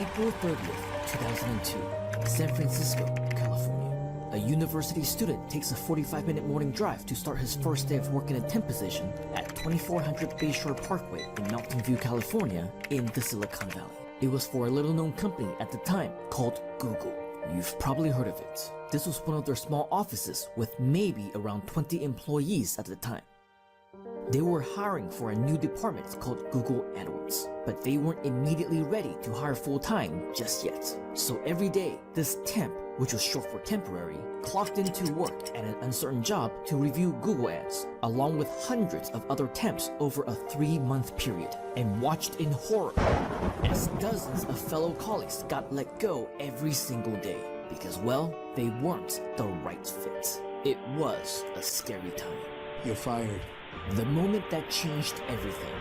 April 30th, 2002, San Francisco, California. A university student takes a 45-minute morning drive to start his first day of work in a temp position at 2400 Bayshore Parkway in Mountain View, California, in the Silicon Valley. It was for a little-known company at the time called Google. You've probably heard of it. This was one of their small offices with maybe around 20 employees at the time. They were hiring for a new department called Google AdWords, but they weren't immediately ready to hire full-time just yet. So every day, this temp, which was short for temporary, clocked into work at an uncertain job to review Google ads, along with hundreds of other temps over a 3-month period, and watched in horror as dozens of fellow colleagues got let go every single day because, well, they weren't the right fit. It was a scary time. You're fired. The moment that changed everything.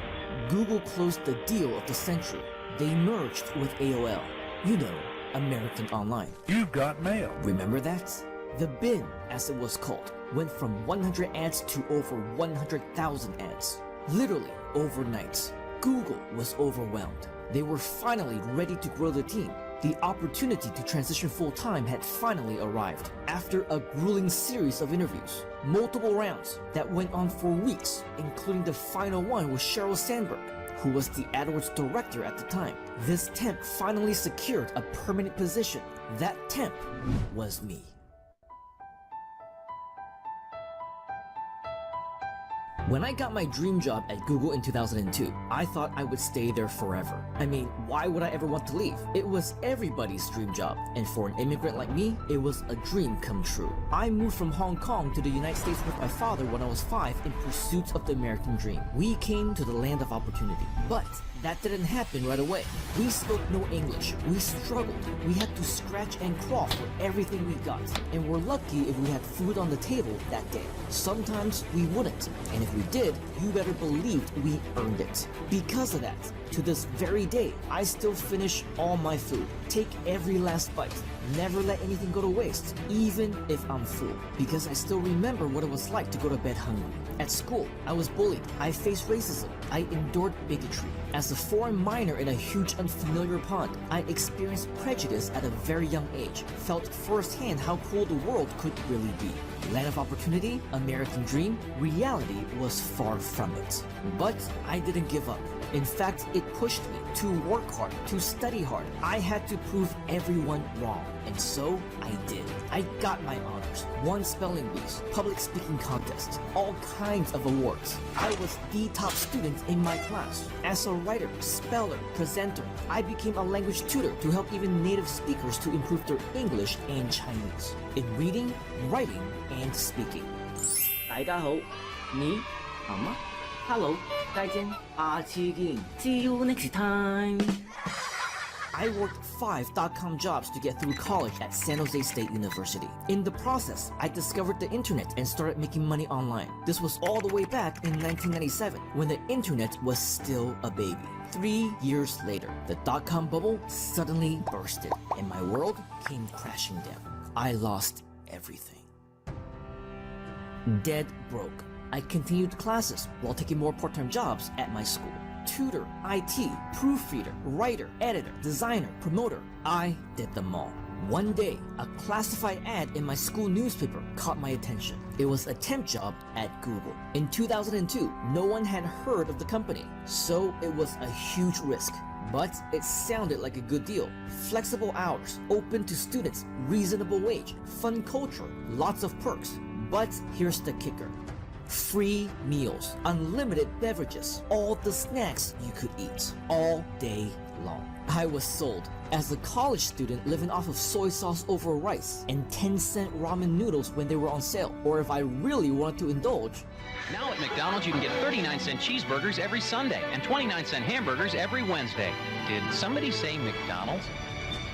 Google closed the deal of the century. They merged with AOL. You know, American Online. You've got mail. Remember that? The bin, as it was called, went from 100 ads to over 100,000 ads. Literally overnight. Google was overwhelmed. They were finally ready to grow the team. The opportunity to transition full-time had finally arrived after a grueling series of interviews, multiple rounds that went on for weeks, including the final one with Sheryl Sandberg, who was the AdWords director at the time. This temp finally secured a permanent position. That temp was me. When I got my dream job at Google in 2002, I thought I would stay there forever. I mean, why would I ever want to leave? It was everybody's dream job, and for an immigrant like me, it was a dream come true. I moved from Hong Kong to the United States with my father when I was 5 in pursuit of the American dream. We came to the land of opportunity, but that didn't happen right away. We spoke no English. We struggled. We had to scratch and claw for everything we got, and we're lucky if we had food on the table that day. Sometimes we wouldn't, and if we did, you better believe we earned it. Because of that, to this very day, I still finish all my food, take every last bite, never let anything go to waste, even if I'm full, because I still remember what it was like to go to bed hungry. At school, I was bullied, I faced racism, I endured bigotry. As a foreign minor in a huge unfamiliar pond, I experienced prejudice at a very young age, felt firsthand how cruel the world could really be. Land of opportunity, American dream, reality was far from it. But I didn't give up. In fact, it pushed me to work hard, to study hard. I had to prove everyone wrong, and so I did. I got my honors, won spelling bees, public speaking contests, all kinds of awards. I was the top student in my class. As a writer, speller, presenter, I became a language tutor to help even native speakers to improve their English and Chinese, in reading, writing, and speaking. 大家好，你好吗 ？Hello， 再见，下次見，See you next time。 I worked 5 dot-com jobs to get through college at San Jose State University. In the process, I discovered the internet and started making money online. This was all the way back in 1997, when the internet was still a baby. 3 years later, the dot-com bubble suddenly bursted, and my world came crashing down. I lost everything. Dead broke. I continued classes while taking more part-time jobs at my school. Tutor, IT, proofreader, writer, editor, designer, promoter. I did them all. One day, a classified ad in my school newspaper caught my attention. It was a temp job at Google. In 2002, no one had heard of the company, so it was a huge risk. But it sounded like a good deal. Flexible hours, open to students, reasonable wage, fun culture, lots of perks. But here's the kicker. Free meals, unlimited beverages, all the snacks you could eat, all day long. I was sold. As a college student living off of soy sauce over rice and 10-cent ramen noodles when they were on sale, or if I really wanted to indulge. Now at McDonald's you can get 39-cent cheeseburgers every Sunday and 29-cent hamburgers every Wednesday. Did somebody say McDonald's?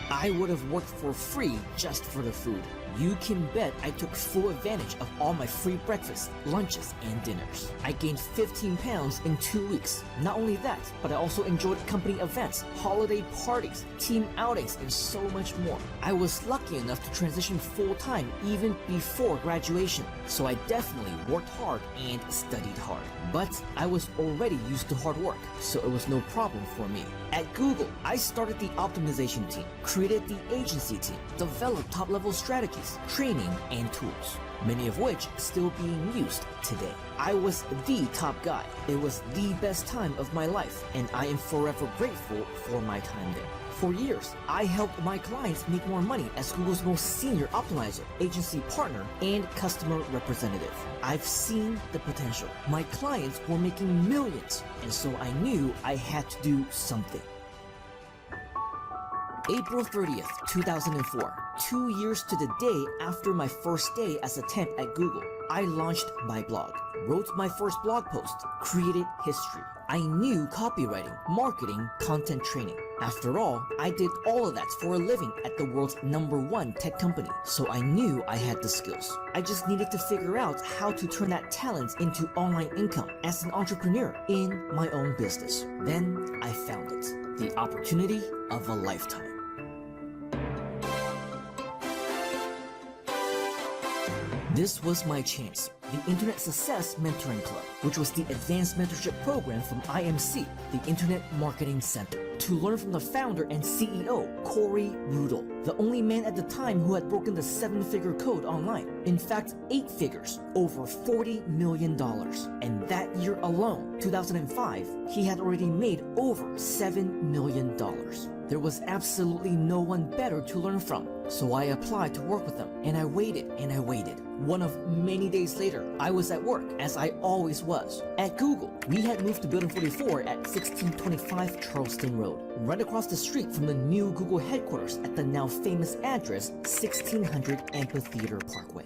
I would have worked for free just for the food. You can bet I took full advantage of all my free breakfasts, lunches, and dinners. I gained 15 pounds in 2 weeks. Not only that, but I also enjoyed company events, holiday parties, team outings, and so much more. I was lucky enough to transition full-time even before graduation, so I definitely worked hard and studied hard. But I was already used to hard work, so it was no problem for me. At Google, I started the optimization team, created the agency team, developed top-level strategies, training, and tools, many of which still being used today. I was the top guy. It was the best time of my life, and I am forever grateful for my time there. For years, I helped my clients make more money as Google's most senior optimizer, agency partner, and customer representative. I've seen the potential. My clients were making millions, and so I knew I had to do something. April 30th, 2004, 2 years to the day after my first day as a temp at Google, I launched my blog, wrote my first blog post, created history. I knew copywriting, marketing, content training. After all, I did all of that for a living at the world's #1 tech company, so I knew I had the skills. I just needed to figure out how to turn that talent into online income as an entrepreneur in my own business. Then I found it, the opportunity of a lifetime. This was my chance, the Internet Success Mentoring Club, which was the advanced mentorship program from IMC, the Internet Marketing Center, to learn from the founder and CEO, Corey Rudel, the only man at the time who had broken the 7-figure code online. In fact, 8 figures, over $40 million. And that year alone, 2005, he had already made over $7 million. There was absolutely no one better to learn from, so I applied to work with them, and I waited and I waited. One of many days later, I was at work, as I always was. At Google, we had moved to Building 44 at 1625 Charleston Road, right across the street from the new Google headquarters at the now famous address 1600 Amphitheater Parkway.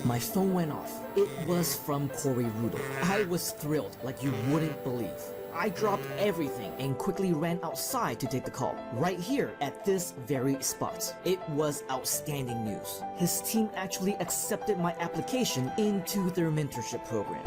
My phone went off. It was from Corey Rudel. I was thrilled like you wouldn't believe. I dropped everything and quickly ran outside to take the call, right here at this very spot. It was outstanding news. His team actually accepted my application into their mentorship program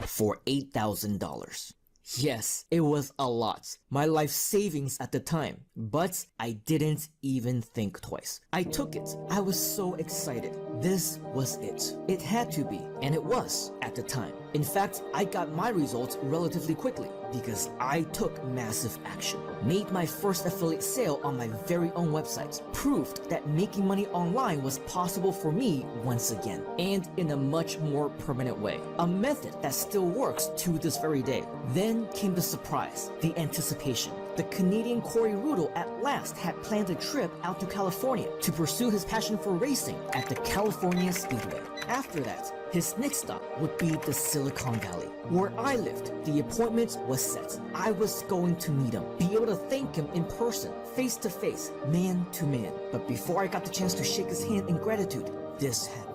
for $8,000. Yes, it was a lot. My life savings at the time, but I didn't even think twice. I took it. I was so excited. This was it. It had to be, and it was at the time. In fact, I got my results relatively quickly because I took massive action. Made my first affiliate sale on my very own website. Proved that making money online was possible for me once again, and in a much more permanent way. A method that still works to this very day. Then came the surprise, the anticipation. The Canadian Corey Rudel at last had planned a trip out to California to pursue his passion for racing at the California Speedway. After that, his next stop would be the Silicon Valley, where I lived. The appointment was set. I was going to meet him, be able to thank him in person, face to face, man to man. But before I got the chance to shake his hand in gratitude, this happened.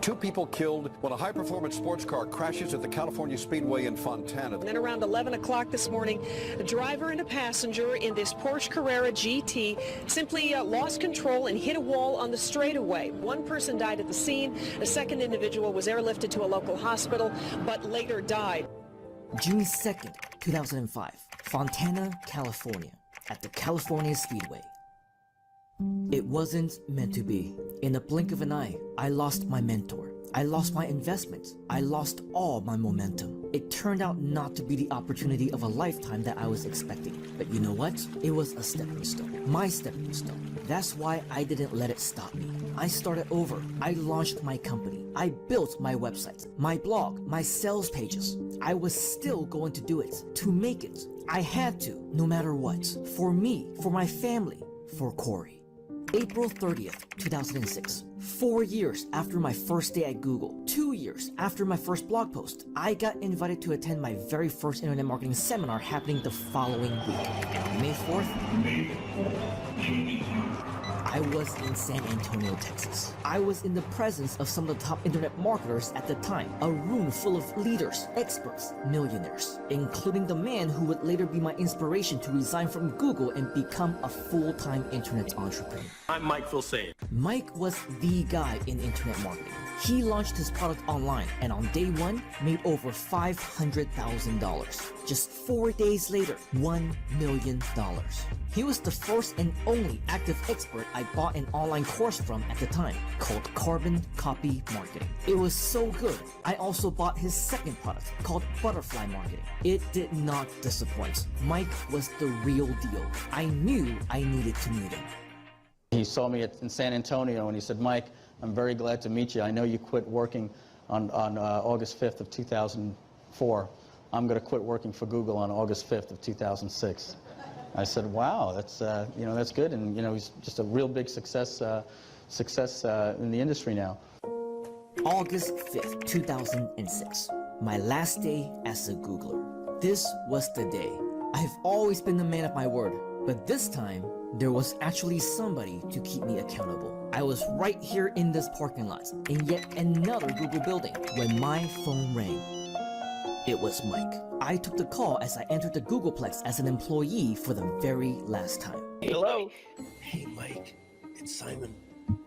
2 people killed when a high-performance sports car crashes at the California Speedway in Fontana. And then around 11 o'clock this morning, a driver and a passenger in this Porsche Carrera GT simply lost control and hit a wall on the straightaway. One person died at the scene. A second individual was airlifted to a local hospital, but later died. June 2nd, 2005, Fontana, California, at the California Speedway. It wasn't meant to be. In a blink of an eye, I lost my mentor. I lost my investment. I lost all my momentum. It turned out not to be the opportunity of a lifetime that I was expecting. But you know what? It was a stepping stone. My stepping stone. That's why I didn't let it stop me. I started over. I launched my company. I built my website, my blog, my sales pages. I was still going to do it, to make it. I had to, no matter what. For me, for my family, for Corey. April 30th, 2006. 4 years after my first day at Google, 2 years after my first blog post, I got invited to attend my very first internet marketing seminar happening the following week. And on May 4th, I was in San Antonio, Texas. I was in the presence of some of the top internet marketers at the time, a room full of leaders, experts, millionaires, including the man who would later be my inspiration to resign from Google and become a full-time internet entrepreneur. I'm Mike Filsaime. Mike was the guy in internet marketing. He launched his product online and on day one made over $500,000. Just 4 days later, $1 million. He was the first and only active expert I bought an online course from at the time, called Carbon Copy Marketing. It was so good, I also bought his second product, called Butterfly Marketing. It did not disappoint. Mike was the real deal. I knew I needed to meet him. He saw me in San Antonio and he said, Mike, I'm very glad to meet you. I know you quit working on August 5th of 2004. I'm going to quit working for Google on August 5th of 2006. I said, wow, that's that's good, and he's just a real big success in the industry now. August 5th, 2006, my last day as a Googler. This was the day. I've always been the man of my word, but this time, there was actually somebody to keep me accountable. I was right here in this parking lot, in yet another Google building, when my phone rang. It was Mike. I took the call as I entered the Googleplex as an employee for the very last time. Hello. Hey, Mike. It's Simon.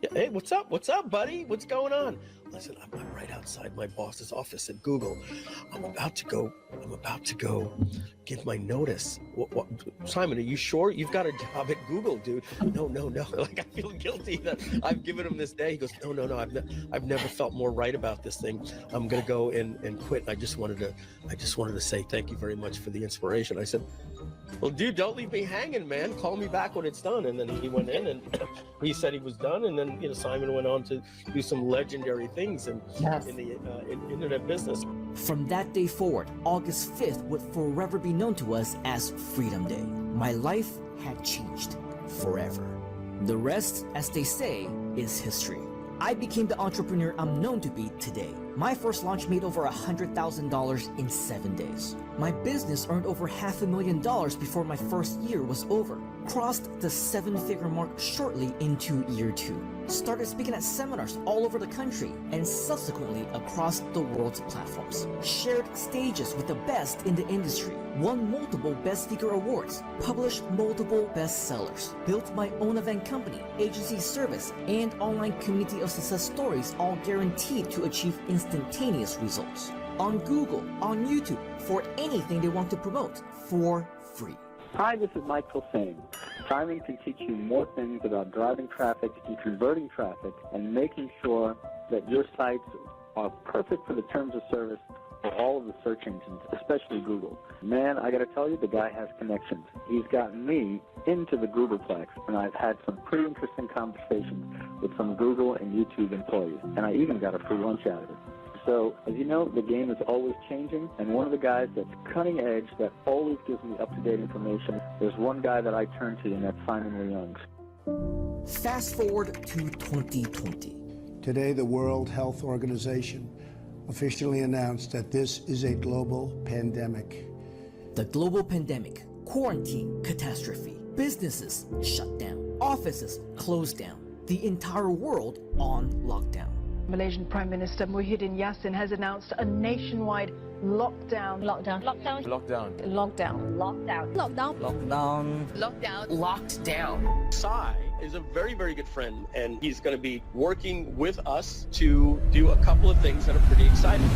Yeah, hey, what's up? What's up, buddy? What's going on? Listen, I'm right outside my boss's office at Google. I'm about to go give my notice. What, Simon, are you sure? You've got a job at Google, dude. No. Like, I feel guilty that I've given him this day. He goes, no. I've never felt more right about this thing. I'm gonna go and quit. I just wanted to say thank you very much for the inspiration. I said, well, dude, don't leave me hanging, man. Call me back when it's done. And then he went in and he said he was done. And then Simon went on to do some legendary things in the internet business. From that day forward, August 5th would forever be known to us as Freedom Day. My life had changed forever. The rest, as they say, is history. I became the entrepreneur I'm known to be today. My first launch made over $100,000 in 7 days. My business earned over $500,000 before my first year was over. Crossed the 7-figure mark shortly into year 2. Started speaking at seminars all over the country and subsequently across the world's platforms. Shared stages with the best in the industry. Won multiple Best Speaker awards. Published multiple bestsellers. Built my own event company, agency service, and online community of success stories, all guaranteed to achieve instantaneous results. On Google, on YouTube, for anything they want to promote, for free. Hi, this is Mike Filsaime. Simon can teach you more things about driving traffic and converting traffic and making sure that your sites are perfect for the terms of service for all of the search engines, especially Google. Man, I got to tell you, the guy has connections. He's gotten me into the Googleplex, and I've had some pretty interesting conversations with some Google and YouTube employees, and I even got a free lunch out of it. So, as you know, the game is always changing, and one of the guys that's cutting edge, that always gives me up-to-date information, there's one guy that I turn to, and that's Simon Leung. Fast forward to 2020. Today, the World Health Organization officially announced that this is a global pandemic. The global pandemic, quarantine, catastrophe, businesses shut down, offices closed down, the entire world on lockdown. Malaysian Prime Minister Muhyiddin Yassin has announced a nationwide lockdown. Lockdown. Sai is a very, very good friend, and he's going to be working with us to do a couple of things that are pretty exciting.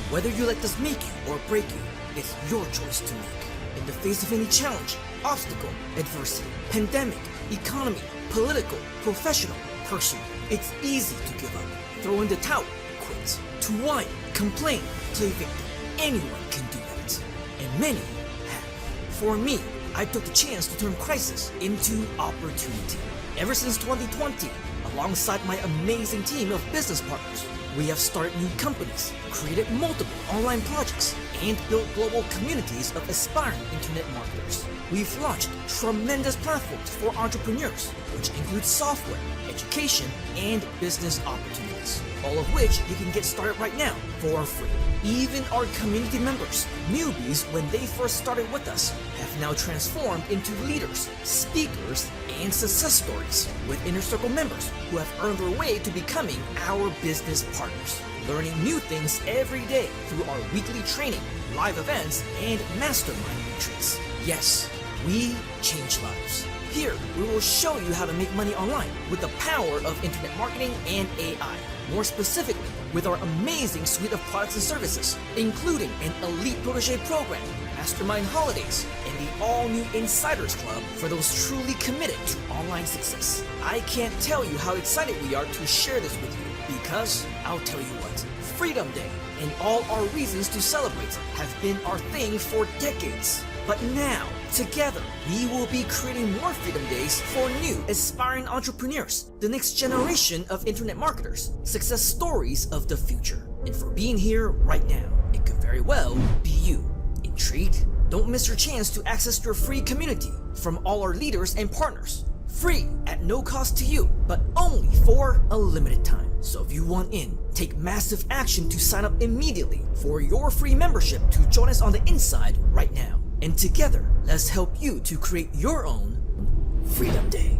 Whether you let this make you or break you, it's your choice to make. In the face of any challenge, obstacle, adversity, pandemic, economy, political, professional, personal, it's easy to give up. Throw in the towel, quit. To whine, complain, play victim. Anyone can do that. And many have. For me, I took the chance to turn crisis into opportunity. Ever since 2020, alongside my amazing team of business partners, we have started new companies, created multiple online projects, and built global communities of aspiring internet marketers. we've launched tremendous platforms for entrepreneurs, which include software, education, and business opportunities, all of which you can get started right now for free. Even our community members, newbies when they first started with us, have now transformed into leaders, speakers, and success stories, with Inner Circle members who have earned their way to becoming our business partners, learning new things every day through our weekly training, live events, and mastermind retreats. Yes, we change lives. Here, we will show you how to make money online with the power of internet marketing and AI. More specifically, with our amazing suite of products and services, including an elite protege program, mastermind holidays, and the all-new Insiders Club for those truly committed to online success. I can't tell you how excited we are to share this with you, because I'll tell you what, Freedom Day and all our reasons to celebrate have been our thing for decades. But now, together, we will be creating more Freedom Days for new, aspiring entrepreneurs, the next generation of internet marketers, success stories of the future. And for being here right now, it could very well be you. Intrigued? Don't miss your chance to access your free community from all our leaders and partners. Free at no cost to you, but only for a limited time. So if you want in, take massive action to sign up immediately for your free membership to join us on the inside right now. And together, let's help you to create your own Freedom Day.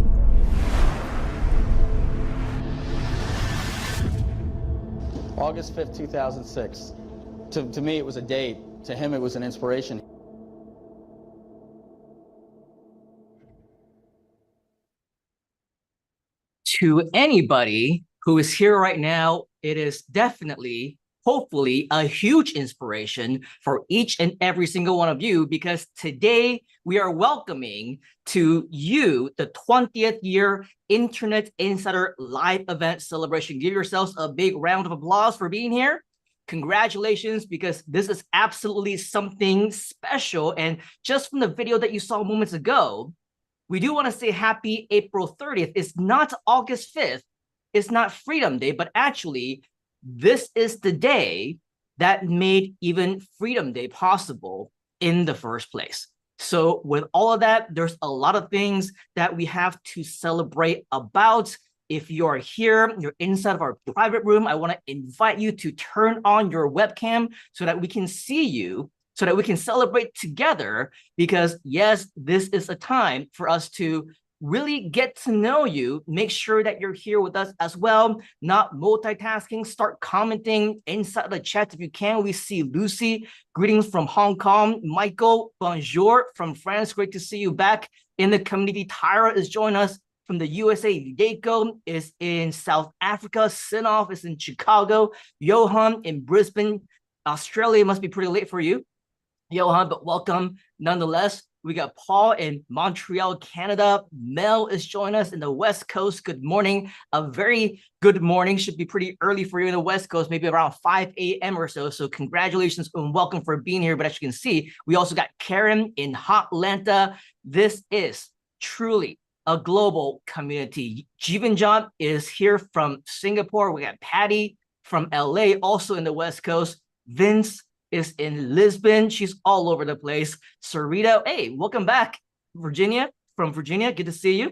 August 5th, 2006. To me, it was a date. To him, it was an inspiration. To anybody who is here right now, it is definitely, hopefully, a huge inspiration for each and every single one of you, because today we are welcoming to you the 20th year Internet Insider Live Event Celebration. Give yourselves a big round of applause for being here. Congratulations, because this is absolutely something special. And just from the video that you saw moments ago, we do want to say happy April 30th. It's not August 5th. It's not Freedom Day, but actually, this is the day that made even Freedom Day possible in the first place. So with all of that, there's a lot of things that we have to celebrate about. If you're here, you're inside of our private room, I want to invite you to turn on your webcam so that we can see you, so that we can celebrate together, because yes, this is a time for us to really get to know you. Make sure that you're here with us as well, not multitasking. Start commenting inside the chat if you can. We see Lucy, greetings from Hong Kong. Michael, bonjour from France. Great to see you back in the community. Tyra is joining us from the USA. Yako is in South Africa. Sinoff is in Chicago. Johan in Brisbane, Australia. Must be pretty late for you, Johan, but welcome nonetheless. We got Paul in Montreal, Canada. Mel is joining us in the West Coast. Good morning. A very good morning. Should be pretty early for you in the West Coast, maybe around 5 a.m. or so. So congratulations and welcome for being here. But as you can see, we also got Karen in Hotlanta. This is truly a global community. Jivanjot is here from Singapore. We got Patty from LA, also in the West Coast. Vince is in Lisbon. She's all over the place. Sarita, hey, welcome back. Virginia, from Virginia, good to see you.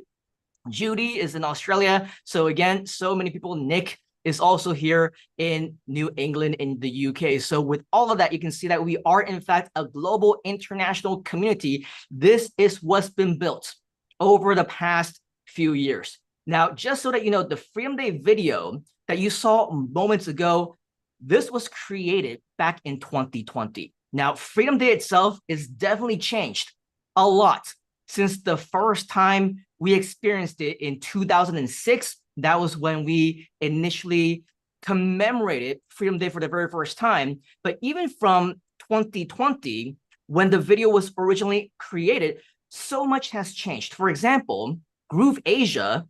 Judy is in Australia. So again, so many people. Nick is also here in New England in the UK. So with all of that, you can see that we are in fact a global international community. This is what's been built over the past few years. Now, just so that you know, the Freedom Day video that you saw moments ago, this was created back in 2020. Now, Freedom Day itself is definitely changed a lot since the first time we experienced it in 2006. That was when we initially commemorated Freedom Day for the very first time. But even from 2020, when the video was originally created, so much has changed. For example, Groove Asia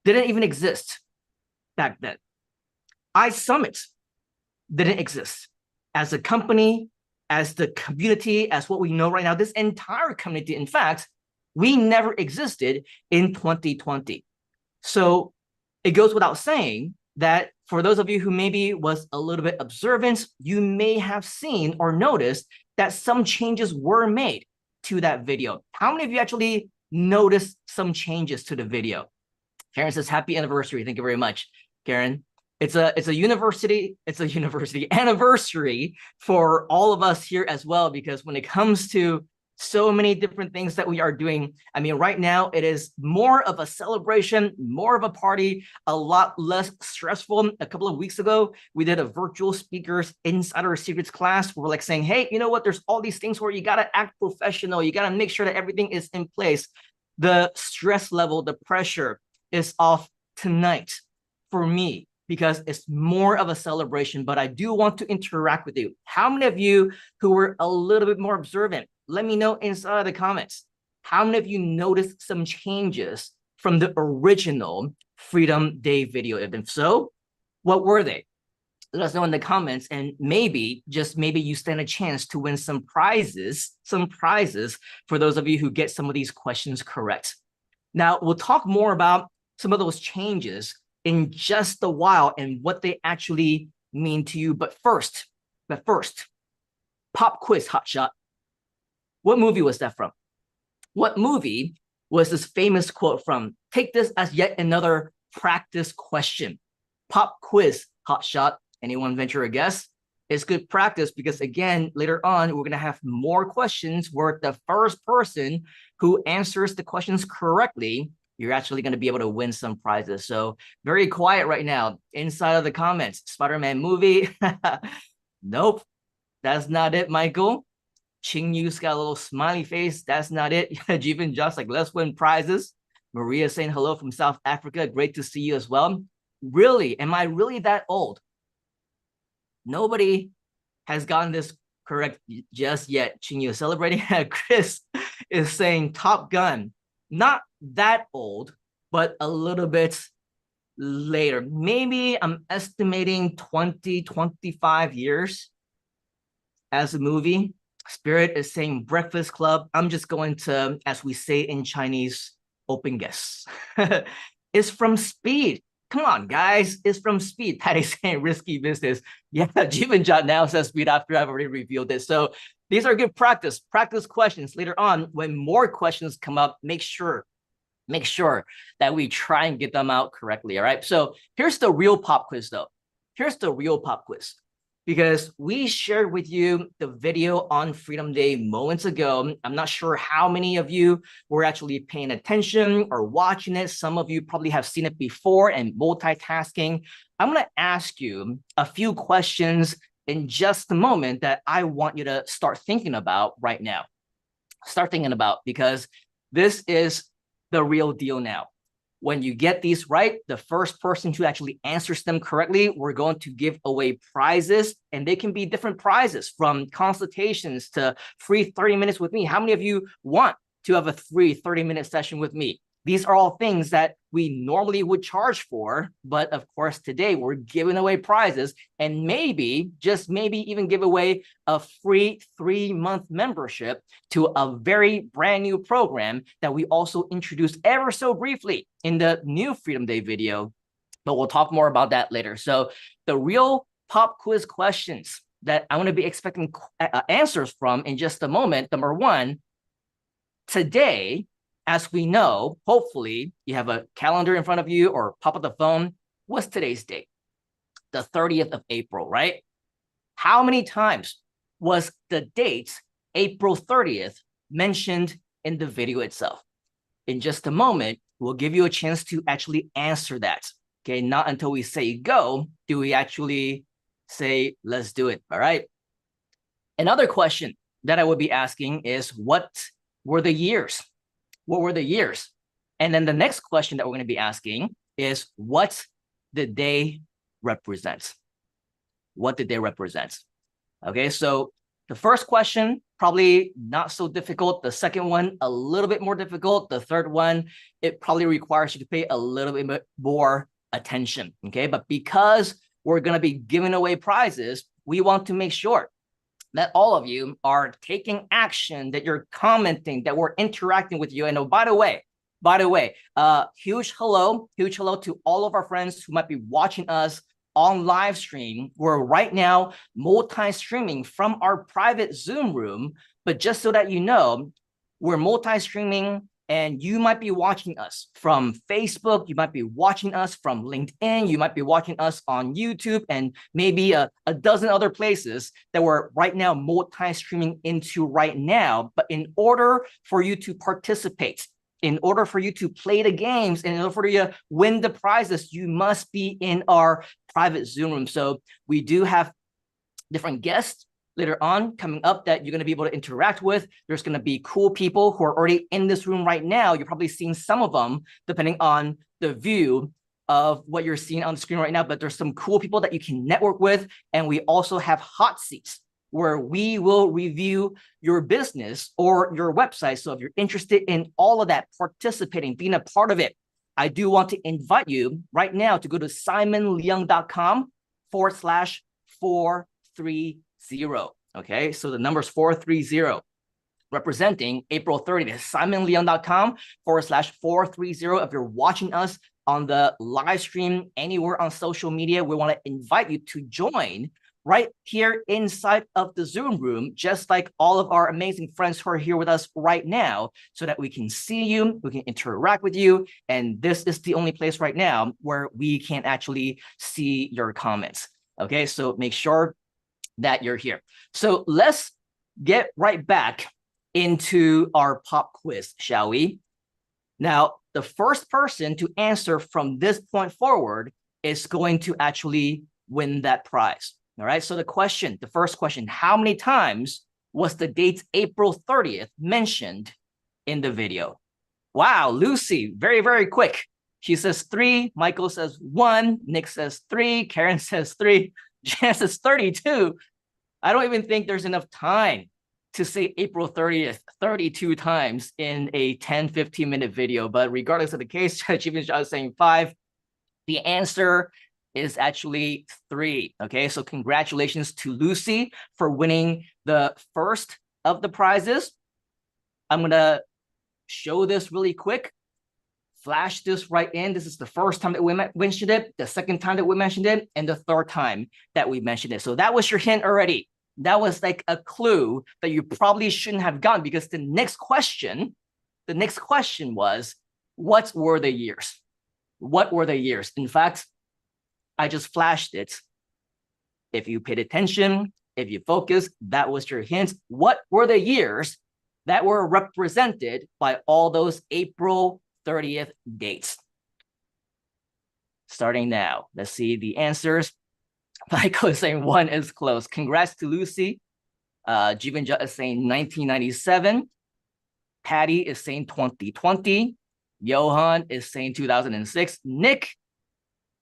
didn't even exist back then. iSummit didn't exist as a company, as the community, as what we know right now. This entire community, in fact, we never existed in 2020. So it goes without saying that for those of you who maybe was a little bit observant, you may have seen or noticed that some changes were made to that video? How many of you actually noticed some changes to the video? Karen says, happy anniversary. Thank you very much, Karen. It's a university anniversary for all of us here as well, because when it comes to so many different things that we are doing, I mean, right now it is more of a celebration, more of a party, a lot less stressful. A couple of weeks ago, we did a virtual speakers insider secrets class. We're like saying, hey, you know what? There's all these things where you got to act professional. You got to make sure that everything is in place. The stress level, the pressure is off tonight for me, because it's more of a celebration, but I do want to interact with you. How many of you who were a little bit more observant, let me know inside the comments. How many of you noticed some changes from the original Freedom Day video? If so, what were they? Let us know in the comments, and maybe, just maybe, you stand a chance to win some prizes for those of you who get some of these questions correct. Now, we'll talk more about some of those changes in just a while and what they actually mean to you. But first, pop quiz hotshot. What movie was that from? What movie was this famous quote from? Take this as yet another practice question. Pop quiz hotshot. Anyone venture a guess? It's good practice, because again, later on, we're going to have more questions where the first person who answers the questions correctly, you're actually going to be able to win some prizes. So very quiet right now inside of the comments. Spider-Man movie. Nope, that's not it, Michael. Ching Yu's got a little smiley face. That's not it. Jeevan just like, let's win prizes. Maria saying hello from South Africa. Great to see you as well. Really? Am I really that old? Nobody has gotten this correct just yet. Ching Yu celebrating. Chris is saying Top Gun. Not that old, but a little bit later. Maybe I'm estimating 20, 25 years as a movie. Spirit is saying Breakfast Club. I'm just going to, as we say in Chinese, open guess. It's from Speed. Come on, guys. It's from Speed. Patty's saying Risky Business. Yeah, Jeevan Jot now says Speed after I've already revealed it. So these are good practice questions. Later on, when more questions come up, make sure that we try and get them out correctly, all right? So here's the real pop quiz, though. Here's the real pop quiz. Because we shared with you the video on Freedom Day moments ago. I'm not sure how many of you were actually paying attention or watching it. Some of you probably have seen it before and multitasking. I'm going to ask you a few questions in just a moment that I want you to start thinking about right now. Start thinking about, because this is the real deal now. When you get these right, the first person who actually answers them correctly, we're going to give away prizes, and they can be different prizes, from consultations to free 30 minutes with me. How many of you want to have a free 30-minute session with me? These are all things that we normally would charge for, but of course today we're giving away prizes, and maybe, just maybe, even give away a free 3-month membership to a very brand new program that we also introduced ever so briefly in the new Freedom Day video, but we'll talk more about that later. So the real pop quiz questions that I'm going to be expecting answers from in just a moment. Number one, today, as we know, hopefully you have a calendar in front of you or pop up the phone. What's today's date? The 30th of April, right? How many times was the date April 30th mentioned in the video itself? In just a moment, we'll give you a chance to actually answer that. Okay, not until we say go do we actually say let's do it. All right. Another question that I would be asking is, what were the years? What were the years? And then the next question that we're going to be asking is, what did they represent? What did they represent? Okay, so the first question, probably not so difficult. The second one, a little bit more difficult. The third one, it probably requires you to pay a little bit more attention. Okay, but because we're going to be giving away prizes, we want to make sure that all of you are taking action, that you're commenting, that we're interacting with you. And oh, by the way, huge hello to all of our friends who might be watching us on live stream. We're right now multi-streaming from our private Zoom room, but just so that you know, we're multi-streaming, and you might be watching us from Facebook, you might be watching us from LinkedIn, you might be watching us on YouTube, and maybe a dozen other places that we're right now multi-streaming into right now. But in order for you to participate, in order for you to play the games, and in order for you to win the prizes, you must be in our private Zoom room. So we do have different guests later on coming up that you're going to be able to interact with. There's going to be cool people who are already in this room right now. You're probably seeing some of them depending on the view of what you're seeing on the screen right now, but there's some cool people that you can network with. And we also have hot seats where we will review your business or your website. So if you're interested in all of that, participating, being a part of it, I do want to invite you right now to go to simonleung.com/430. Okay, so the number is 430, representing April 30th. simonleung.com/430. If you're watching us on the live stream anywhere on social media, we want to invite you to join right here inside of the Zoom room, just like all of our amazing friends who are here with us right now, so that we can see you, we can interact with you. And this is the only place right now where we can actually see your comments. Okay, so make sure that you're here. So let's get right back into our pop quiz, shall we? Now, the first person to answer from this point forward is going to actually win that prize. All right, so the first question, how many times was the date April 30th mentioned in the video? Wow, Lucy, very, very quick. She says 3, Michael says 1, Nick says 3, Karen says 3, Jan says 32. I don't even think there's enough time to say April 30th 32 times in a 10-15 minute video. But regardless of the case, Achievement Shot is saying 5. The answer is actually 3. Okay, so congratulations to Lucy for winning the first of the prizes. I'm gonna show this really quick. Flash this right in. This is the first time that we mentioned it, the second time that we mentioned it, and the third time that we mentioned it. So that was your hint already. That was like a clue that you probably shouldn't have gotten, because the next question was, what were the years? What were the years? In fact, I just flashed it. If you paid attention, if you focus, that was your hint. What were the years that were represented by all those April 30th dates? Starting now, let's see the answers. Michael is saying 1 is close. Congrats to Lucy. Jivanjot is saying 1997. Patty is saying 2020. Johan is saying 2006. Nick,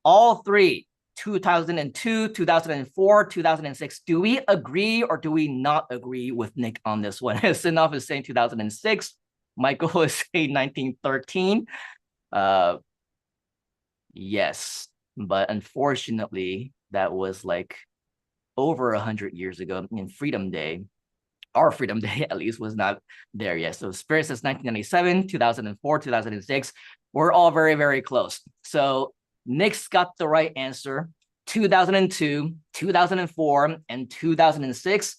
all 3, 2002, 2004, 2006. Do we agree or do we not agree with Nick on this one? Sinoff is saying 2006. Michael is saying 1913. Yes, but unfortunately, that was like over 100 years ago. In Freedom Day, our Freedom Day at least, was not there yet. So Spirit says 1997, 2004, 2006. We're all very, very close. So Nick's got the right answer. 2002, 2004, and 2006.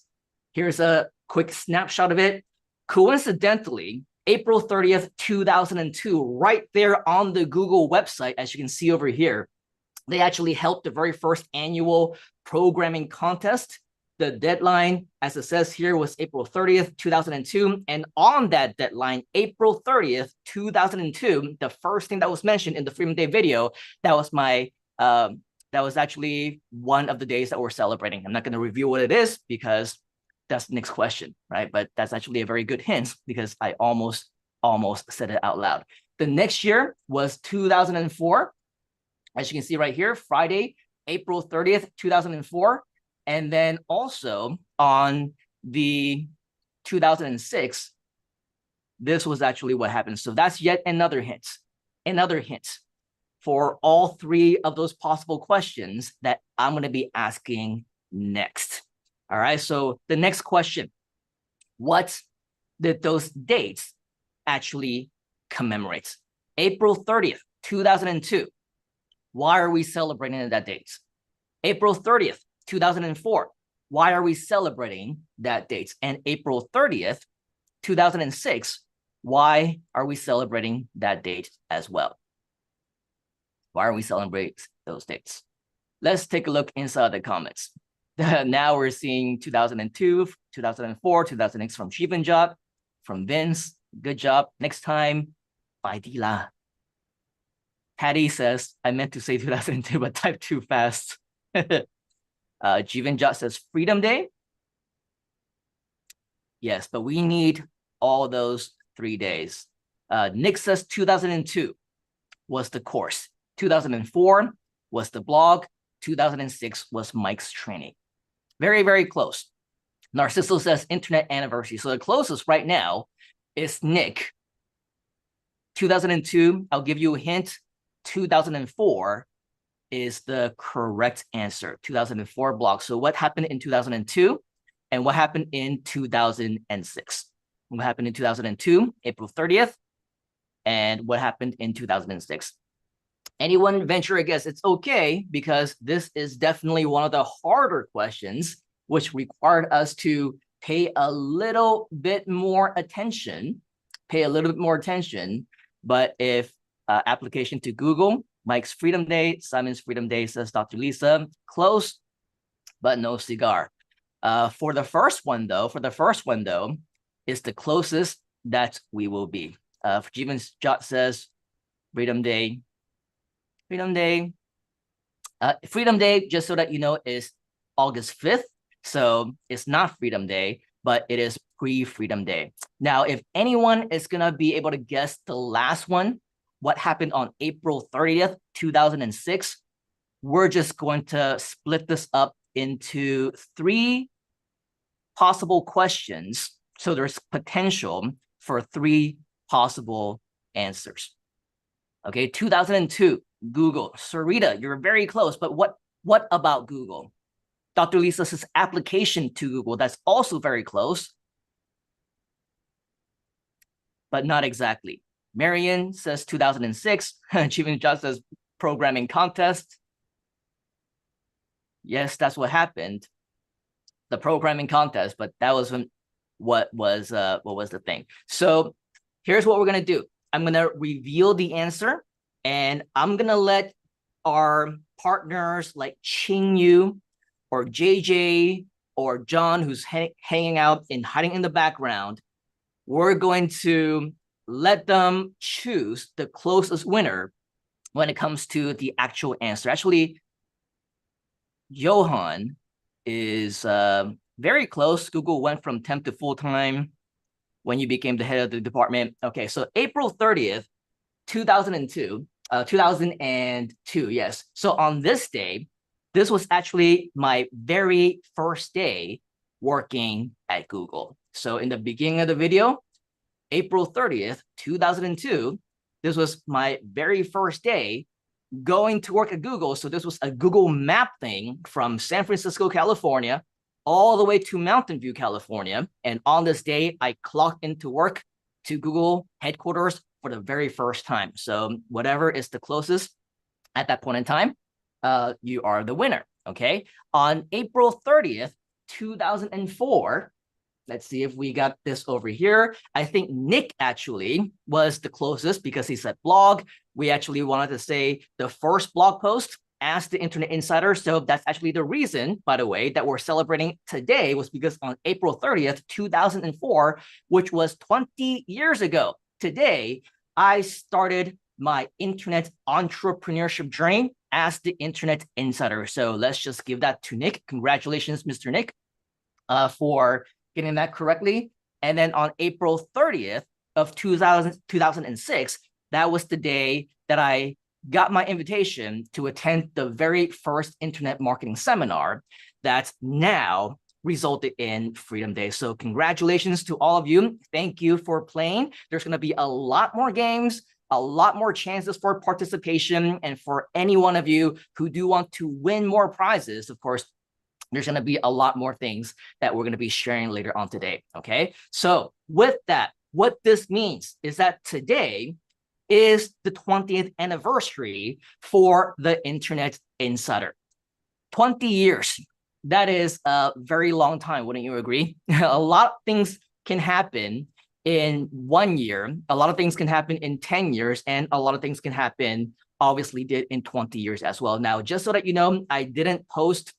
Here's a quick snapshot of it. Coincidentally, April 30th, 2002, right there on the Google website, as you can see over here, they actually held the very first annual programming contest. The deadline, as it says here, was April 30th, 2002. And on that deadline, April 30th, 2002, the first thing that was mentioned in the Freedom Day video, that was my, that was actually one of the days that we're celebrating. I'm not going to review what it is because that's the next question, right? But that's actually a very good hint because I almost said it out loud. The next year was 2004. As you can see right here, Friday, April 30th, 2004. And then also on the 2006, this was actually what happened. So that's yet another hint for all 3 of those possible questions that I'm going to be asking next. All right, so the next question, what did those dates actually commemorate? April 30th, 2002. Why are we celebrating that date? April 30th, 2004. Why are we celebrating that date? And April 30th, 2006. Why are we celebrating that date as well? Why are we celebrating those dates? Let's take a look inside the comments. Now we're seeing 2002, 2004, 2006 from Shivanjot, from Vince. Good job. Next time, Paidila. Patty says, I meant to say 2002, but typed too fast. Jivanjot says Freedom Day. Yes, but we need all those 3 days. Nick says 2002 was the course. 2004 was the blog. 2006 was Mike's training. Very, very close. Narciso says internet anniversary. So the closest right now is Nick. 2002, I'll give you a hint. 2004 is the correct answer. 2004 blog. So what happened in 2002 and what happened in 2006? What happened in 2002, April 30th, and what happened in 2006? Anyone venture a guess? It's okay, because this is definitely one of the harder questions, which required us to pay a little bit more attention, But if application to Google, Mike's Freedom Day, Simon's Freedom Day, says Dr. Lisa, close, but no cigar. For the first one though, is the closest that we will be. Jeevan's Jot says Freedom Day. Freedom Day, just so that you know, is August 5th. So it's not Freedom Day, but it is pre-Freedom Day. Now, if anyone is going to be able to guess the last one, what happened on April 30th, 2006, we're just going to split this up into 3 possible questions. So there's potential for 3 possible answers. Okay, 2002, Google. Sarita, you're very close, but what about Google? Dr. Lisa says application to Google. That's also very close, but not exactly. Marion says 2006. Achievement Just says programming contest. Yes, that's what happened. The programming contest, but that wasn't what was the thing. So here's what we're gonna do. I'm gonna reveal the answer, and I'm gonna let our partners like Ching Yu or JJ or John, who's hanging out and hiding in the background, we're going to let them choose the closest winner when it comes to the actual answer. Actually, Johan is very close. Google went from temp to full-time when you became the head of the department. Okay, so April 30th, 2002, yes. So on this day, this was actually my very first day working at Google. So in the beginning of the video, April 30th, 2002, this was my very first day going to work at Google. So this was a Google map thing from San Francisco, California, all the way to Mountain View, California. And on this day, I clocked into work to Google headquarters for the very first time. So whatever is the closest at that point in time, you are the winner, okay? On April 30th, 2004, let's see if we got this over here. I think Nick actually was the closest because he said blog. We actually wanted to say the first blog post as the Internet Insider. So that's actually the reason, by the way, that we're celebrating today, was because on April 30th, 2004, which was 20 years ago today, I started my internet entrepreneurship journey as the Internet Insider. So let's just give that to Nick. Congratulations, Mr. Nick, for getting that correctly. And then on April 30th of 2006, that was the day that I got my invitation to attend the very first internet marketing seminar that now resulted in Freedom Day. So congratulations to all of you. Thank you for playing. There's going to be a lot more games, a lot more chances for participation. And for any one of you who do want to win more prizes, of course, there's going to be a lot more things that we're going to be sharing later on today. Okay. So with that, what this means is that today is the 20th anniversary for the Internet Insider. 20 years. That is a very long time, wouldn't you agree? A lot of things can happen in 1 year, a lot of things can happen in 10 years, and a lot of things can happen, obviously did in 20 years as well. Now, just so that you know, I didn't post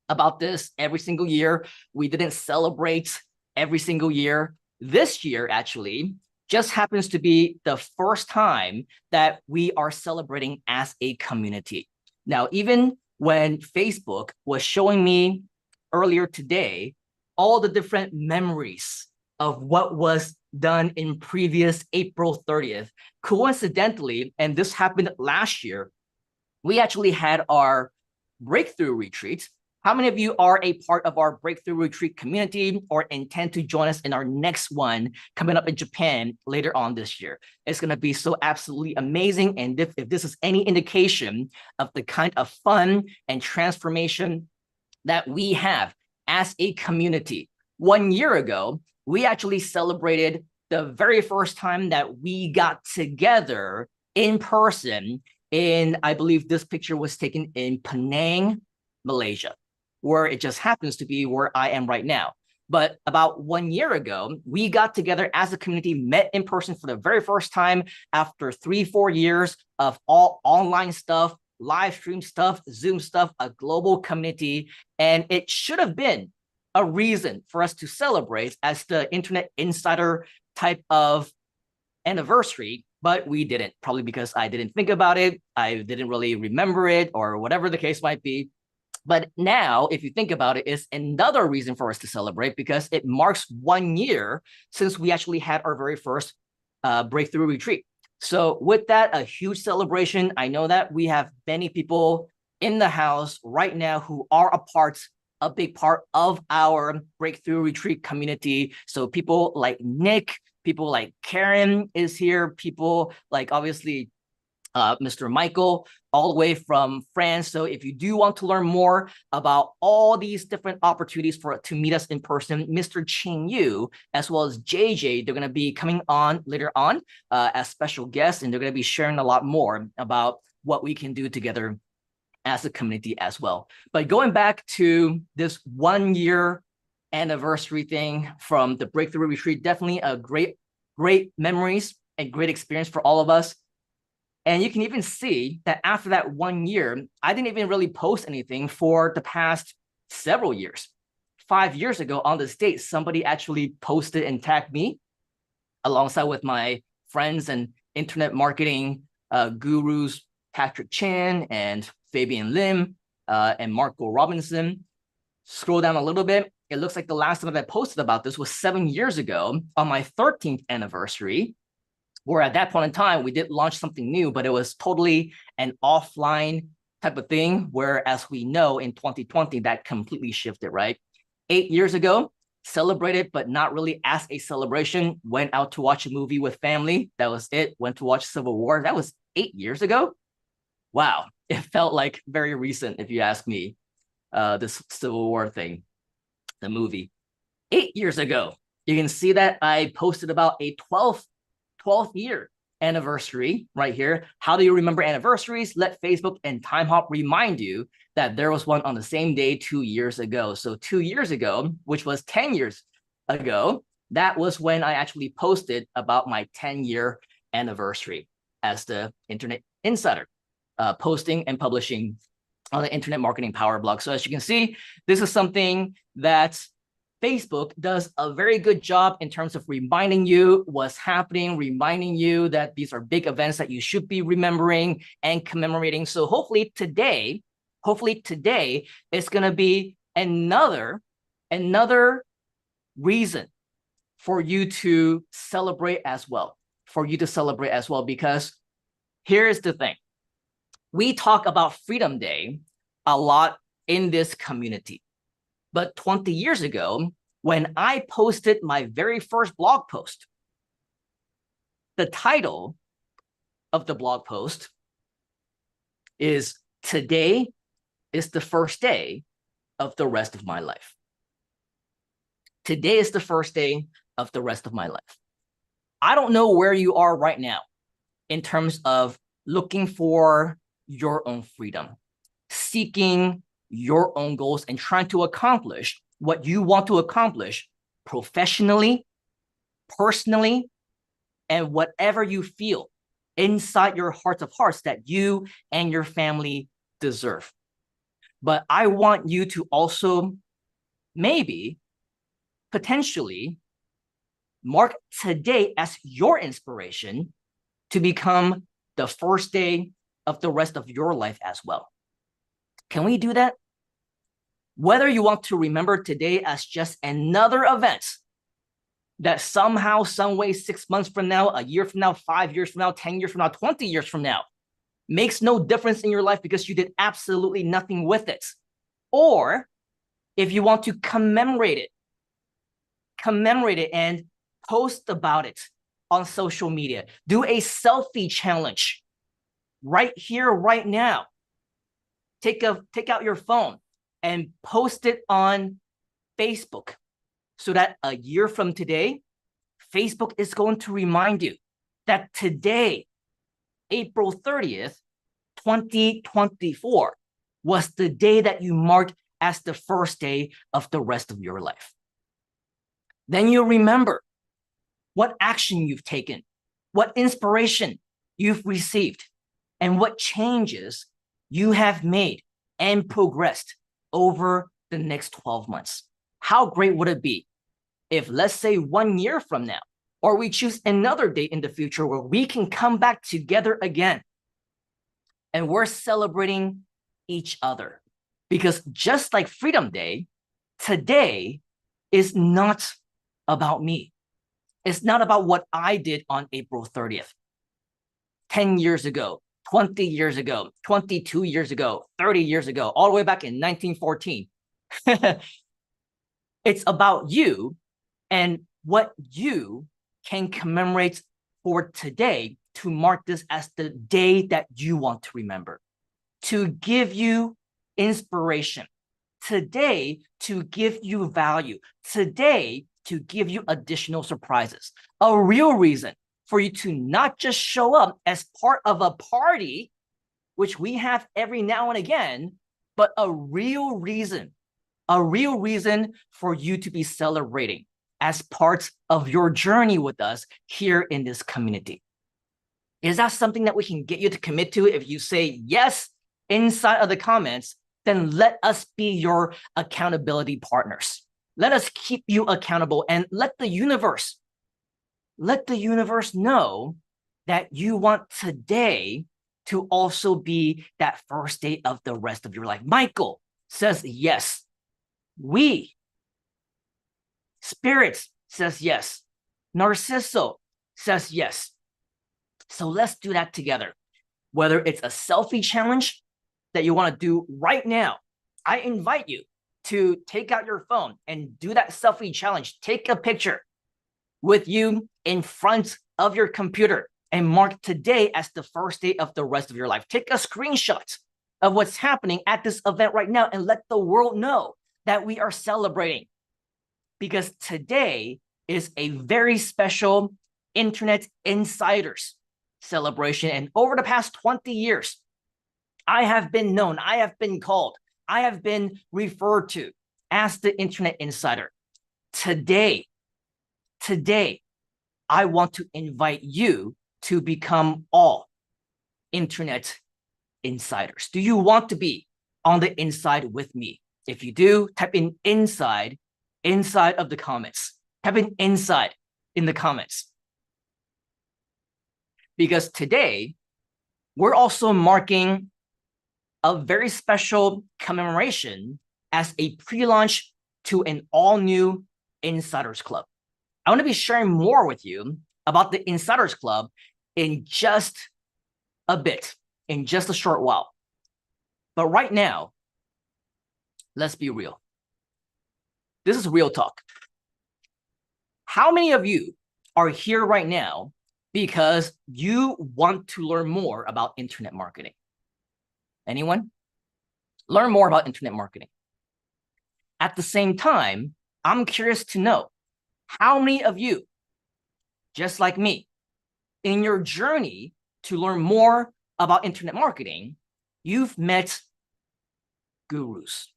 about this every single year. We didn't celebrate every single year. This year, actually, just happens to be the first time that we are celebrating as a community. Now, even when Facebook was showing me earlier today all the different memories of what was done in previous April 30th, coincidentally, and this happened last year, we actually had our breakthrough retreat. How many of you are a part of our breakthrough retreat community or intend to join us in our next one coming up in Japan later on this year? It's going to be so absolutely amazing. And if this is any indication of the kind of fun and transformation that we have as a community, 1 year ago, we actually celebrated the very first time that we got together in person in, I believe this picture was taken in Penang, Malaysia, where it just happens to be where I am right now. But about 1 year ago, we got together as a community, met in person for the very first time after 3-4 years of all online stuff, live stream stuff, Zoom stuff, a global community. And it should have been a reason for us to celebrate as the Internet Insider type of anniversary, but we didn't, probably because I didn't think about it. I didn't really remember it, or whatever the case might be. But now, if you think about it, it's another reason for us to celebrate because it marks 1 year since we actually had our very first breakthrough retreat. So with that, a huge celebration. I know that we have many people in the house right now who are a big part of our breakthrough retreat community. So people like Nick, people like Karen is here, people like obviously Mr. Michael, all the way from France. So if you do want to learn more about all these different opportunities to meet us in person, Mr. Qing Yu, as well as JJ, they're going to be coming on later on as special guests, and they're going to be sharing a lot more about what we can do together as a community as well. But going back to this 1 year anniversary thing from the Breakthrough Retreat, definitely a great memories and great experience for all of us. And you can even see that after that 1 year, I didn't even really post anything for the past several years. 5 years ago on this date, somebody actually posted and tagged me alongside with my friends and internet marketing gurus, Patrick Chan and Fabian Lim and Marco Robinson. Scroll down a little bit. It looks like the last time that I posted about this was 7 years ago on my 13th anniversary, where at that point in time, we did launch something new, but it was totally an offline type of thing, where as we know in 2020, that completely shifted, right? 8 years ago, celebrated, but not really as a celebration, went out to watch a movie with family. That was it. Went to watch Civil War. That was 8 years ago. Wow, it felt like very recent, if you ask me, this Civil War thing, the movie. 8 years ago, you can see that I posted about a 12th year anniversary right here. How do you remember anniversaries? Let Facebook and TimeHop remind you that there was one on the same day 2 years ago. So 2 years ago, which was 10 years ago, that was when I actually posted about my 10-year anniversary as the Internet Insider, posting and publishing on the Internet Marketing Power Blog. So as you can see, this is something that Facebook does a very good job in terms of reminding you what's happening, reminding you that these are big events that you should be remembering and commemorating. So hopefully today it's going to be another reason for you to celebrate as well, because here's the thing. We talk about Freedom Day a lot in this community. But 20 years ago, when I posted my very first blog post, the title of the blog post is "Today is the first day of the rest of my life." Today is the first day of the rest of my life. I don't know where you are right now in terms of looking for your own freedom, seeking your own goals, and trying to accomplish what you want to accomplish professionally, personally and whatever you feel inside your hearts of hearts that you and your family deserve. But I want you to also maybe potentially mark today as your inspiration to become the first day of the rest of your life as well. Can we do that? Whether you want to remember today as just another event that somehow, some way, 6 months from now, a year from now, 5 years from now, 10 years from now, 20 years from now, makes no difference in your life because you did absolutely nothing with it. Or if you want to commemorate it and post about it on social media, do a selfie challenge right here, right now. Take out your phone and post it on Facebook so that a year from today, Facebook is going to remind you that today, April 30th, 2024, was the day that you marked as the first day of the rest of your life. Then you'll remember what action you've taken, what inspiration you've received, and what changes you have made and progressed over the next 12 months. How great would it be if, let's say, 1 year from now, or we choose another date in the future where we can come back together again and we're celebrating each other? Because just like Freedom Day, today is not about me. It's not about what I did on April 30th, 10 years ago, 20 years ago, 22 years ago, 30 years ago, all the way back in 1914. It's about you and what you can commemorate for today to mark this as the day that you want to remember, to give you inspiration, today to give you value, today to give you additional surprises, a real reason for you to not just show up as part of a party, which we have every now and again, but a real reason for you to be celebrating as part of your journey with us here in this community. Is that something that we can get you to commit to? If you say yes inside of the comments, then let us be your accountability partners. Let us keep you accountable and let the universe know that you want today to also be that first day of the rest of your life. Michael says yes. We. Spirits says yes. Narciso says yes. So let's do that together. Whether it's a selfie challenge that you want to do right now, I invite you to take out your phone and do that selfie challenge. Take a picture with you in front of your computer and mark today as the first day of the rest of your life. Take a screenshot of what's happening at this event right now and let the world know that we are celebrating. Because today is a very special Internet Insiders celebration. And over the past 20 years, I have been known, I have been called, I have been referred to as the Internet Insider. Today, I want to invite you to become all Internet Insiders. Do you want to be on the inside with me? If you do, type in inside of the comments. Type in inside in the comments. Because today, we're also marking a very special commemoration as a pre-launch to an all-new Insiders Club. I want to be sharing more with you about the Insiders Club in just a bit, in just a short while. But right now, let's be real. This is real talk. How many of you are here right now because you want to learn more about internet marketing? Anyone? Learn more about internet marketing. At the same time, I'm curious to know how many of you, just like me, in your journey to learn more about internet marketing, you've met gurus.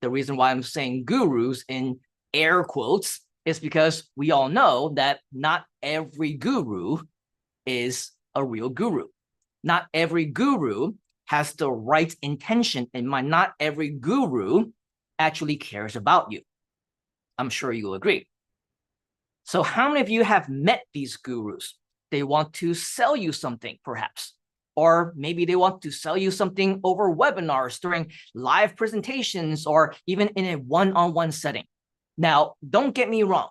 The reason why I'm saying gurus in air quotes is because we all know that not every guru is a real guru. Not every guru has the right intention in mind. Not every guru actually cares about you. I'm sure you'll agree. So how many of you have met these gurus? They want to sell you something, perhaps. Or maybe they want to sell you something over webinars, during live presentations, or even in a one-on-one setting. Now, don't get me wrong.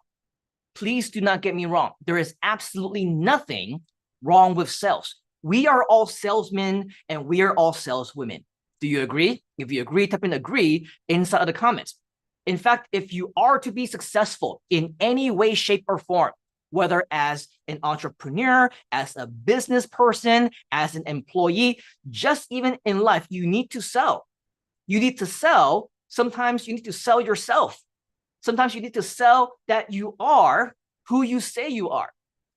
Please do not get me wrong. There is absolutely nothing wrong with sales. We are all salesmen and we are all saleswomen. Do you agree? If you agree, type in agree inside of the comments. In fact, if you are to be successful in any way, shape, or form, whether as an entrepreneur, as a business person, as an employee, just even in life, you need to sell. You need to sell. Sometimes you need to sell yourself. Sometimes you need to sell that you are who you say you are,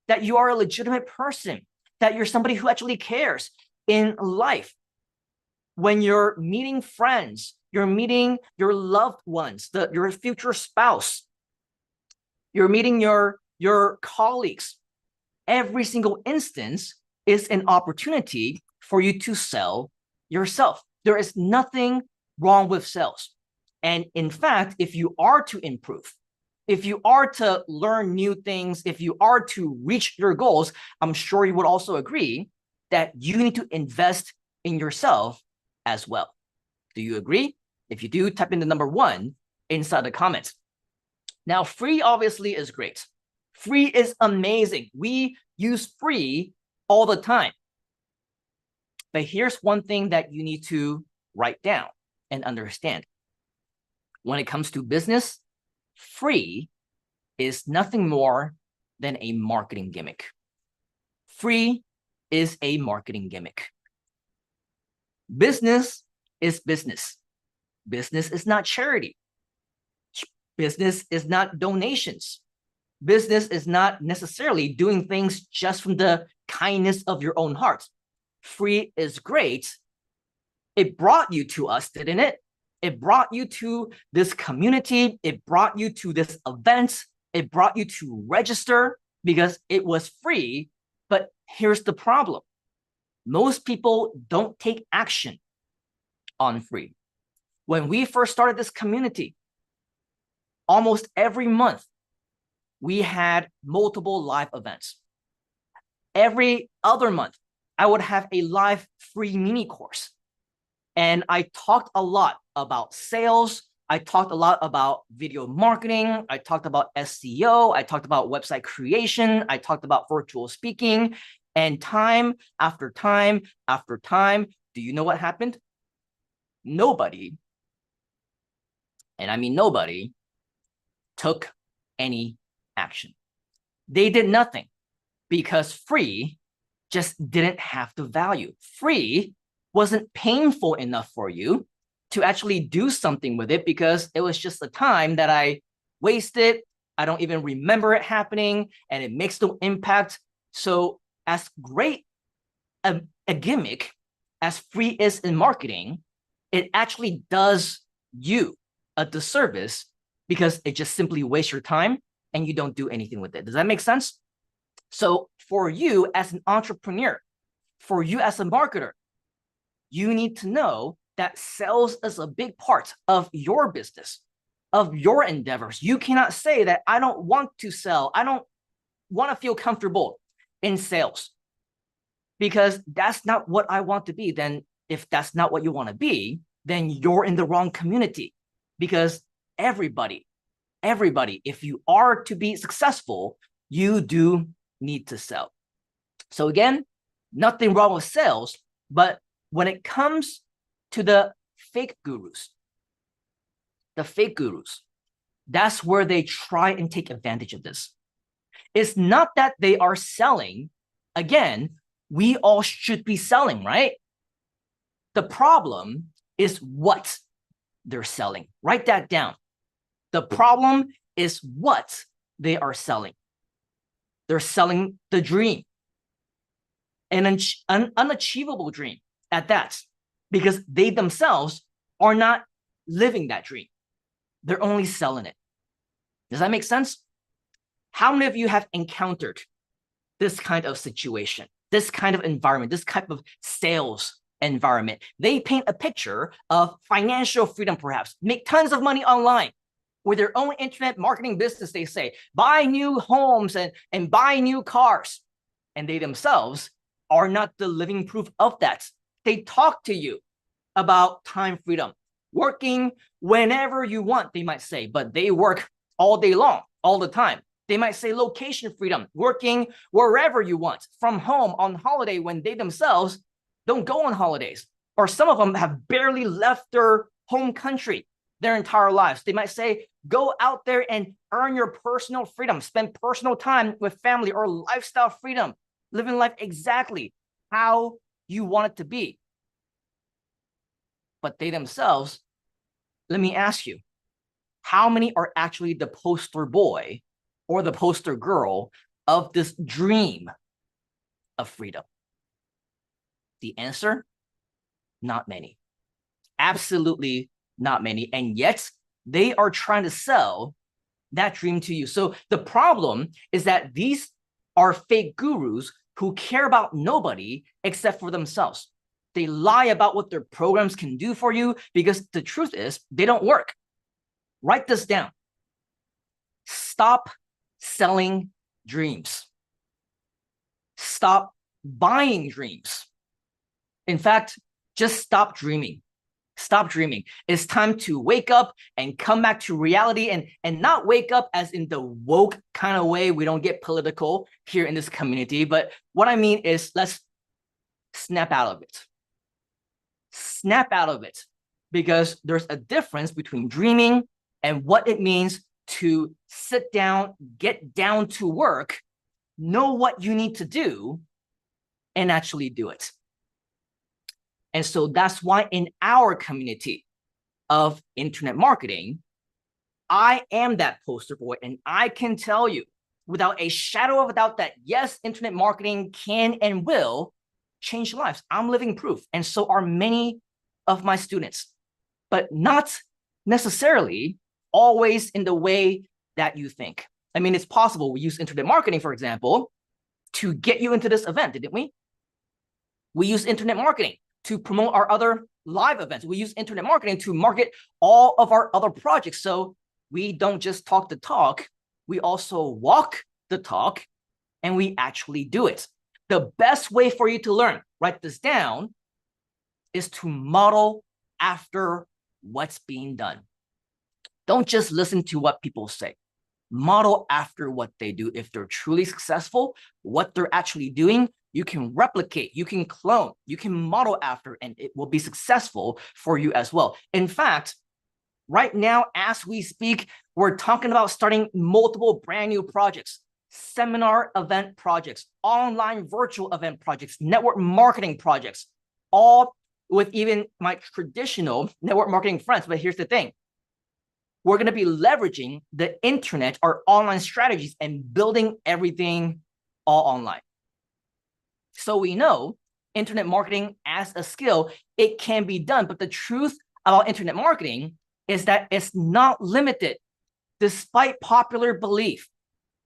that you are a legitimate person, that you're somebody who actually cares in life. When you're meeting friends, you're meeting your loved ones, your future spouse, you're meeting your colleagues. Every single instance is an opportunity for you to sell yourself. There is nothing wrong with sales. And in fact, if you are to improve, if you are to learn new things, if you are to reach your goals, I'm sure you would also agree that you need to invest in yourself as well. Do you agree? If you do, type in the number 1 inside the comments. Now, free obviously is great. Free is amazing. We use free all the time. But here's one thing that you need to write down and understand. When it comes to business, free is nothing more than a marketing gimmick. Free is a marketing gimmick. Business is business. Business is not charity. Business is not donations. Business is not necessarily doing things just from the kindness of your own heart. Free is great. It brought you to us, didn't it? It brought you to this community. It brought you to this event. It brought you to register because it was free. But here's the problem. Most people don't take action on free. When we first started this community, almost every month, we had multiple live events. Every other month, I would have a live free mini course. And I talked a lot about sales. I talked a lot about video marketing. I talked about SEO. I talked about website creation. I talked about virtual speaking. And time after time after time, do you know what happened? Nobody, and I mean nobody, took any action. They did nothing because free just didn't have the value. Free wasn't painful enough for you to actually do something with it because it was just a time that I wasted. I don't even remember it happening and it makes no impact. So as great a gimmick as free is in marketing, it actually does you a disservice because it just simply wastes your time and you don't do anything with it. Does that make sense? So for you as an entrepreneur, for you as a marketer, you need to know that sales is a big part of your business, of your endeavors. You cannot say that I don't want to sell. I don't want to feel comfortable in sales because that's not what I want to be. Then if that's not what you want to be, then you're in the wrong community because everybody, if you are to be successful, you do need to sell. So again, nothing wrong with sales, but when it comes to the fake gurus, that's where they try and take advantage of this. It's not that they are selling. Again, we all should be selling, right? The problem is what they're selling. Write that down. The problem is what they are selling. They're selling the dream, an unachievable dream at that, because they themselves are not living that dream. They're only selling it. Does that make sense? How many of you have encountered this kind of situation, this kind of environment, this type of sales environment? They paint a picture of financial freedom, perhaps, make tons of money online with their own internet marketing business. They say, buy new homes and buy new cars. And they themselves are not the living proof of that. They talk to you about time freedom, working whenever you want, they might say, but they work all day long, all the time. They might say location freedom, working wherever you want, from home, on holiday, when they themselves don't go on holidays. Or some of them have barely left their home country their entire lives. They might say, go out there and earn your personal freedom, spend personal time with family, or lifestyle freedom, living life exactly how you want it to be. But they themselves, let me ask you, how many are actually the poster boy or the poster girl of this dream of freedom? The answer, not many. Absolutely not many. And yet they are trying to sell that dream to you. So the problem is that these are fake gurus who care about nobody except for themselves. They lie about what their programs can do for you because the truth is they don't work. Write this down. Stop selling dreams. Stop buying dreams. In fact, just stop dreaming. Stop dreaming. It's time to wake up and come back to reality, and not wake up as in the woke kind of way. We don't get political here in this community, but what I mean is let's snap out of it. Snap out of it, because there's a difference between dreaming and what it means to sit down, get down to work, know what you need to do, and actually do it. And so that's why in our community of internet marketing, I am that poster boy, and I can tell you without a shadow of a doubt that yes, internet marketing can and will change lives. I'm living proof, and so are many of my students, but not necessarily always in the way that you think. I mean, it's possible. We use internet marketing, for example, to get you into this event, didn't we? We use internet marketing to promote our other live events. We use internet marketing to market all of our other projects. So we don't just talk the talk, we also walk the talk, and we actually do it. The best way for you to learn, write this down, is to model after what's being done. Don't just listen to what people say. Model after what they do. If they're truly successful, what they're actually doing, you can replicate, you can clone, you can model after, and it will be successful for you as well. In fact, right now, as we speak, we're talking about starting multiple brand new projects, seminar event projects, online virtual event projects, network marketing projects, all with even my traditional network marketing friends. But here's the thing. We're going to be leveraging the internet, our online strategies, and building everything all online. So we know internet marketing as a skill, it can be done. But the truth about internet marketing is that it's not limited, despite popular belief.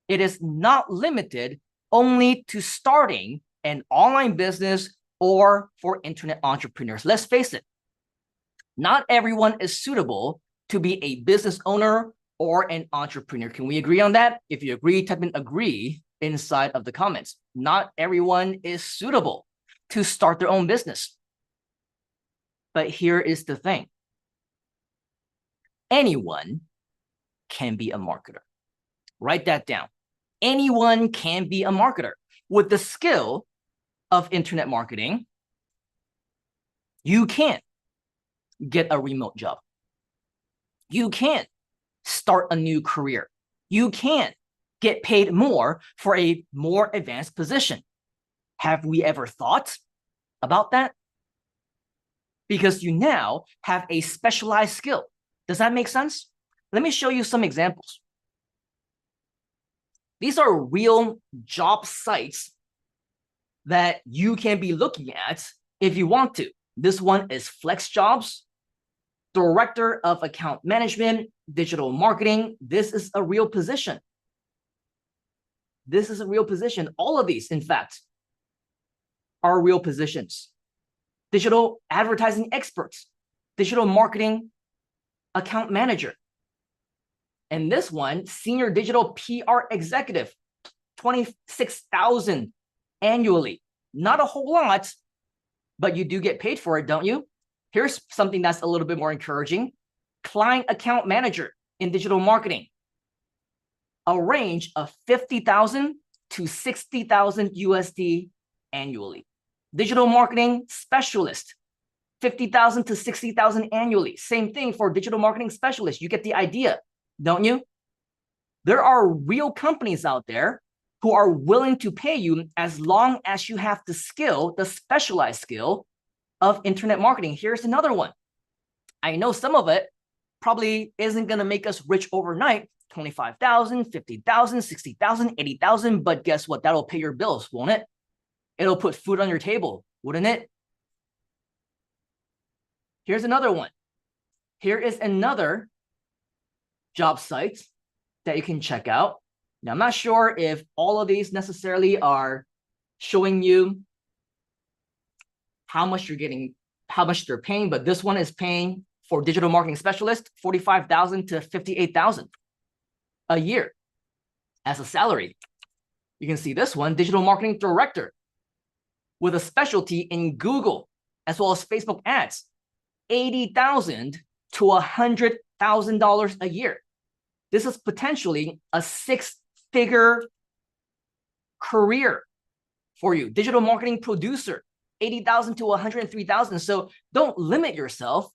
It is not limited only to starting an online business or for internet entrepreneurs. Let's face it, not everyone is suitable to be a business owner or an entrepreneur. Can we agree on that? If you agree, type in agree inside of the comments. Not everyone is suitable to start their own business. But here is the thing. Anyone can be a marketer. Write that down. Anyone can be a marketer. With the skill of internet marketing, you can get a remote job. You can start a new career. You can get paid more for a more advanced position. Have we ever thought about that? Because you now have a specialized skill. Does that make sense? Let me show you some examples. These are real job sites that you can be looking at if you want to. This one is Flex Jobs, Director of Account Management, Digital Marketing. This is a real position. This is a real position. All of these, in fact, are real positions. Digital advertising experts, digital marketing account manager. And this one, senior digital PR executive, 26,000 annually. Not a whole lot, but you do get paid for it, don't you? Here's something that's a little bit more encouraging. Client account manager in digital marketing. A range of 50,000 to 60,000 USD annually. Digital marketing specialist, 50,000 to 60,000 annually. Same thing for digital marketing specialist. You get the idea, don't you? There are real companies out there who are willing to pay you as long as you have the skill, the specialized skill of internet marketing. Here's another one. I know some of it probably isn't going to make us rich overnight. 25,000, 50,000, 60,000, 80,000. But guess what? That'll pay your bills, won't it? It'll put food on your table, wouldn't it? Here's another one. Here is another job site that you can check out. Now, I'm not sure if all of these necessarily are showing you how much you're getting, how much they're paying, but this one is paying for digital marketing specialist, 45,000 to 58,000 a year as a salary. You can see this one, digital marketing director with a specialty in Google as well as Facebook ads, 80,000 to $100,000 a year. This is potentially a six-figure career for you. Digital marketing producer, 80,000 to 103,000. So don't limit yourself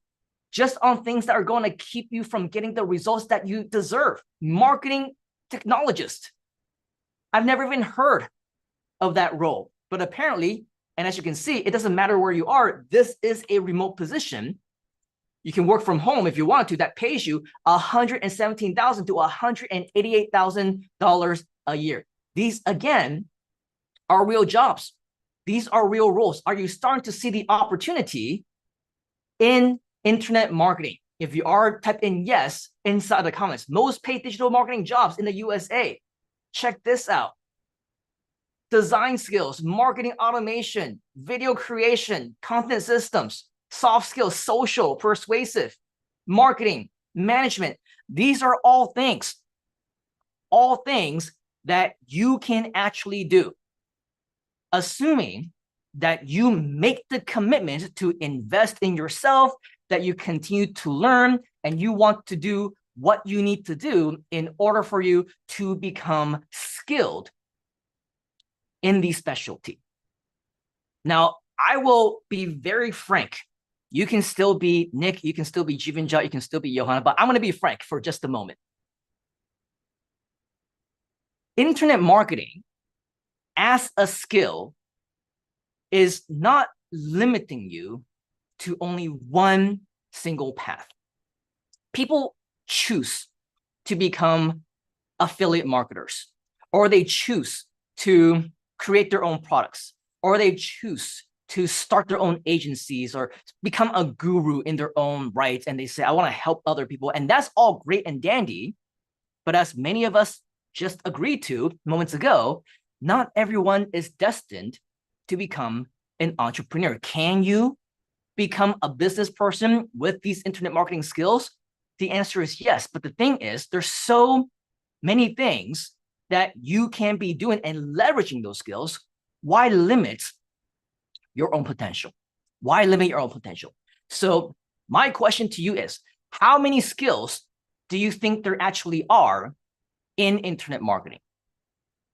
just on things that are going to keep you from getting the results that you deserve. Marketing technologist. I've never even heard of that role, but apparently, and as you can see, it doesn't matter where you are. This is a remote position. You can work from home if you want to. That pays you $117,000 to $188,000 a year. These, again, are real jobs. These are real roles. Are you starting to see the opportunity in internet marketing? If you are, type in yes inside the comments. Most paid digital marketing jobs in the USA. Check this out. Design skills, marketing automation, video creation, content systems, soft skills, social, persuasive, marketing, management. These are all things that you can actually do, assuming that you make the commitment to invest in yourself, that you continue to learn, and you want to do what you need to do in order for you to become skilled in the specialty. Now, I will be very frank. You can still be Nick, you can still be Jivinjot, you can still be Johanna, but I'm going to be frank for just a moment. Internet marketing as a skill is not limiting you to only one single path. People choose to become affiliate marketers, or they choose to create their own products, or they choose to start their own agencies or become a guru in their own right. And they say, I want to help other people. And that's all great and dandy. But as many of us just agreed to moments ago, not everyone is destined to become an entrepreneur. Can you become a business person with these internet marketing skills? The answer is yes. But the thing is, there's so many things that you can be doing and leveraging those skills. Why limit your own potential? Why limit your own potential? So my question to you is, how many skills do you think there actually are in internet marketing?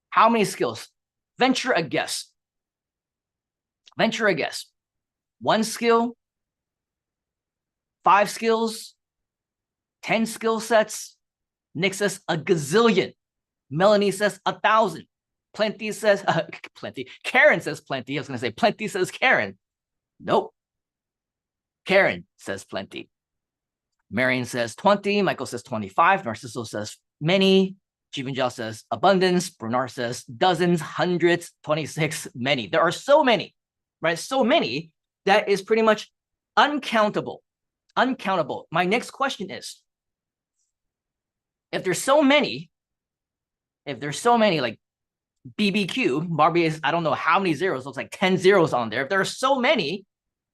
How many skills? Venture a guess. Venture a guess. 1 skill, 5 skills, 10 skill sets. Nick says a gazillion. Melanie says 1,000. Plenty says plenty. Karen says plenty. I was going to say plenty says Karen. Nope. Karen says plenty. Marion says 20. Michael says 25. Narciso says many. Jivanjal says abundance. Bernard says dozens, hundreds, 26, many. There are so many, right? So many that is pretty much uncountable. Uncountable. My next question is, if there's so many, like BBQ, Barbie is, I don't know how many zeros, looks like 10 zeros on there. If there are so many,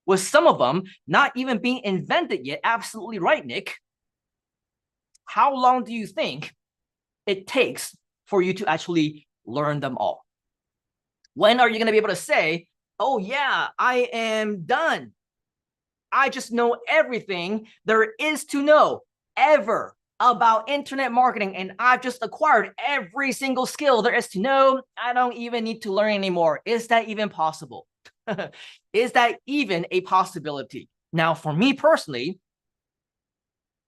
with some of them not even being invented yet, absolutely right, Nick. How long do you think it takes for you to actually learn them all? When are you going to be able to say, oh yeah, I am done. I just know everything there is to know ever about internet marketing, and I've just acquired every single skill there is to know. I don't even need to learn anymore. Is that even possible? Is that even a possibility? Now, for me personally,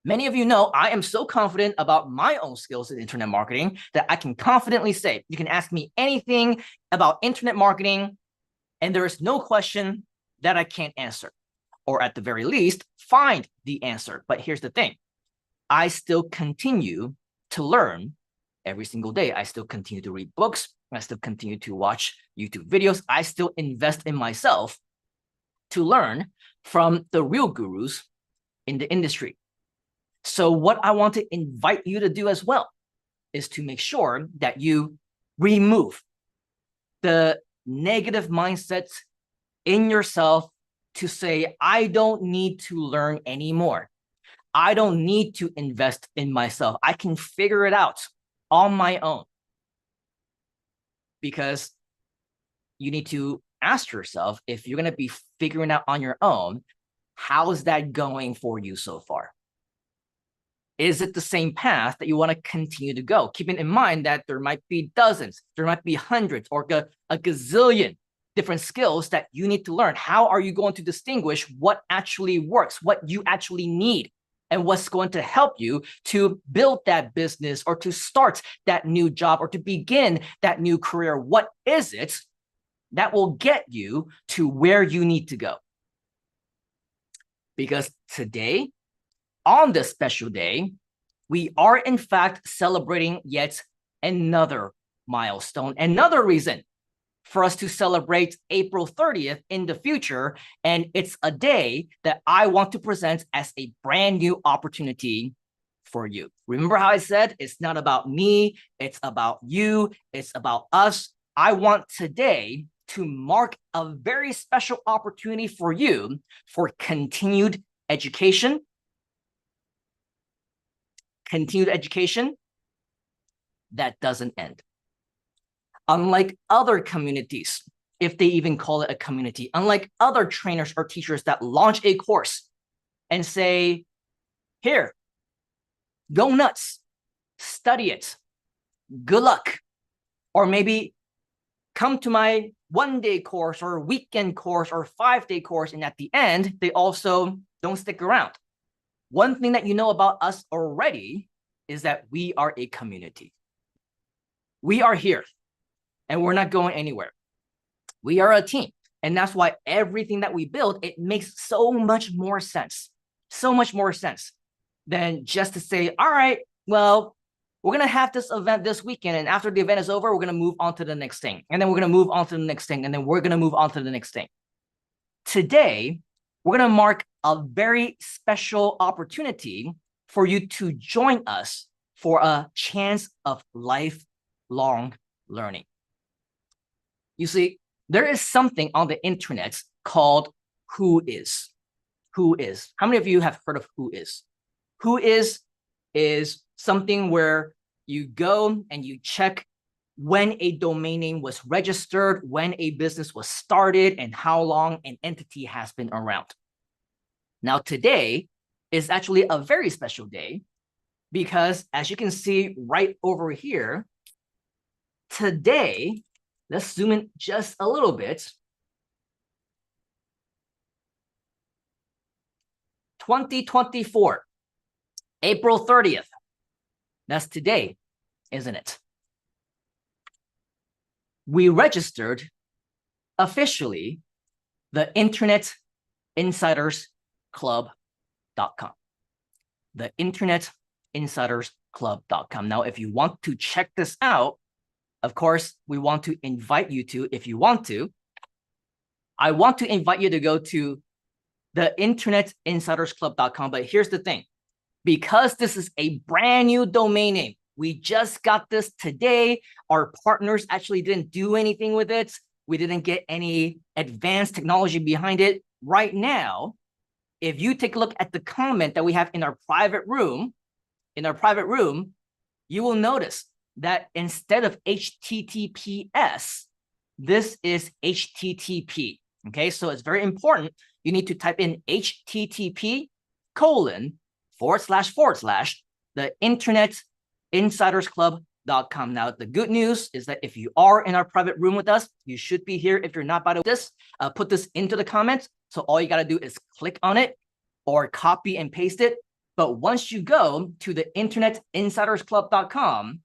many of you know I am so confident about my own skills in internet marketing that I can confidently say, you can ask me anything about internet marketing, and there is no question that I can't answer, or at the very least, find the answer. But here's the thing. I still continue to learn every single day. I still continue to read books. I still continue to watch YouTube videos. I still invest in myself to learn from the real gurus in the industry. So what I want to invite you to do as well is to make sure that you remove the negative mindsets in yourself to say, I don't need to learn anymore. I don't need to invest in myself. I can figure it out on my own. Because you need to ask yourself, if you're going to be figuring out on your own, how is that going for you so far? Is it the same path that you want to continue to go? Keeping in mind that there might be dozens, there might be hundreds, or a gazillion different skills that you need to learn. How are you going to distinguish what actually works, what you actually need, and what's going to help you to build that business or to start that new job or to begin that new career? What is it that will get you to where you need to go? Because today, on this special day, we are in fact celebrating yet another milestone, another reason for us to celebrate April 30th in the future. And it's a day that I want to present as a brand new opportunity for you. Remember how I said it's not about me, it's about you, it's about us. I want today to mark a very special opportunity for you for continued education. Continued education that doesn't end. Unlike other communities, if they even call it a community, unlike other trainers or teachers that launch a course and say, here, go nuts, study it, good luck, or maybe come to my one-day course or weekend course or 5-day course, and at the end, they also don't stick around. One thing that you know about us already is that we are a community. We are here. And we're not going anywhere. We are a team. And that's why everything that we build, it makes so much more sense than just to say, all right, well, we're going to have this event this weekend. And after the event is over, we're going to move on to the next thing. And then we're going to move on to the next thing. And then we're going to move on to the next thing. Today, we're going to mark a very special opportunity for you to join us for a chance of lifelong learning. You see, there is something on the internet called Who Is. Who Is. How many of you have heard of Who Is? Who is something where you go and you check when a domain name was registered, when a business was started, and how long an entity has been around. Now, today is actually a very special day because, as you can see right over here, today, let's zoom in just a little bit. 2024, April 30th. That's today, isn't it? We registered officially the Internet Insiders Club.com. The Internet Insiders Club.com. Now, if you want to check this out, of course, we want to invite you to, if you want to, I want to invite you to go to the internetinsidersclub.com. But here's the thing, because this is a brand new domain name, We just got this today. Our partners actually didn't do anything with it. We didn't get any advanced technology behind it. Right now, if you take a look at the comment that we have in our private room, you will notice that instead of HTTPS, this is HTTP. Okay, so it's very important. You need to type in HTTP:// the internetinsidersclub.com. Now, the good news is that if you are in our private room with us, you should be here. If you're not, by the way, put this into the comments. So all you got to do is click on it or copy and paste it. But once you go to the internetinsidersclub.com,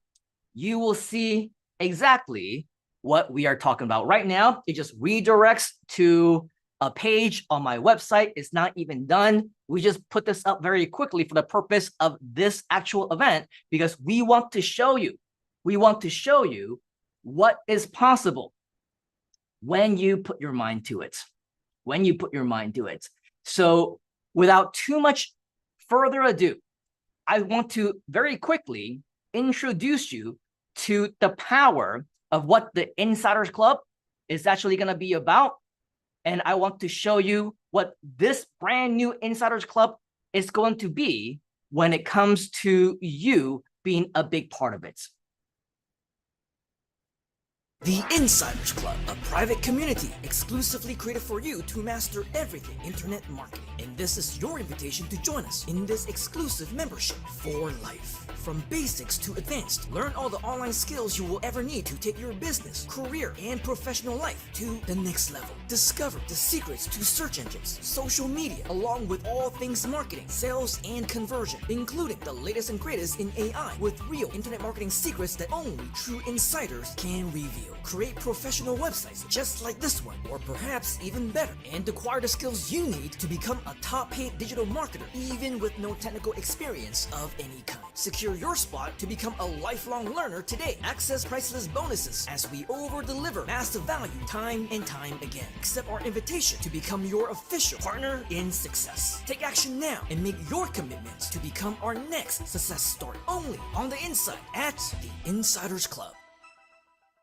you will see exactly what we are talking about. Right now, it just redirects to a page on my website. It's not even done. We just put this up very quickly for the purpose of this actual event, because we want to show you what is possible when you put your mind to it. So without too much further ado, I want to very quickly introduce you to the power of what the Insiders Club is actually going to be about. And I want to show you what this brand new Insiders Club is going to be when it comes to you being a big part of it. The Insiders Club, a private community exclusively created for you to master everything internet marketing. And this is your invitation to join us in this exclusive membership for life. From basics to advanced, learn all the online skills you will ever need to take your business, career, and professional life to the next level. Discover the secrets to search engines, social media, along with all things marketing, sales, and conversion, including the latest and greatest in AI with real internet marketing secrets that only true insiders can reveal. Create professional websites just like this one, or perhaps even better, and acquire the skills you need to become a top-paid digital marketer, even with no technical experience of any kind. Secure your spot to become a lifelong learner today. Access priceless bonuses as we over-deliver massive value time and time again. Accept our invitation to become your official partner in success. Take action now and make your commitments to become our next success story. Only on the inside at the Insiders Club.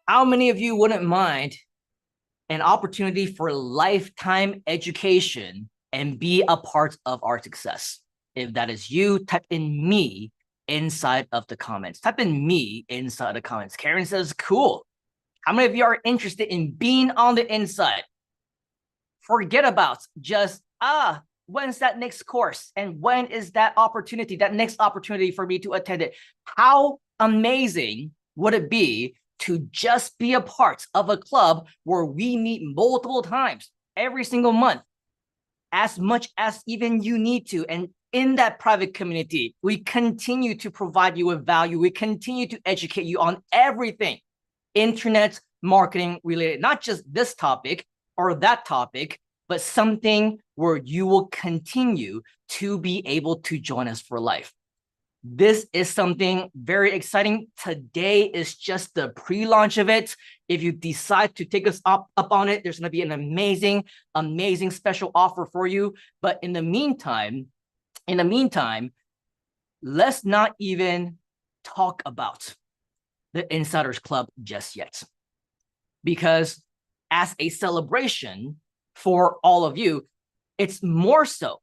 How many of you wouldn't mind an opportunity for lifetime education and be a part of our success? If that is you, type in me inside of the comments. Type in me inside the comments. Karen says, cool. How many of you are interested in being on the inside? Forget about just, when's that next course? And when is that opportunity, that next opportunity for me to attend it? How amazing would it be to just be a part of a club where we meet multiple times every single month, as much as even you need to. And in that private community, we continue to provide you with value. We continue to educate you on everything internet marketing related, not just this topic or that topic, but something where you will continue to be able to join us for life. This is something very exciting. Today is just the pre-launch of it. If you decide to take us up on it, there's going to be an amazing special offer for you. But in the meantime, let's not even talk about the Insiders Club just yet. Because as a celebration for all of you, it's more so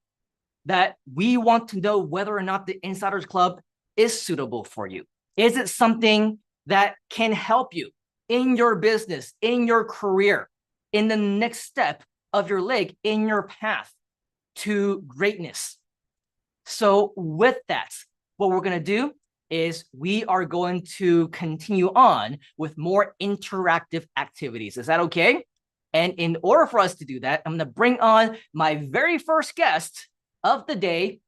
that we want to know whether or not the Insiders Club is suitable for you. Is it something that can help you in your business, in your career, in the next step of your leg, in your path to greatness? So with that, what we're going to do is we are going to continue on with more interactive activities. Is that okay? And in order for us to do that, I'm going to bring on my very first guest of the day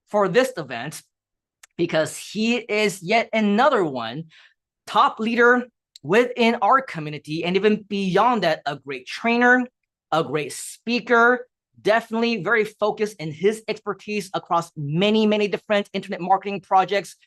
for this event, because he is yet another one, top leader within our community, and even beyond that, a great trainer, a great speaker, definitely very focused in his expertise across many different internet marketing projects,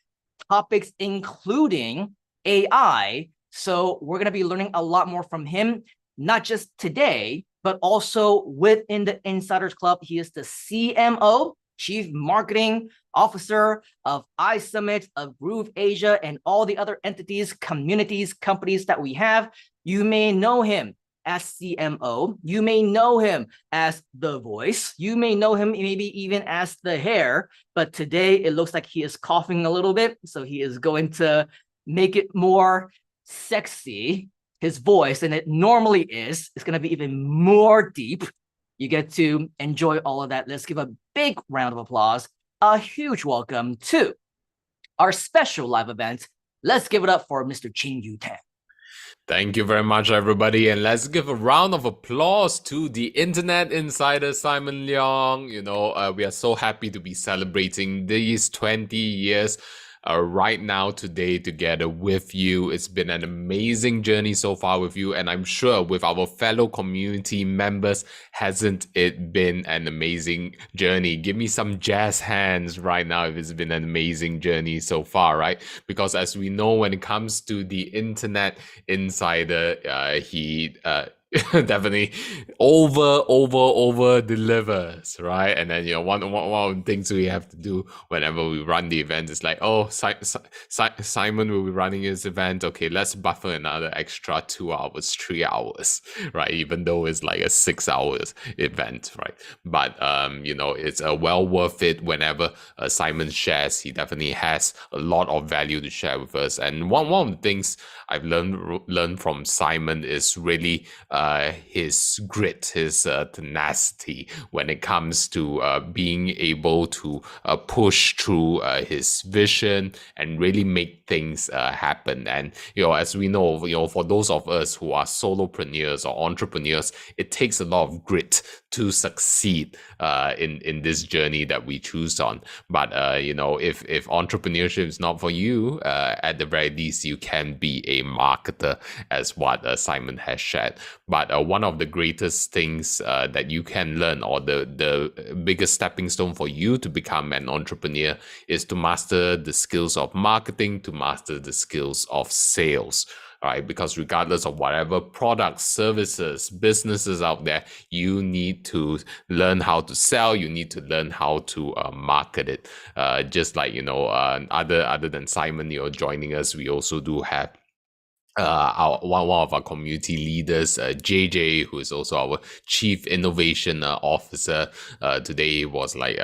topics including AI. So we're going to be learning a lot more from him, not just today, but also within the Insiders Club. He is the CMO Chief Marketing Officer of iSummit, of Groove Asia, and all the other entities, communities, companies that we have. You may know him as CMO. You may know him as the voice. You may know him maybe even as the hair. But today it looks like he is coughing a little bit. So he is going to make it more sexy, his voice, than it normally is. It's going to be even more deep. You get to enjoy all of that. Let's give a big round of applause. A huge welcome to our special live event. Let's give it up for Mr. Qin Yu Tan. Thank you very much, everybody, and let's give a round of applause to the Internet Insider Simon Leong. We are so happy to be celebrating these 20 years right now today together with you. It's been an amazing journey so far with you, and I'm sure with our fellow community members, hasn't it been an amazing journey? Give me some jazz hands right now if it's been an amazing journey so far, right? Because as we know, when it comes to the Internet Insider, he definitely over delivers, right? And then one of the things we have to do whenever we run the event is like, oh, Simon will be running his event. Okay, let's buffer another extra 2 hours, 3 hours, right? Even though it's like a 6 hours event, right? But it's well worth it whenever Simon shares. He definitely has a lot of value to share with us. And one of the things I've learned from Simon is really his grit, his tenacity when it comes to being able to push through his vision and really make things happen. And as we know, for those of us who are solopreneurs or entrepreneurs, it takes a lot of grit to succeed in this journey that we choose on. But if entrepreneurship is not for you, at the very least you can be a marketer, as what Simon has shared. But one of the greatest things that you can learn, or the biggest stepping stone for you to become an entrepreneur, is to master the skills of marketing, to master the skills of sales. Right? Because regardless of whatever products, services, businesses out there, you need to learn how to sell. You need to learn how to market it. Just like other than Simon, joining us, we also do have one of our community leaders, JJ, who is also our chief innovation officer. Today was like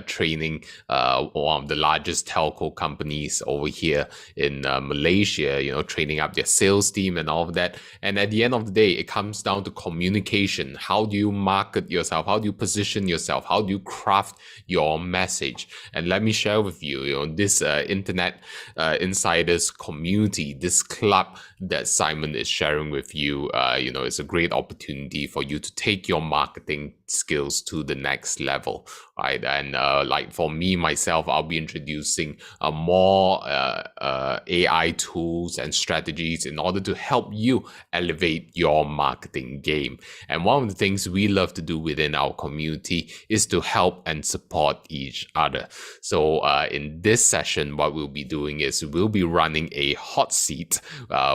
training one of the largest telco companies over here in Malaysia, training up their sales team and all of that. And at the end of the day, it comes down to communication. How do you market yourself? How do you position yourself? How do you craft your message? And let me share with you, this Internet Insiders community, this club that Simon is sharing with you, it's a great opportunity for you to take your marketing skills to the next level, right? And like for me, myself, I'll be introducing more AI tools and strategies in order to help you elevate your marketing game. And one of the things we love to do within our community is to help and support each other. So in this session, what we'll be doing is we'll be running a hot seat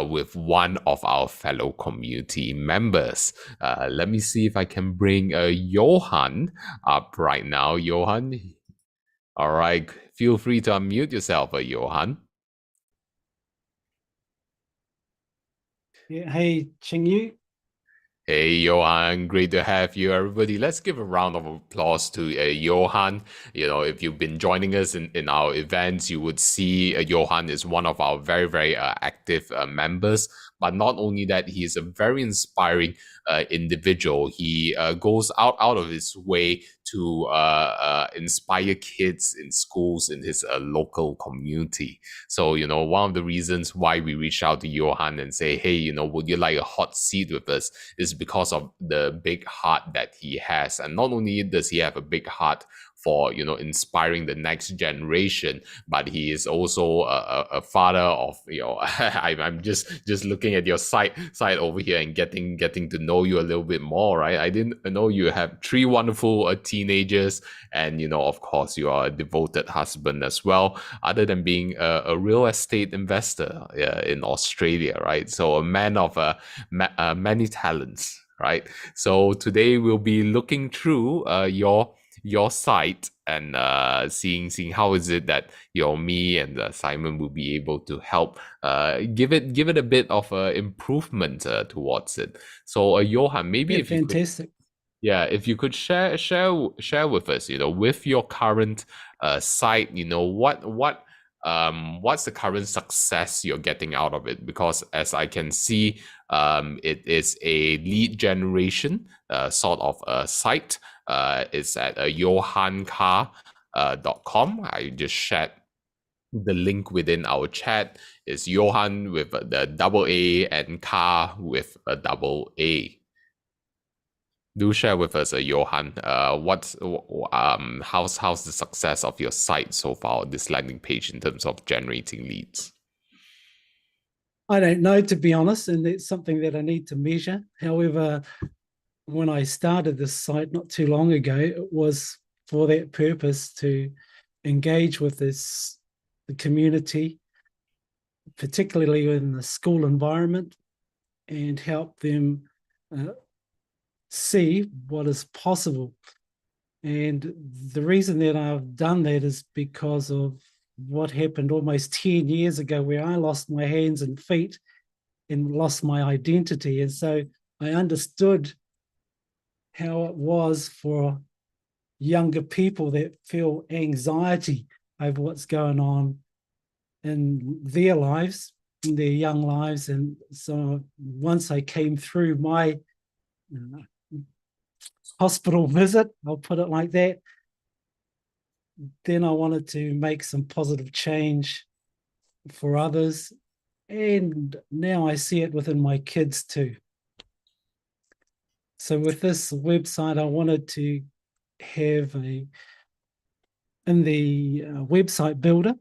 with one of our fellow community members. Let me see if I can bring Johan up right now. Johan, all right, feel free to unmute yourself, Johan. Yeah, hey, Ching Yu. Hey, Johan, great to have you, everybody. Let's give a round of applause to Johan. If you've been joining us in our events, you would see Johan is one of our very, very active members. But not only that, he is a very inspiring individual. He goes out of his way to inspire kids in schools in his local community. So, one of the reasons why we reached out to Johan and say, hey, would you like a hot seat with us, is because of the big heart that he has. And not only does he have a big heart for inspiring the next generation, but he is also a father of I'm just looking at your site over here and getting to know you a little bit more, right? I didn't know you have 3 wonderful teenagers, and of course you are a devoted husband as well, other than being a real estate investor in Australia, right? So a man of many talents, right? So today we'll be looking through your site and seeing how is it that me and Simon will be able to help give it a bit of improvement towards it. So Johan, maybe Yeah, if you could, fantastic. yeah, if you could share with us, with your current site, what's the current success you're getting out of it? Because as I can see, it is a lead generation sort of a site. It's at johancar.com. I just shared the link within our chat. Is Johan with the double A and car with a double A. Do share with us, Johan. How's the success of your site so far, this landing page, in terms of generating leads? I don't know, to be honest, and it's something that I need to measure. However, when I started this site not too long ago, it was for that purpose, to engage with the community, particularly in the school environment, and help them see what is possible. And the reason that I've done that is because of what happened almost 10 years ago, where I lost my hands and feet and lost my identity. And so I understood how it was for younger people that feel anxiety over what's going on in their lives, in their young lives. And so once I came through my hospital visit, I'll put it like that, then I wanted to make some positive change for others. And now I see it within my kids too. So with this website, I wanted to have in the website builder,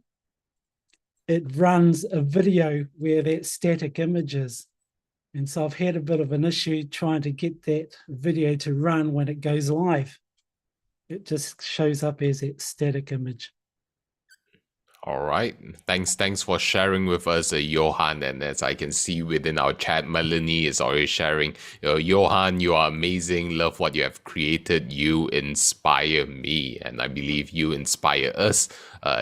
it runs a video where that static image is. And so I've had a bit of an issue trying to get that video to run when it goes live. It just shows up as a static image. All right. Thanks for sharing with us, Johan. And as I can see within our chat, Melanie is already sharing. Johan, you are amazing. Love what you have created. You inspire me, and I believe you inspire us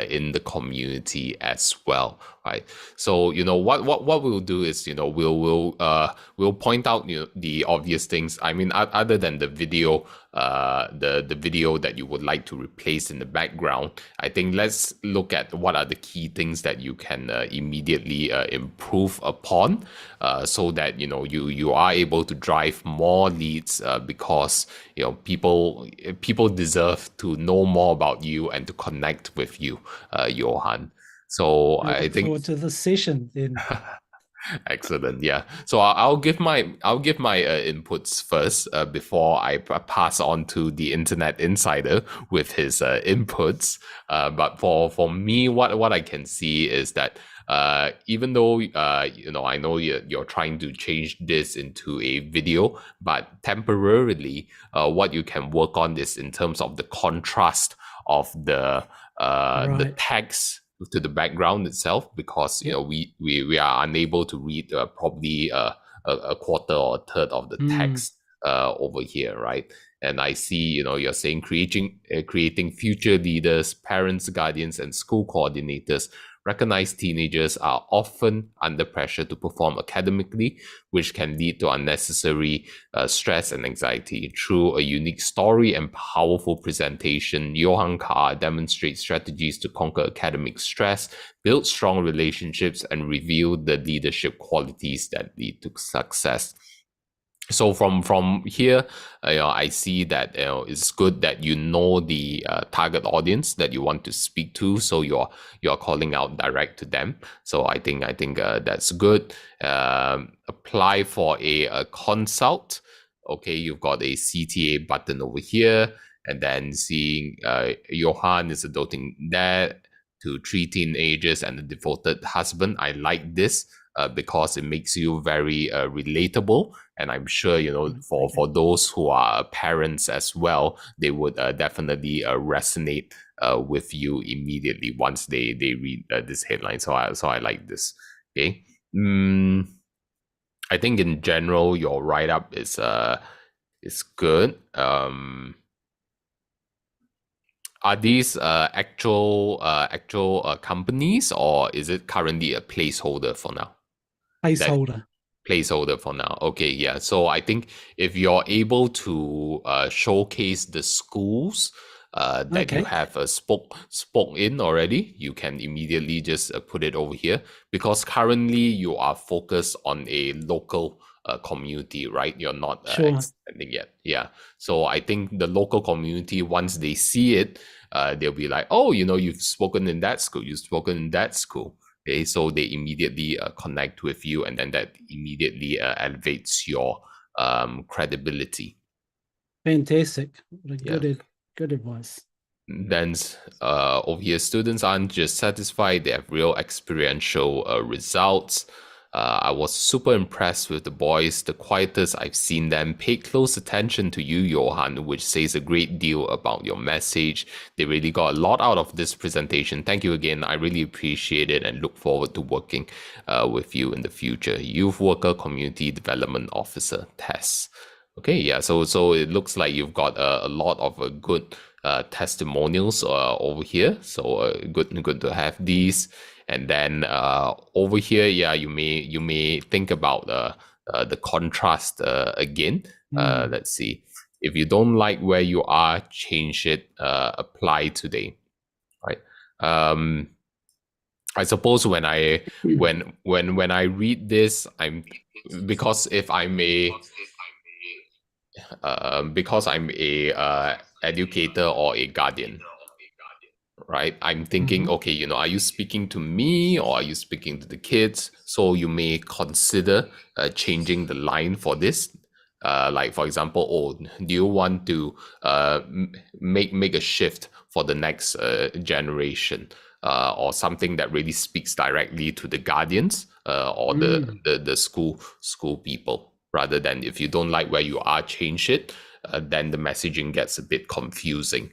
in the community as well. Right. So what we'll do is we'll point out the obvious things. I mean, other than the video, the video that you would like to replace in the background, I think let's look at what are the key things that you can immediately improve upon, so that you are able to drive more leads, because people deserve to know more about you and to connect with you, Johan. So I look forward to the session then. Excellent. Yeah. So I'll give my inputs first before I pass on to the Internet Insider with his inputs. But for me, what I can see is that even though I know you're trying to change this into a video, but temporarily, what you can work on is in terms of the contrast of the text to the background itself, because we are unable to read probably a quarter or a third of the text over here, right? And I see you're saying creating future leaders, parents, guardians, and school coordinators. Recognize teenagers are often under pressure to perform academically, which can lead to unnecessary stress and anxiety. Through a unique story and powerful presentation, Johan Carr demonstrates strategies to conquer academic stress, build strong relationships, and reveal the leadership qualities that lead to success. So from here, I see that it's good that you know the target audience that you want to speak to, so you're calling out direct to them. So I think that's good. Apply for a consult. Okay, you've got a CTA button over here, and then seeing Johan is a doting dad to 3 teenagers and a devoted husband. I like this because it makes you very relatable. And I'm sure, for those who are parents as well, they would definitely resonate with you immediately once they read this headline. So I like this. Okay. I think in general, your write-up is good. are these actual companies, or is it currently a placeholder for now? Placeholder. Placeholder for now. Okay, yeah. So I think if you're able to showcase the schools that you Okay. have spoke in already, you can immediately just put it over here, because currently you are focused on a local community, right? You're not Sure. expanding yet. Yeah. So I think the local community, once they see it, they'll be like, oh, you've spoken in that school, you've spoken in that school. Okay, so they immediately connect with you, and then that immediately elevates your credibility. Fantastic. What a Yeah. good advice. Then over here, students aren't just satisfied, they have real experiential results. I was super impressed with the boys. The quietest I've seen them pay close attention to you, Johan, which says a great deal about your message. They really got a lot out of this presentation. Thank you again. I really appreciate it and look forward to working with you in the future. Youth Worker Community Development Officer, Tess. Okay, yeah, so it looks like you've got a lot of good testimonials over here. So good to have these. And then over here, yeah, you may think about the contrast again. Let's see. If you don't like where you are, change it. Apply today, right? I suppose when I read this, because I'm a educator or a guardian, right? I'm thinking, okay, are you speaking to me or are you speaking to the kids? So you may consider changing the line for this. Like, for example, do you want to make a shift for the next generation, or something that really speaks directly to the guardians or the school people, rather than, if you don't like where you are, change it. Then the messaging gets a bit confusing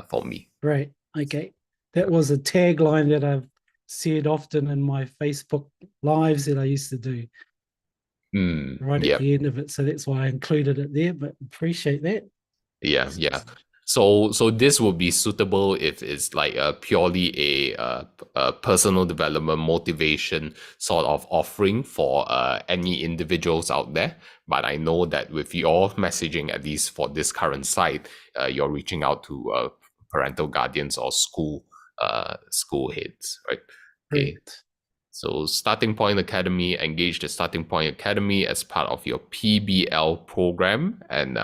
for me. Right. Okay. That was a tagline that I've said often in my Facebook lives that I used to do right at the end of it. So that's why I included it there, but appreciate that. Yeah. So this would be suitable if it's like purely a personal development motivation sort of offering for any individuals out there. But I know that with your messaging, at least for this current site, you're reaching out to parental guardians or school heads, right? Okay. Correct. So Starting Point Academy, engage the Starting Point Academy as part of your PBL program, and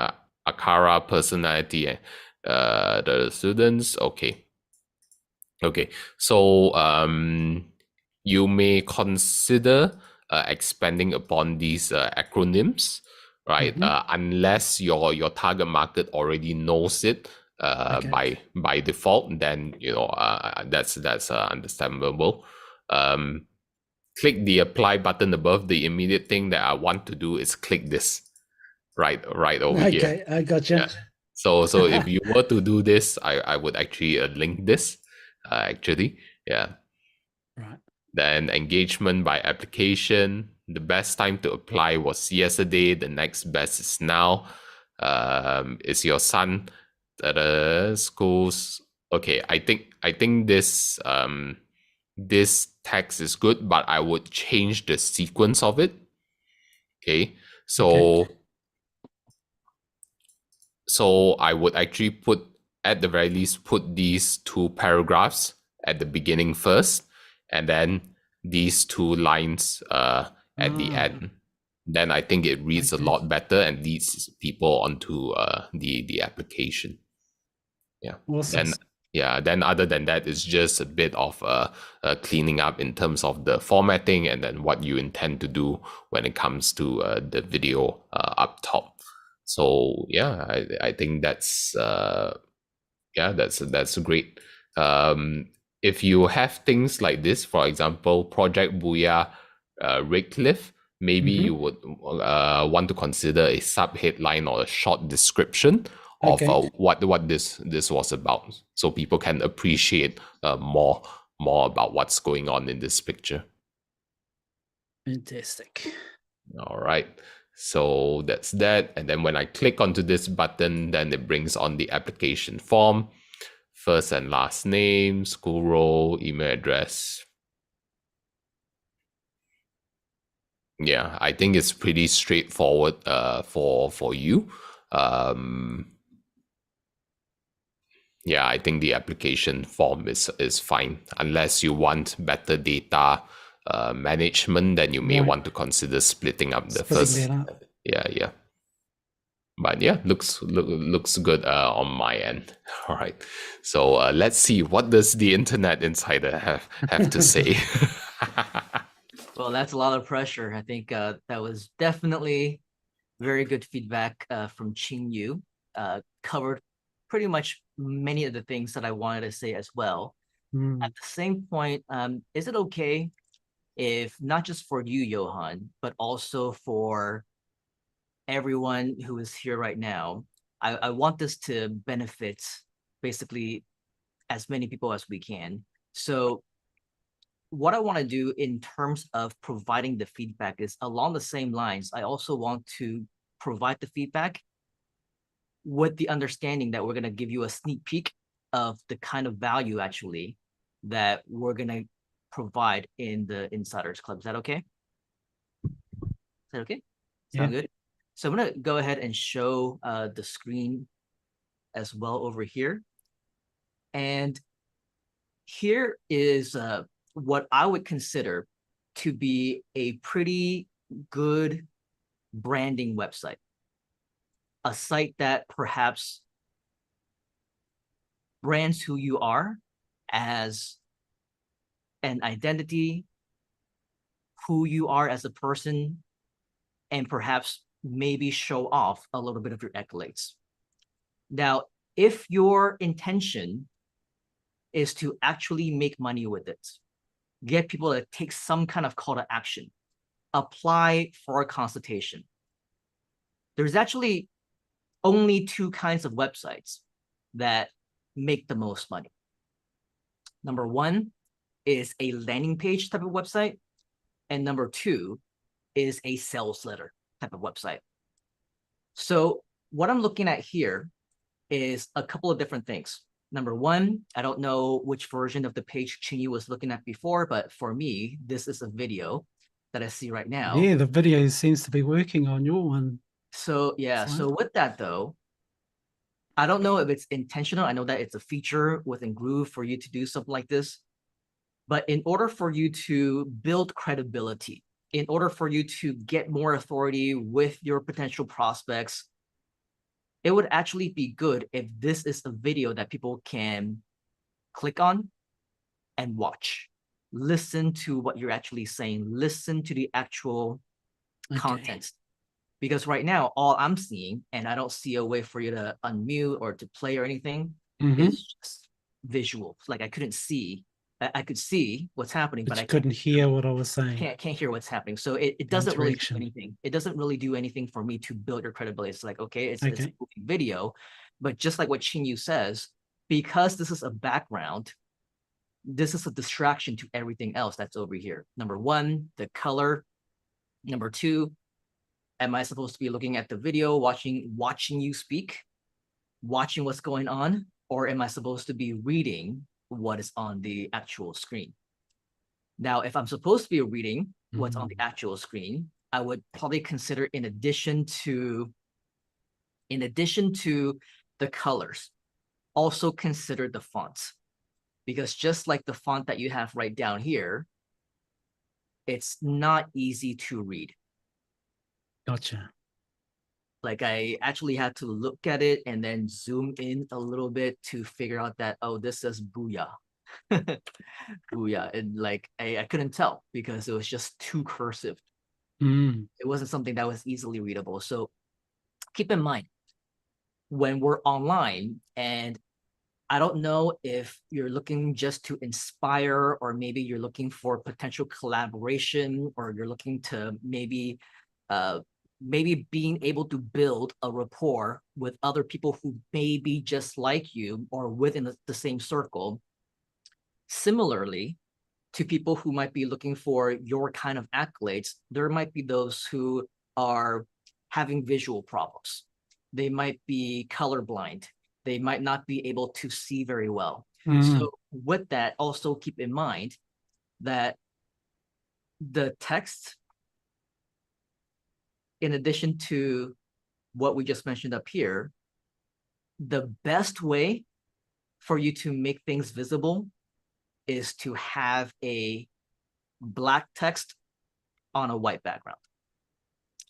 Akara personality, the students. Okay. So you may consider expanding upon these acronyms, right? Unless your target market already knows it by default, then that's understandable. Click the apply button above. The immediate thing that I want to do is click this right over here. Okay, I gotcha. Yeah. So if you were to do this, I would actually link this actually. Yeah. Right. Then engagement by application. The best time to apply was yesterday. The next best is now. Is your son at the schools? Okay, I think this this text is good, but I would change the sequence of it. Okay, so I would actually put, at the very least, put these two paragraphs at the beginning first, and then these two lines at the end. Then I think it reads a lot better and leads people onto the application. Yeah. Awesome. Then other than that, it's just a bit of cleaning up in terms of the formatting, and then what you intend to do when it comes to the video up top. So yeah, I think that's that's great. If you have things like this, for example, Project Booyah Redcliffe, maybe you would want to consider a sub headline or a short description of what this was about, so people can appreciate more about what's going on in this picture. Fantastic. All right, so that's that. And then when I click onto this button, then it brings on the application form. first and last name, school role, email address. Yeah, I think it's pretty straightforward for you. Yeah, I think the application form is fine. Unless you want better data management, then you may Right. want to consider splitting up the Splitting first. that up. Yeah. But yeah, looks good on my end. All right. So let's see, what does the Internet Insider have to say? Well, that's a lot of pressure. I think that was definitely very good feedback from Qing Yu. Covered pretty much many of the things that I wanted to say as well. Mm. At the same point, is it okay if not just for you, Johan, but also for everyone who is here right now, I want this to benefit basically as many people as we can. So what I want to do in terms of providing the feedback is along the same lines. I also want to provide the feedback with the understanding that we're going to give you a sneak peek of the kind of value actually that we're going to provide in the Insiders Club. Is that okay? Is that okay? Sound good? So I'm going to go ahead and show the screen as well over here. And here is what I would consider to be a pretty good branding website. A site that perhaps brands who you are as an identity, who you are as a person, and perhaps maybe show off a little bit of your accolades. Now, if your intention is to actually make money with it, get people to take some kind of call to action, apply for a consultation, there's actually only two kinds of websites that make the most money. Number one is a landing page type of website, and number two is a sales letter type of website. So what I'm looking at here is a couple of different things. Number one, I don't know which version of the page Chingy was looking at before, but for me, this is a video that I see right now. Yeah, the video seems to be working on your one. So yeah, so with that though, I don't know if it's intentional. I know that it's a feature within Groove for you to do something like this. But in order for you to build credibility, in order for you to get more authority with your potential prospects, it would actually be good if this is a video that people can click on and watch. Listen to what you're actually saying. Listen to the actual content. Because right now, all I'm seeing, and I don't see a way for you to unmute or to play or anything, is just visual. Like I couldn't see. I could see what's happening, but I couldn't hear what I was saying. Can't hear what's happening. So it doesn't really do anything. It doesn't really do anything for me to build your credibility. It's like, okay, it's a video, but just like what Chinyu says, because this is a background, this is a distraction to everything else that's over here. Number one, the color. Number two, am I supposed to be looking at the video, watching you speak, watching what's going on, or am I supposed to be reading what is on the actual screen? Now, if I'm supposed to be reading what's on the actual screen, I would probably consider in addition to the colors, also consider the fonts. Because just like the font that you have right down here, it's not easy to read. Gotcha. Like I actually had to look at it and then zoom in a little bit to figure out that, oh, this says booyah. Booyah. And like I couldn't tell because it was just too cursive. It wasn't something that was easily readable. So keep in mind, when we're online, and I don't know if you're looking just to inspire, or maybe you're looking for potential collaboration, or you're looking to maybe being able to build a rapport with other people who may be just like you or within the same circle. Similarly, to people who might be looking for your kind of accolades, there might be those who are having visual problems. They might be colorblind. they might not be able to see very well. Mm. So with that, also keep in mind that the text, in addition to what we just mentioned up here, the best way for you to make things visible is to have a black text on a white background.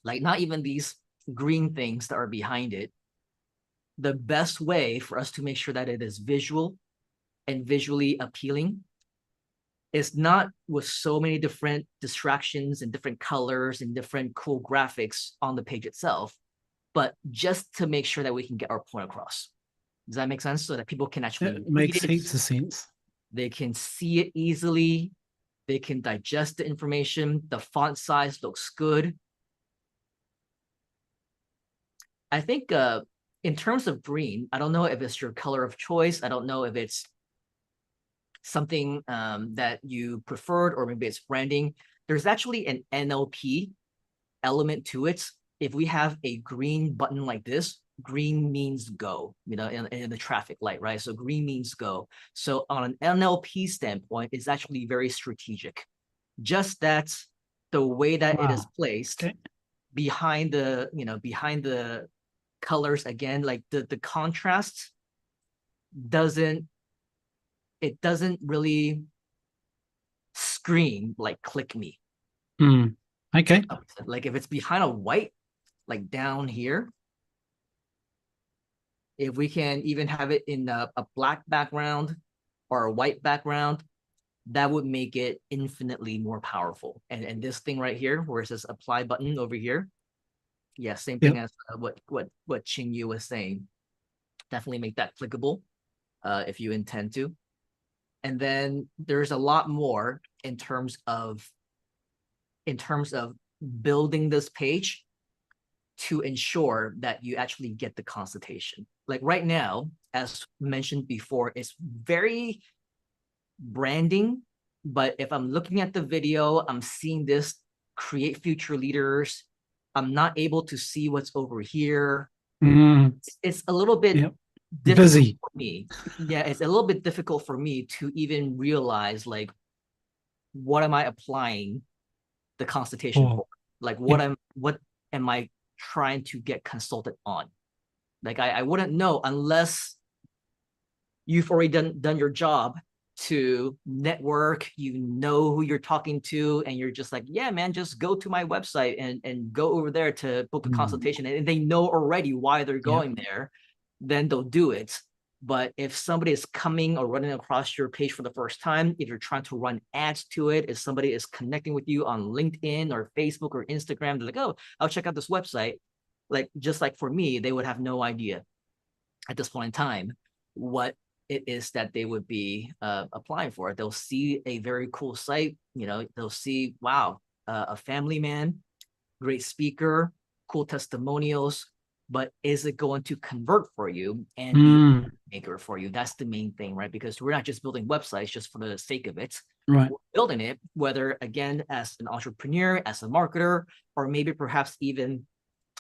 Like not even these green things that are behind it. The best way for us to make sure that it is visual and visually appealing is not with so many different distractions and different colors and different cool graphics on the page itself, but just to make sure that we can get our point across. Does that make sense? So that people can actually It makes read it, heaps of sense. they can see it easily, they can digest the information, the font size looks good. I think in terms of green, I don't know if it's your color of choice. I don't know if it's something that you preferred, or maybe it's branding. There's actually an NLP element to it. If we have a green button like this, green means go, you know, in the traffic light, right? So green means go. So on an NLP standpoint, it's actually very strategic. Just that the way that it is placed behind the, you know, behind the colors, again, like the contrast doesn't really scream like click me. Okay. Like if it's behind a white, like down here, if we can even have it in a black background or a white background, that would make it infinitely more powerful. And this thing right here, where it says apply button over here, yeah, same thing as what Ching Yu was saying. Definitely make that clickable if you intend to. And then there's a lot more in terms of building this page to ensure that you actually get the consultation. Like right now, as mentioned before, it's very branding, but if I'm looking at the video, I'm seeing this create future leaders, I'm not able to see what's over here. It's a little bit difficult for me. Yeah, it's a little bit difficult for me to even realize, like, what am I applying the consultation for? Like what am I trying to get consulted on? Like I wouldn't know unless you've already done your job to network, you know who you're talking to, and you're just like, yeah, man, just go to my website and go over there to book a consultation. And they know already why they're going there, then they'll do it. But if somebody is coming or running across your page for the first time, if you're trying to run ads to it, if somebody is connecting with you on LinkedIn or Facebook or Instagram, they're like, oh, I'll check out this website. Like, just like for me, they would have no idea at this point in time what it is that they would be applying for. They'll see a very cool site, you know, they'll see, wow, a family man, great speaker, cool testimonials, but is it going to convert for you and be a maker for you? That's the main thing, right? Because we're not just building websites just for the sake of it. Right. We're building it, whether again, as an entrepreneur, as a marketer, or maybe perhaps even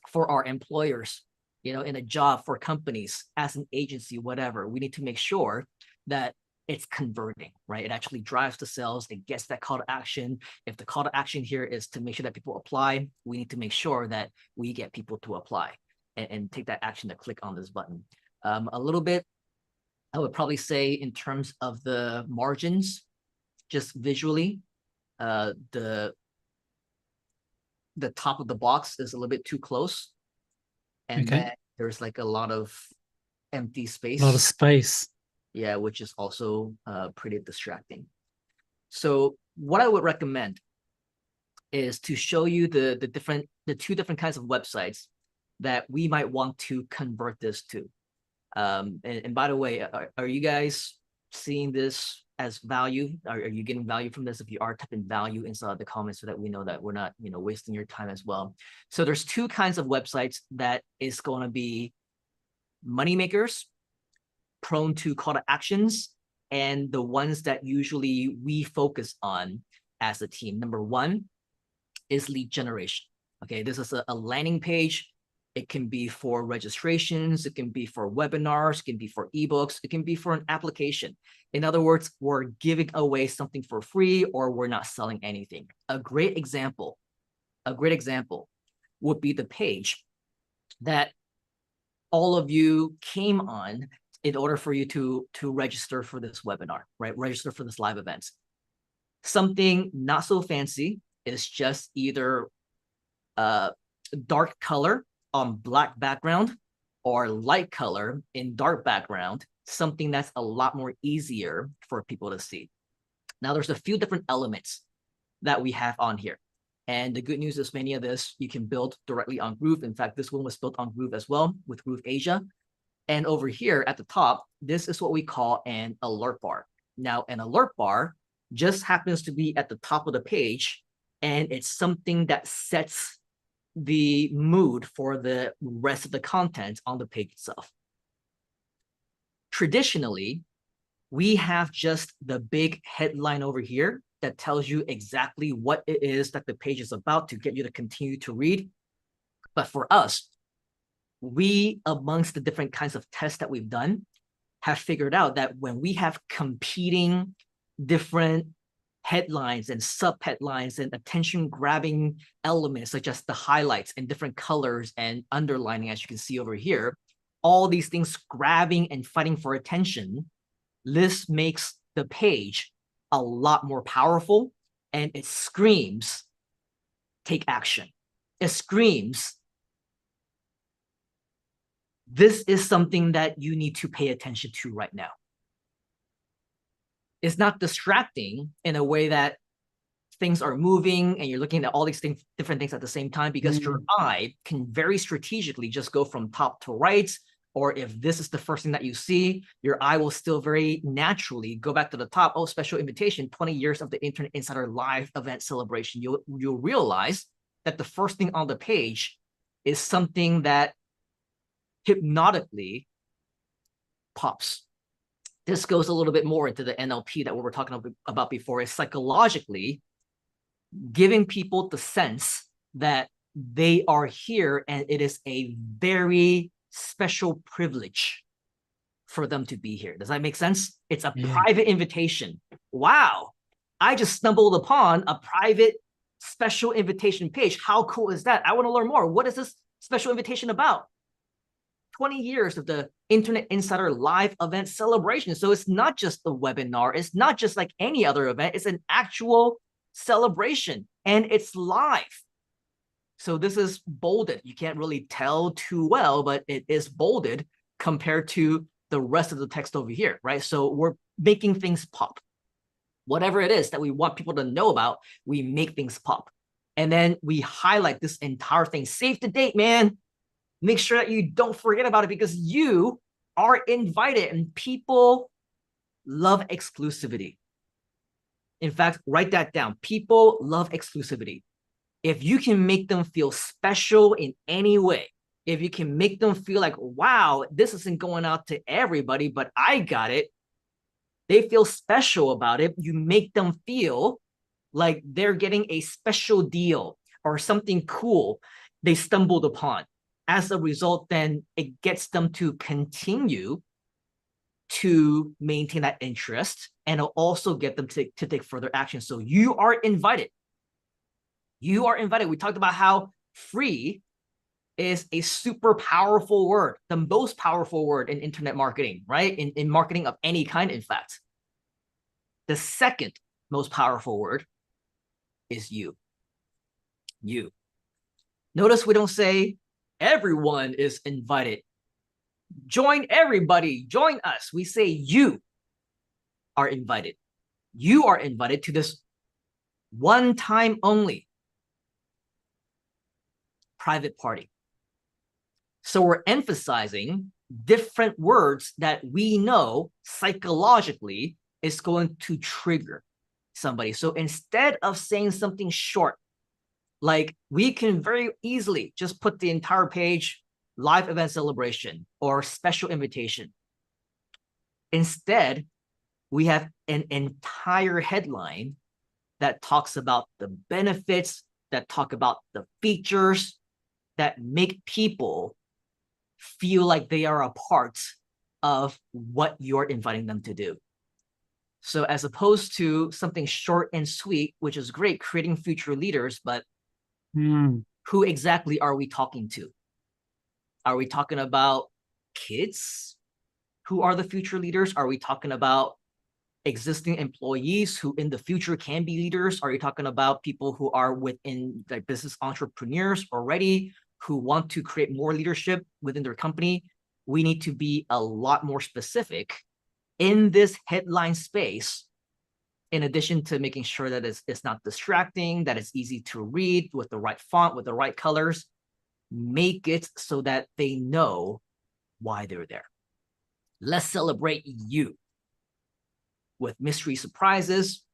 for our employers, you know, in a job, for companies, as an agency, whatever. We need to make sure that it's converting, right? It actually drives the sales. It gets that call to action. If the call to action here is to make sure that people apply, we need to make sure that we get people to apply and take that action to click on this button. A little bit, I would probably say in terms of the margins, just visually, the top of the box is a little bit too close. And then there's like a lot of empty space. A lot of space. Yeah, which is also pretty distracting. So what I would recommend is to show you the two different kinds of websites that we might want to convert this to. And by the way, are you guys seeing this as value? Are you getting value from this? If you are, type in value inside the comments so that we know that we're not, you know, wasting your time as well. So there's two kinds of websites that is going to be money makers, prone to call to actions, and the ones that usually we focus on as a team. Number one is lead generation. Okay, this is a landing page It can be for registrations, it can be for webinars, it can be for ebooks, it can be for an application. In other words, we're giving away something for free or we're not selling anything. A great example would be the page that all of you came on in order for you to register for this webinar, right? Register for this live event. Something not so fancy is just either dark color on black background or light color in dark background, something that's a lot more easier for people to see. Now, there's a few different elements that we have on here. And the good news is many of this you can build directly on Groove. In fact, this one was built on Groove as well with Groove Asia. And over here at the top, this is what we call an alert bar. Now, an alert bar just happens to be at the top of the page, and it's something that sets the mood for the rest of the content on the page itself. Traditionally, we have just the big headline over here that tells you exactly what it is that the page is about to get you to continue to read. But for us, we, amongst the different kinds of tests that we've done, have figured out that when we have competing different headlines and sub-headlines and attention-grabbing elements, such as the highlights in different colors and underlining, as you can see over here, all these things grabbing and fighting for attention, this makes the page a lot more powerful, and it screams, take action. It screams, this is something that you need to pay attention to right now. It's not distracting in a way that things are moving and you're looking at all these things, different things at the same time, because your eye can very strategically just go from top to right. Or if this is the first thing that you see, your eye will still very naturally go back to the top. Oh, special invitation, 20 years of the Internet Insider live event celebration. You'll realize that the first thing on the page is something that hypnotically pops. This goes a little bit more into the NLP that we were talking about before, is psychologically giving people the sense that they are here and it is a very special privilege for them to be here. Does that make sense? It's a private invitation. Wow, I just stumbled upon a private special invitation page. How cool is that? I want to learn more. What is this special invitation about? 20 years of the Internet Insider live event celebration. So it's not just the webinar. It's not just like any other event. It's an actual celebration and it's live. So this is bolded. You can't really tell too well, but it is bolded compared to the rest of the text over here, right? So we're making things pop. Whatever it is that we want people to know about, we make things pop. And then we highlight this entire thing. Save the date, man. Make sure that you don't forget about it because you are invited and people love exclusivity. In fact, write that down. People love exclusivity. If you can make them feel special in any way, if you can make them feel like, wow, this isn't going out to everybody, but I got it. They feel special about it. You make them feel like they're getting a special deal or something cool they stumbled upon. As a result, then it gets them to continue to maintain that interest, and it'll also get them to take further action. So you are invited. You are invited. We talked about how free is a super powerful word, the most powerful word in internet marketing, right? In marketing of any kind, in fact. The second most powerful word is you. You. Notice we don't say everyone is invited. Join everybody. Join us. We say you are invited. You are invited to this one time only private party. So we're emphasizing different words that we know psychologically is going to trigger somebody. So instead of saying something short, like we can very easily just put the entire page, live event celebration or special invitation. Instead, we have an entire headline that talks about the benefits, that talk about the features, that make people feel like they are a part of what you're inviting them to do. So as opposed to something short and sweet, which is great, creating future leaders, but who exactly are we talking to? Are we talking about kids who are the future leaders? Are we talking about existing employees who in the future can be leaders? Are you talking about people who are within like business entrepreneurs already who want to create more leadership within their company? We need to be a lot more specific in this headline space, in addition to making sure that it's not distracting, that it's easy to read with the right font, with the right colors. Make it so that they know why they're there. Let's celebrate you with mystery surprises,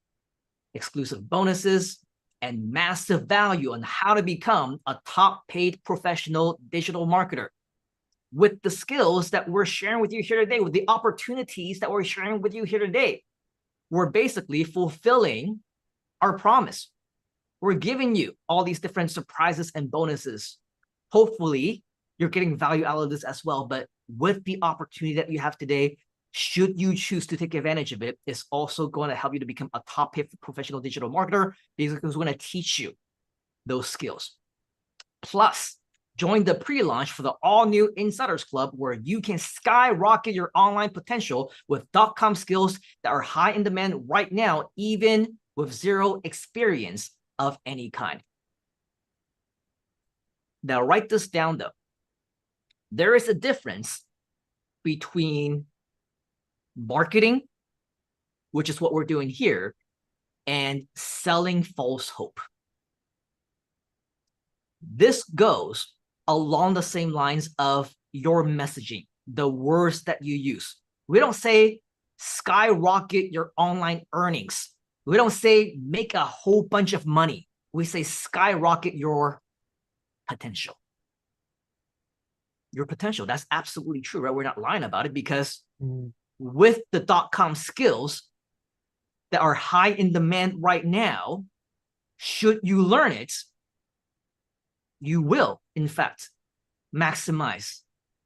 exclusive bonuses, and massive value on how to become a top paid professional digital marketer. With the skills that we're sharing with you here today, with the opportunities that we're sharing with you here today, we're basically fulfilling our promise. We're giving you all these different surprises and bonuses. Hopefully, you're getting value out of this as well. But with the opportunity that you have today, should you choose to take advantage of it, it's also going to help you to become a top paid professional digital marketer, because it's going to teach you those skills. Plus, join the pre-launch for the all-new Insiders Club, where you can skyrocket your online potential with .com skills that are high in demand right now, even with zero experience of any kind. Now, write this down, though. There is a difference between marketing, which is what we're doing here, and selling false hope. This goes along the same lines of your messaging, the words that you use. We don't say skyrocket your online earnings. We don't say make a whole bunch of money. We say skyrocket your potential. Your potential. That's absolutely true, right? We're not lying about it, because with the .com skills that are high in demand right now, should you learn it, you will, in fact, maximize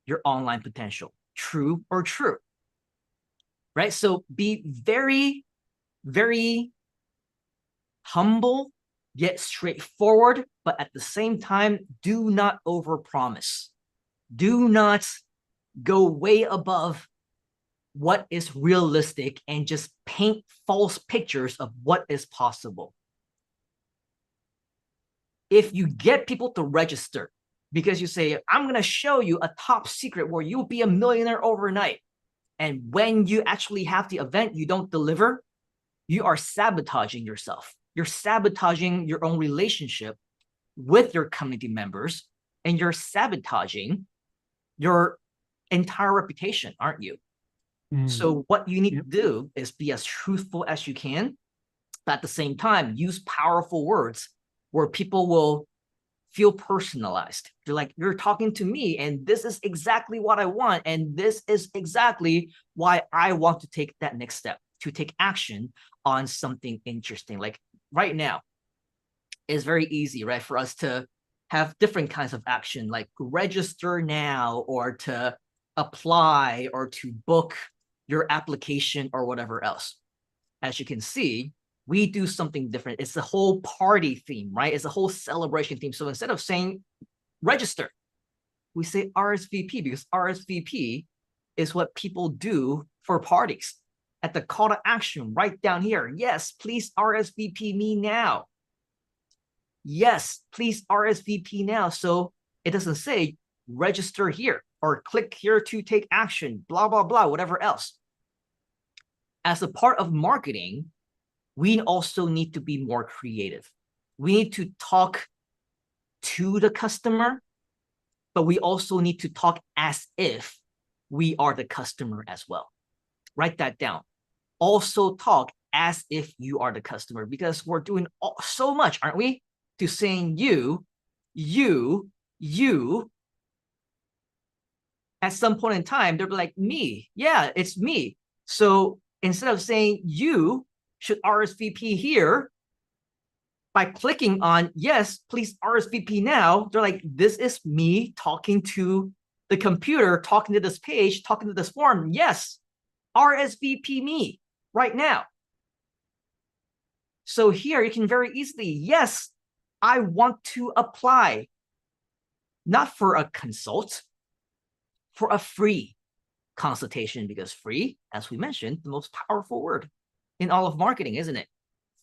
your online potential. True or true? Right? So be very, very humble, yet straightforward, but at the same time, do not overpromise. Do not go way above what is realistic and just paint false pictures of what is possible. If you get people to register because you say, I'm going to show you a top secret where you'll be a millionaire overnight, and when you actually have the event, you don't deliver, you are sabotaging yourself. You're sabotaging your own relationship with your community members, and you're sabotaging your entire reputation, aren't you? So what you need to do is be as truthful as you can, but at the same time, use powerful words where people will feel personalized. You're like, you're talking to me, and this is exactly what I want, and this is exactly why I want to take that next step, to take action on something interesting. Like right now, it's very easy, right, for us to have different kinds of action, like register now, or to apply, or to book your application, or whatever else. As you can see, we do something different. It's a whole party theme, right? It's a whole celebration theme. So instead of saying register, we say RSVP, because RSVP is what people do for parties. At the call to action right down here, yes, please RSVP me now. Yes, please RSVP now. So it doesn't say register here or click here to take action, blah, blah, blah, whatever else. As a part of marketing, we also need to be more creative. We need to talk to the customer, but we also need to talk as if we are the customer as well. Write that down. Also talk as if you are the customer, because we're doing so much, aren't we? To saying you. At some point in time, they're like, me. Yeah, it's me. So instead of saying you should RSVP here, by clicking on, yes, please RSVP now, they're like, this is me talking to the computer, talking to this page, talking to this form. Yes, RSVP me right now. So here you can very easily, yes, I want to apply, not for a consult, for a free consultation, because free, as we mentioned, the most powerful word in all of marketing, isn't it?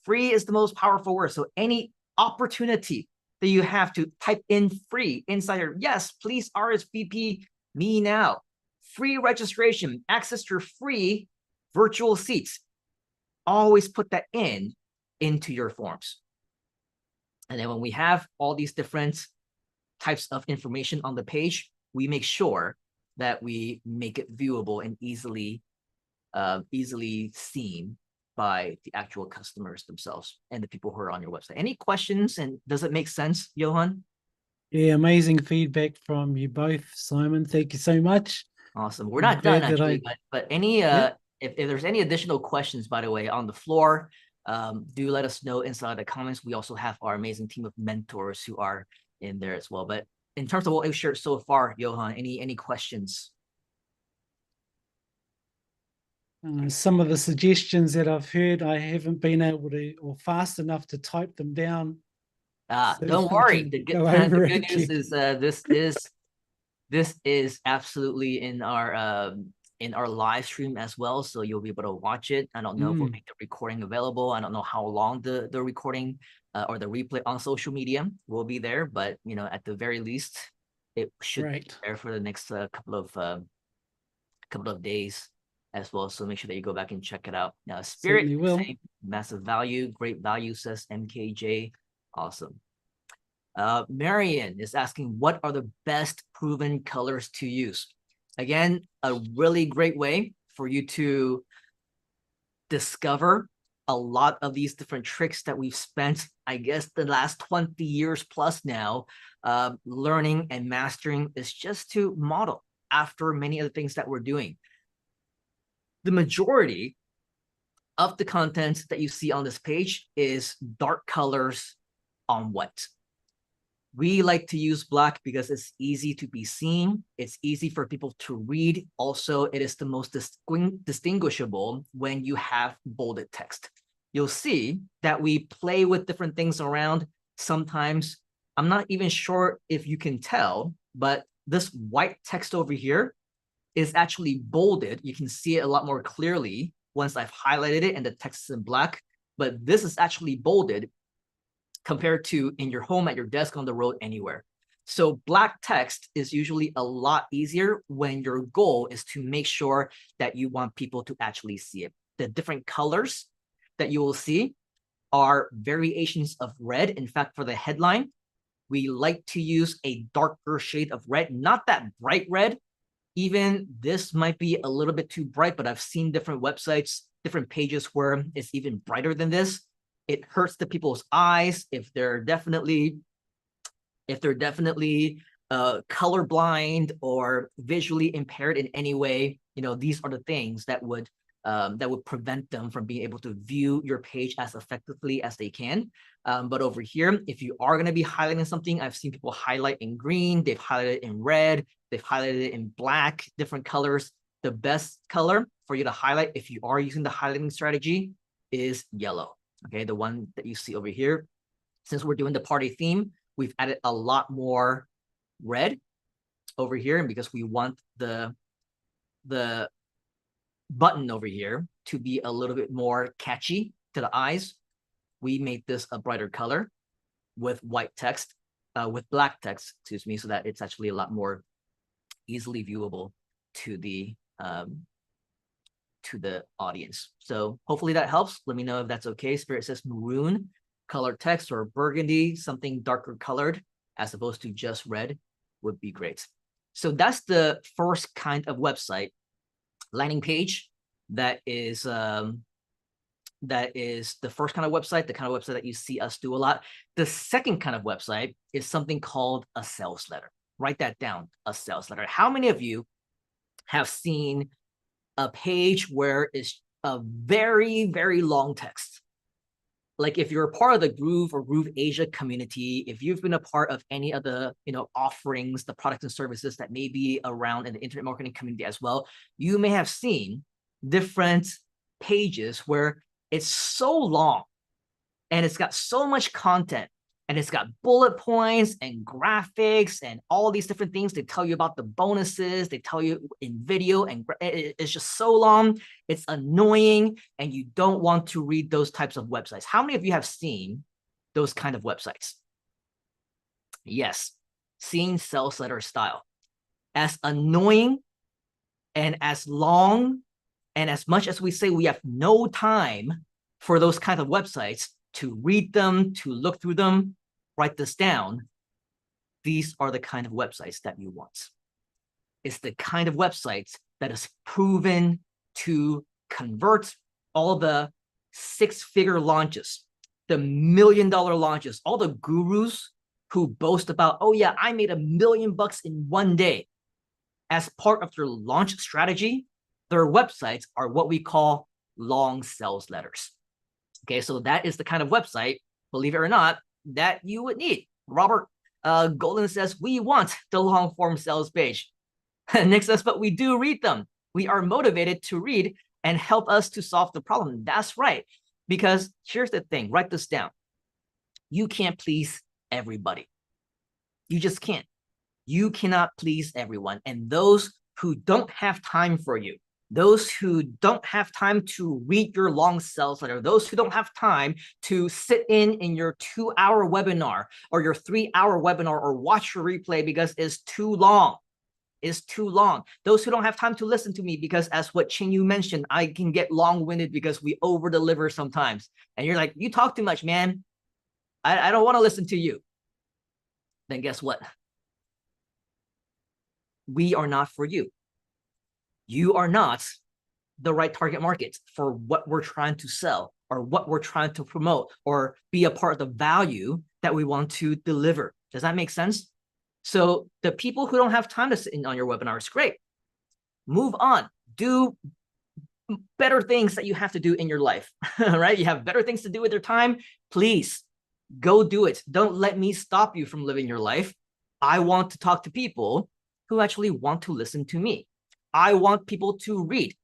Free is the most powerful word. So any opportunity that you have to type in free inside here, yes, please RSVP me now. Free registration, access to free virtual seats. Always put that into your forms. And then when we have all these different types of information on the page, we make sure that we make it viewable and easily seen by the actual customers themselves and the people who are on your website. Any questions, and does it make sense, Johan? Yeah, amazing feedback from you both, Simon. Thank you so much. Awesome. We're not done actually, but any Yeah. if there's any additional questions, by the way, on the floor, do let us know inside the comments. We also have our amazing team of mentors who are in there as well. But in terms of what we've shared so far, Johan, any questions? Some of the suggestions that I've heard, I haven't been able to, or fast enough to type them down. So Don't I worry. can The go over good it news again. is this is absolutely in our live stream as well, so you'll be able to watch it. I don't know if we'll make the recording available. I don't know how long the recording or the replay on social media will be there, but you know, at the very least, it should be there for the next couple of days as well. So make sure that you go back and check it out. Now, Spirit, Certainly will. massive value, great value, says MKJ. Awesome. Marion is asking, what are the best proven colors to use? Again, a really great way for you to discover a lot of these different tricks that we've spent, I guess, the last 20 years plus now, learning and mastering, is just to model after many of the things that we're doing. The majority of the content that you see on this page is dark colors on white. We like to use black because it's easy to be seen. It's easy for people to read. Also, it is the most distinguishable when you have bolded text. You'll see that we play with different things around. Sometimes, I'm not even sure if you can tell, but this white text over here is actually bolded. You can see it a lot more clearly once I've highlighted it and the text is in black, but this is actually bolded compared to in your home, at your desk, on the road, anywhere. So black text is usually a lot easier when your goal is to make sure that you want people to actually see it. The different colors that you will see are variations of red. In fact, for the headline, we like to use a darker shade of red, not that bright red. Even this might be a little bit too bright, but I've seen different websites, different pages where it's even brighter than this. It hurts the people's eyes if they're definitely colorblind or visually impaired in any way. You know, these are the things that would prevent them from being able to view your page as effectively as they can. But over here, if you are going to be highlighting something, I've seen people highlight in green, they've highlighted it in red, they've highlighted it in black, different colors. The best color for you to highlight, if you are using the highlighting strategy, is yellow. Okay, the one that you see over here. Since we're doing the party theme, we've added a lot more red over here, and because we want the button over here to be a little bit more catchy to the eyes, we made this a brighter color with white text, with black text, excuse me, so that it's actually a lot more easily viewable to the audience. So hopefully that helps. Let me know if that's okay. Spirit says maroon colored text, or burgundy, something darker colored as opposed to just red, would be great. So that's the first kind of website, landing page, that is the first kind of website, the kind of website that you see us do a lot. The second kind of website is something called a sales letter. Write that down, a sales letter. How many of you have seen a page where it's a very, very long text? like if you're a part of the Groove or Groove Asia community, if you've been a part of any of the offerings, the products and services that may be around in the internet marketing community as well, you may have seen different pages where it's so long and it's got so much content and it's got bullet points and graphics and all these different things. They tell you about the bonuses, they tell you in video, and it's just so long, it's annoying, and you don't want to read those types of websites. How many of you have seen those kind of websites? Yes, seen sales letter style. As annoying and as long and as much as we say we have no time for those kind of websites to read them, to look through them, write this down, these are the kind of websites that you want. It's the kind of websites that is proven to convert all the six-figure launches, the $1 million launches, all the gurus who boast about, oh yeah, I made $1 million in one day. As part of their launch strategy, their websites are what we call long sales letters. Okay, so that is the kind of website, believe it or not, that you would need. Robert Golden says, we want the long form sales page. Nick says, but we do read them. We are motivated to read and help us to solve the problem. That's right. Because here's the thing, write this down. You can't please everybody. You just can't. You cannot please everyone. And those who don't have time for you, those who don't have time to read your long sales letter, those who don't have time to sit in your 2-hour webinar or your 3-hour webinar or watch your replay because it's too long. It's too long. Those who don't have time to listen to me because, as what Chin Yu mentioned, I can get long-winded because we over-deliver sometimes. And you're like, you talk too much, man. I don't want to listen to you. Then guess what? We are not for you. You are not the right target market for what we're trying to sell or what we're trying to promote or be a part of the value that we want to deliver. Does that make sense? So the people who don't have time to sit in on your webinar is great. Move on. Do better things that you have to do in your life, right? You have better things to do with your time. Please go do it. Don't let me stop you from living your life. I want to talk to people who actually want to listen to me. I want people to read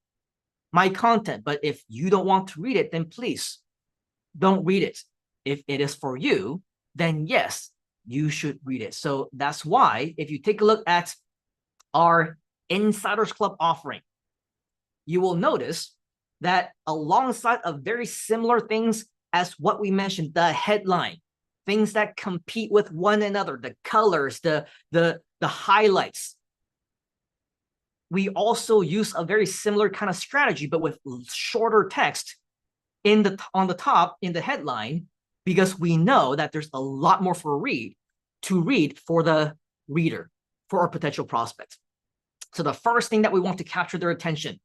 my content, but if you don't want to read it, then please don't read it. If it is for you, then yes, you should read it. So that's why if you take a look at our Insiders Club offering, you will notice that alongside of very similar things as what we mentioned, the headline, things that compete with one another, the colors, the highlights, we also use a very similar kind of strategy, but with shorter text on the top in the headline, because we know that there's a lot more to read for the reader, for our potential prospects. So the first thing that we want to capture their attention,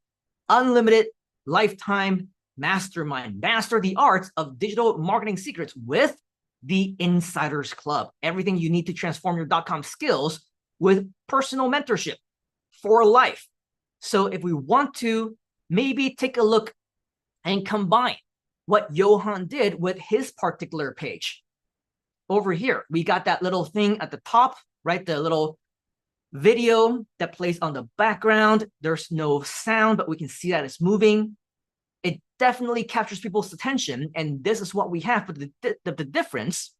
unlimited lifetime mastermind, master the arts of digital marketing secrets with the Insiders Club. Everything you need to transform your .com skills with personal mentorship for life. So if we want to maybe take a look and combine what Johan did with his particular page. Over here, we got that little thing at the top, right? The little video that plays on the background. There's no sound, but we can see that it's moving. It definitely captures people's attention. And this is what we have. But the difference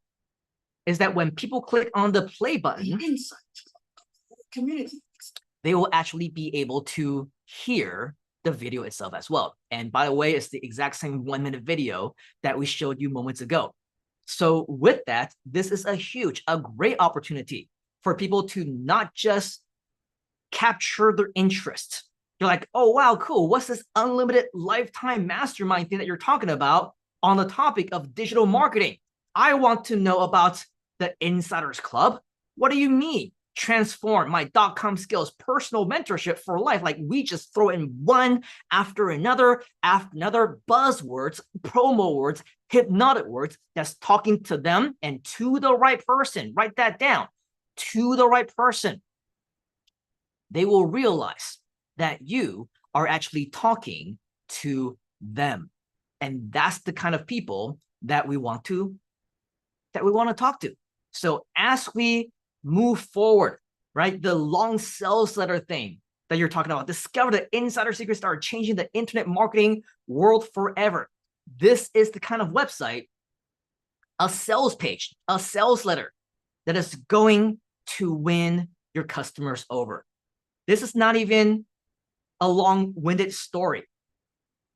is that when people click on the play button, community, they will actually be able to hear the video itself as well. And by the way, it's the exact same 1-minute video that we showed you moments ago. So with that, this is a great opportunity for people to not just capture their interest. You're like, oh, wow, cool. What's this unlimited lifetime mastermind thing that you're talking about on the topic of digital marketing? I want to know about the Insiders Club. What do you mean? Transform my .com skills, personal mentorship for life. Like we just throw in one after another buzzwords, promo words, hypnotic words that's talking to them and to the right person. Write that down. To the right person. They will realize that you are actually talking to them. And that's the kind of people that we want to talk to. So as we move forward, right, the long sales letter thing that you're talking about, discover the insider secrets that are changing the internet marketing world forever. This is the kind of website, a sales page, a sales letter that is going to win your customers over. This is not even a long-winded story.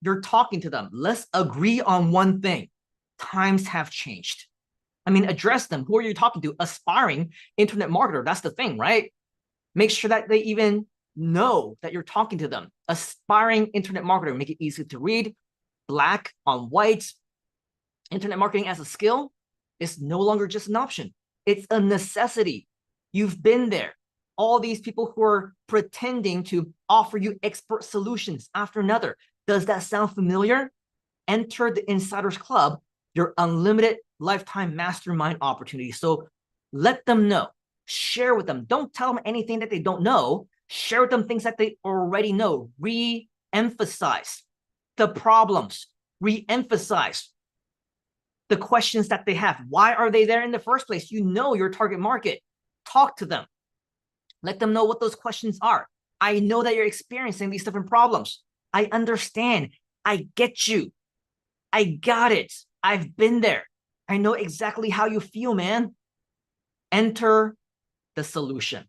You're talking to them. Let's agree on one thing. Times have changed. I mean, address them. Who are you talking to? Aspiring internet marketer. That's the thing, right? Make sure that they even know that you're talking to them. Aspiring internet marketer. Make it easy to read. Black on white. Internet marketing as a skill is no longer just an option. It's a necessity. You've been there. All these people who are pretending to offer you expert solutions after another. Does that sound familiar? Enter the Insiders Club, your unlimited lifetime mastermind opportunity. So let them know. Share with them. Don't tell them anything that they don't know. Share with them things that they already know. Re-emphasize the problems. Re-emphasize the questions that they have. Why are they there in the first place? You know your target market. Talk to them. Let them know what those questions are. I know that you're experiencing these different problems. I understand. I get you. I got it. I've been there. I know exactly how you feel, man. Enter the solution.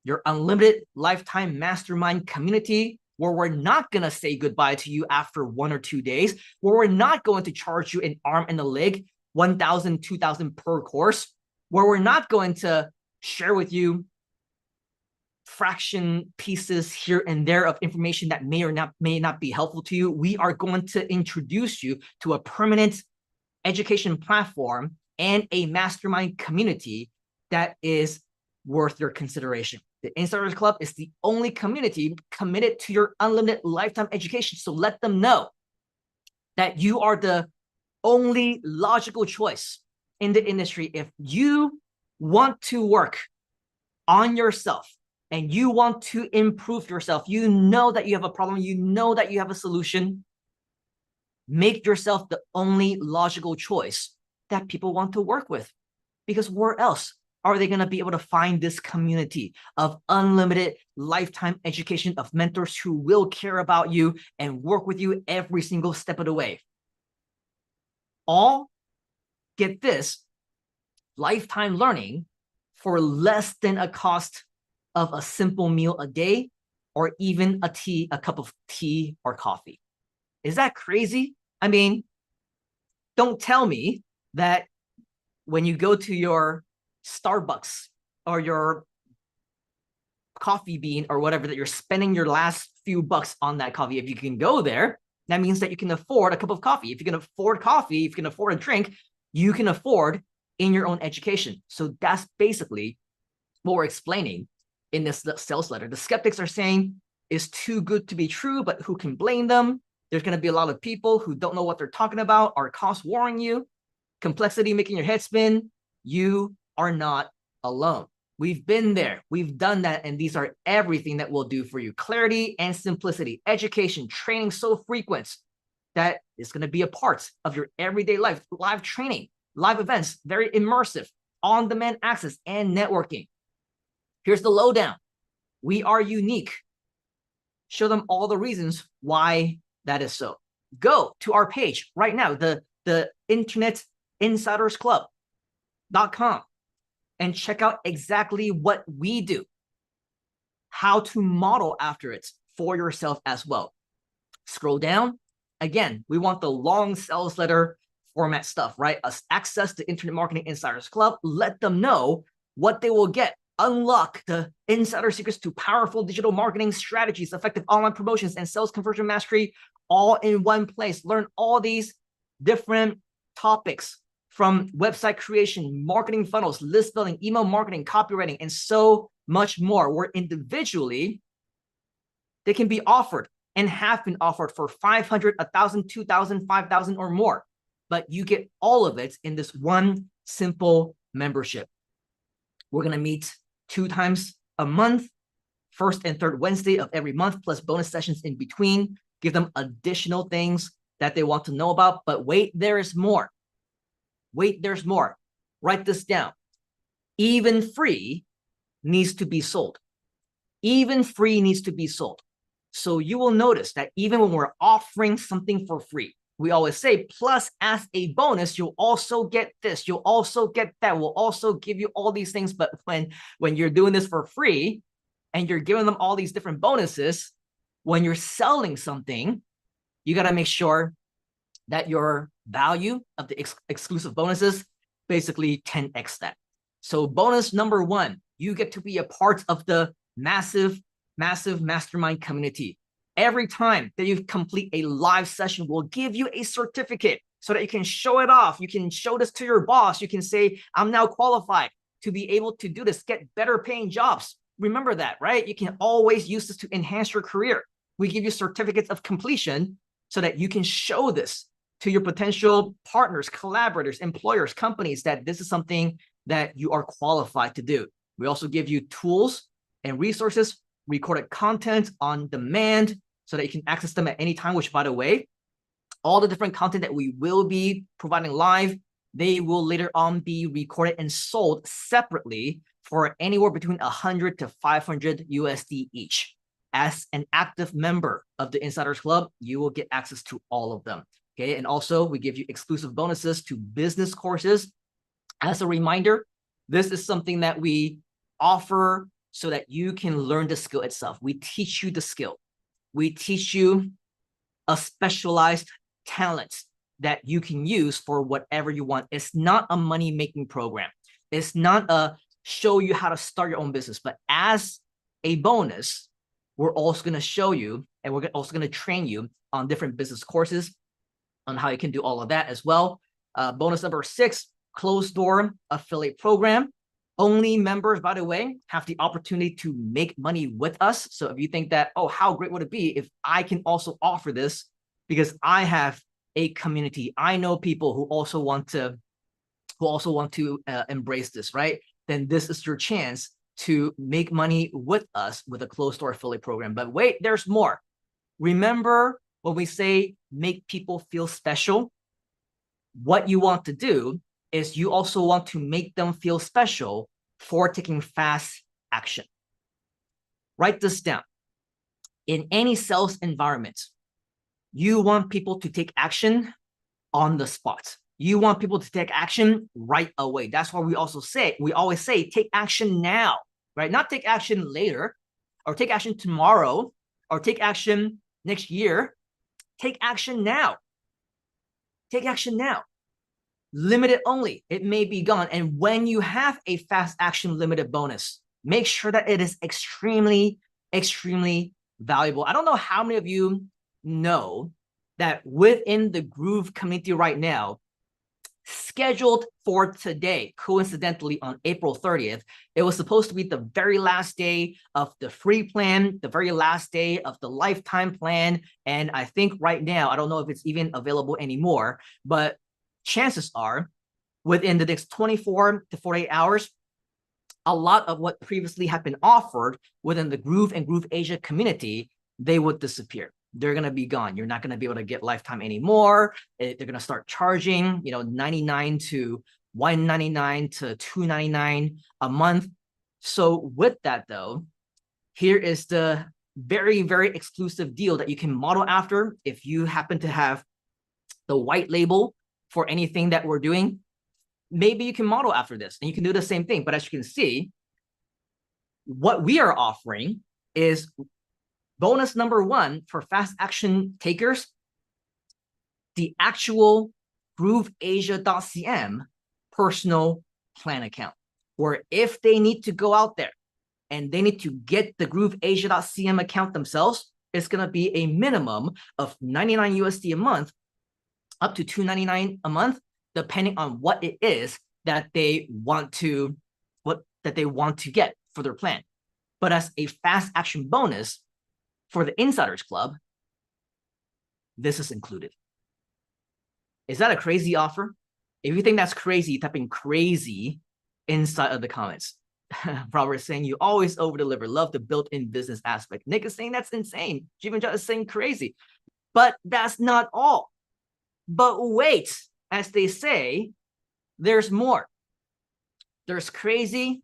Your unlimited lifetime mastermind community, where we're not going to say goodbye to you after 1 or 2 days, where we're not going to charge you an arm and a leg, $1,000, $2,000 per course, where we're not going to share with you fraction pieces here and there of information that may not be helpful to you. We are going to introduce you to a permanent education platform and a mastermind community that is worth your consideration. The Insiders Club is the only community committed to your unlimited lifetime education. So let them know that you are the only logical choice in the industry. If you want to work on yourself and you want to improve yourself, you know that you have a problem, you know that you have a solution, make yourself the only logical choice that people want to work with. Because where else are they going to be able to find this community of unlimited lifetime education, of mentors who will care about you and work with you every single step of the way? All, get this, lifetime learning for less than a cost of a simple meal a day, or even a cup of tea or coffee. Is that crazy? I mean, don't tell me that when you go to your Starbucks or your coffee bean or whatever, that you're spending your last few bucks on that coffee. If you can go there, that means that you can afford a cup of coffee. If you can afford coffee, if you can afford a drink, you can afford in your own education. So that's basically what we're explaining in this sales letter. The skeptics are saying it's too good to be true, but who can blame them? There's going to be a lot of people who don't know what they're talking about, are cost warring you, complexity making your head spin. You are not alone. We've been there. We've done that. And these are everything that we'll do for you. Clarity and simplicity, education, training so frequent that it's going to be a part of your everyday life. Live training, live events, very immersive, on-demand access, and networking. Here's the lowdown. We are unique. Show them all the reasons why that is so. Go to our page right now, the Internet Insiders Club.com, and check out exactly what we do, how to model after it for yourself as well. Scroll down. Again, we want the long sales letter format stuff, right? Access to Internet Marketing Insiders Club. Let them know what they will get. Unlock the insider secrets to powerful digital marketing strategies, effective online promotions, and sales conversion mastery all in one place. Learn all these different topics, from website creation, marketing funnels, list building, email marketing, copywriting, and so much more, where individually they can be offered and have been offered for $500, $1,000, $2,000, $5,000 or more. But you get all of it in this one simple membership. We're going to meet 2 times a month, first and third Wednesday of every month, plus bonus sessions in between. Give them additional things that they want to know about. But wait, there is more. wait, there's more. Write this down. Even free needs to be sold. Even free needs to be sold. So you will notice that even when we're offering something for free, we always say, plus as a bonus, you'll also get this, you'll also get that, we'll also give you all these things. But when you're doing this for free and you're giving them all these different bonuses, when you're selling something, you got to make sure that your value of the exclusive bonuses basically 10x that. So bonus number 1, you get to be a part of the massive mastermind community. Every time that you complete a live session, we'll give you a certificate so that you can show it off. You can show this to your boss. You can say, I'm now qualified to be able to do this, get better paying jobs. Remember that, right? You can always use this to enhance your career. We give you certificates of completion so that you can show this to your potential partners, collaborators, employers, companies, that this is something that you are qualified to do. We also give you tools and resources, recorded content on demand so that you can access them at any time, which, by the way, all the different content that we will be providing live, they will later on be recorded and sold separately for anywhere between 100 to 500 USD each. As an active member of the Insiders Club, you will get access to all of them. Okay, and also we give you exclusive bonuses to business courses. As a reminder, this is something that we offer so that you can learn the skill itself. We teach you the skill. We teach you a specialized talent that you can use for whatever you want. It's not a money-making program. It's not a show you how to start your own business, but as a bonus, we're also going to show you, and we're also going to train you on different business courses on how you can do all of that as well. Bonus number 6, closed door affiliate program. Only members, by the way, have the opportunity to make money with us. So if you think that, oh, how great would it be if I can also offer this, because I have a community, I know people who also want to embrace this, right? Then this is your chance to make money with us with a closed door affiliate program. But wait, there's more. Remember when we say make people feel special, what you want to do is you also want to make them feel special for taking fast action. Write this down. In any sales environment, you want people to take action on the spot. You want people to take action right away. That's why we always say, take action now, right? Not take action later, or take action tomorrow, or take action next year. Take action now. Take action now. Limited only. It may be gone. And when you have a fast action limited bonus, make sure that it is extremely, extremely valuable. I don't know how many of you know that within the Groove community right now, scheduled for today, coincidentally on April 30th, it was supposed to be the very last day of the free plan, the very last day of the lifetime plan. And I think right now, I don't know if it's even available anymore, but chances are within the next 24 to 48 hours, a lot of what previously had been offered within the Groove and Groove Asia community, they would disappear. They're going to be gone. You're not going to be able to get lifetime anymore. They're going to start charging, $99 to $199 to $299 a month. So with that though, here is the very, very exclusive deal that you can model after. If you happen to have the white label for anything that we're doing, maybe you can model after this and you can do the same thing. But as you can see, what we are offering is bonus number 1 for fast action takers, the actual grooveasia.cm personal plan account, where if they need to go out there and they need to get the grooveasia.cm account themselves, it's going to be a minimum of 99 USD a month, up to $299 a month, depending on what it is that they want to get for their plan. But as a fast action bonus for the Insiders Club, this is included. Is that a crazy offer? If you think that's crazy, type in crazy inside of the comments. Robert is saying you always over deliver. Love the built-in business aspect. Nick is saying that's insane. Jivan is saying crazy. But that's not all. But wait, as they say, there's more. There's crazy,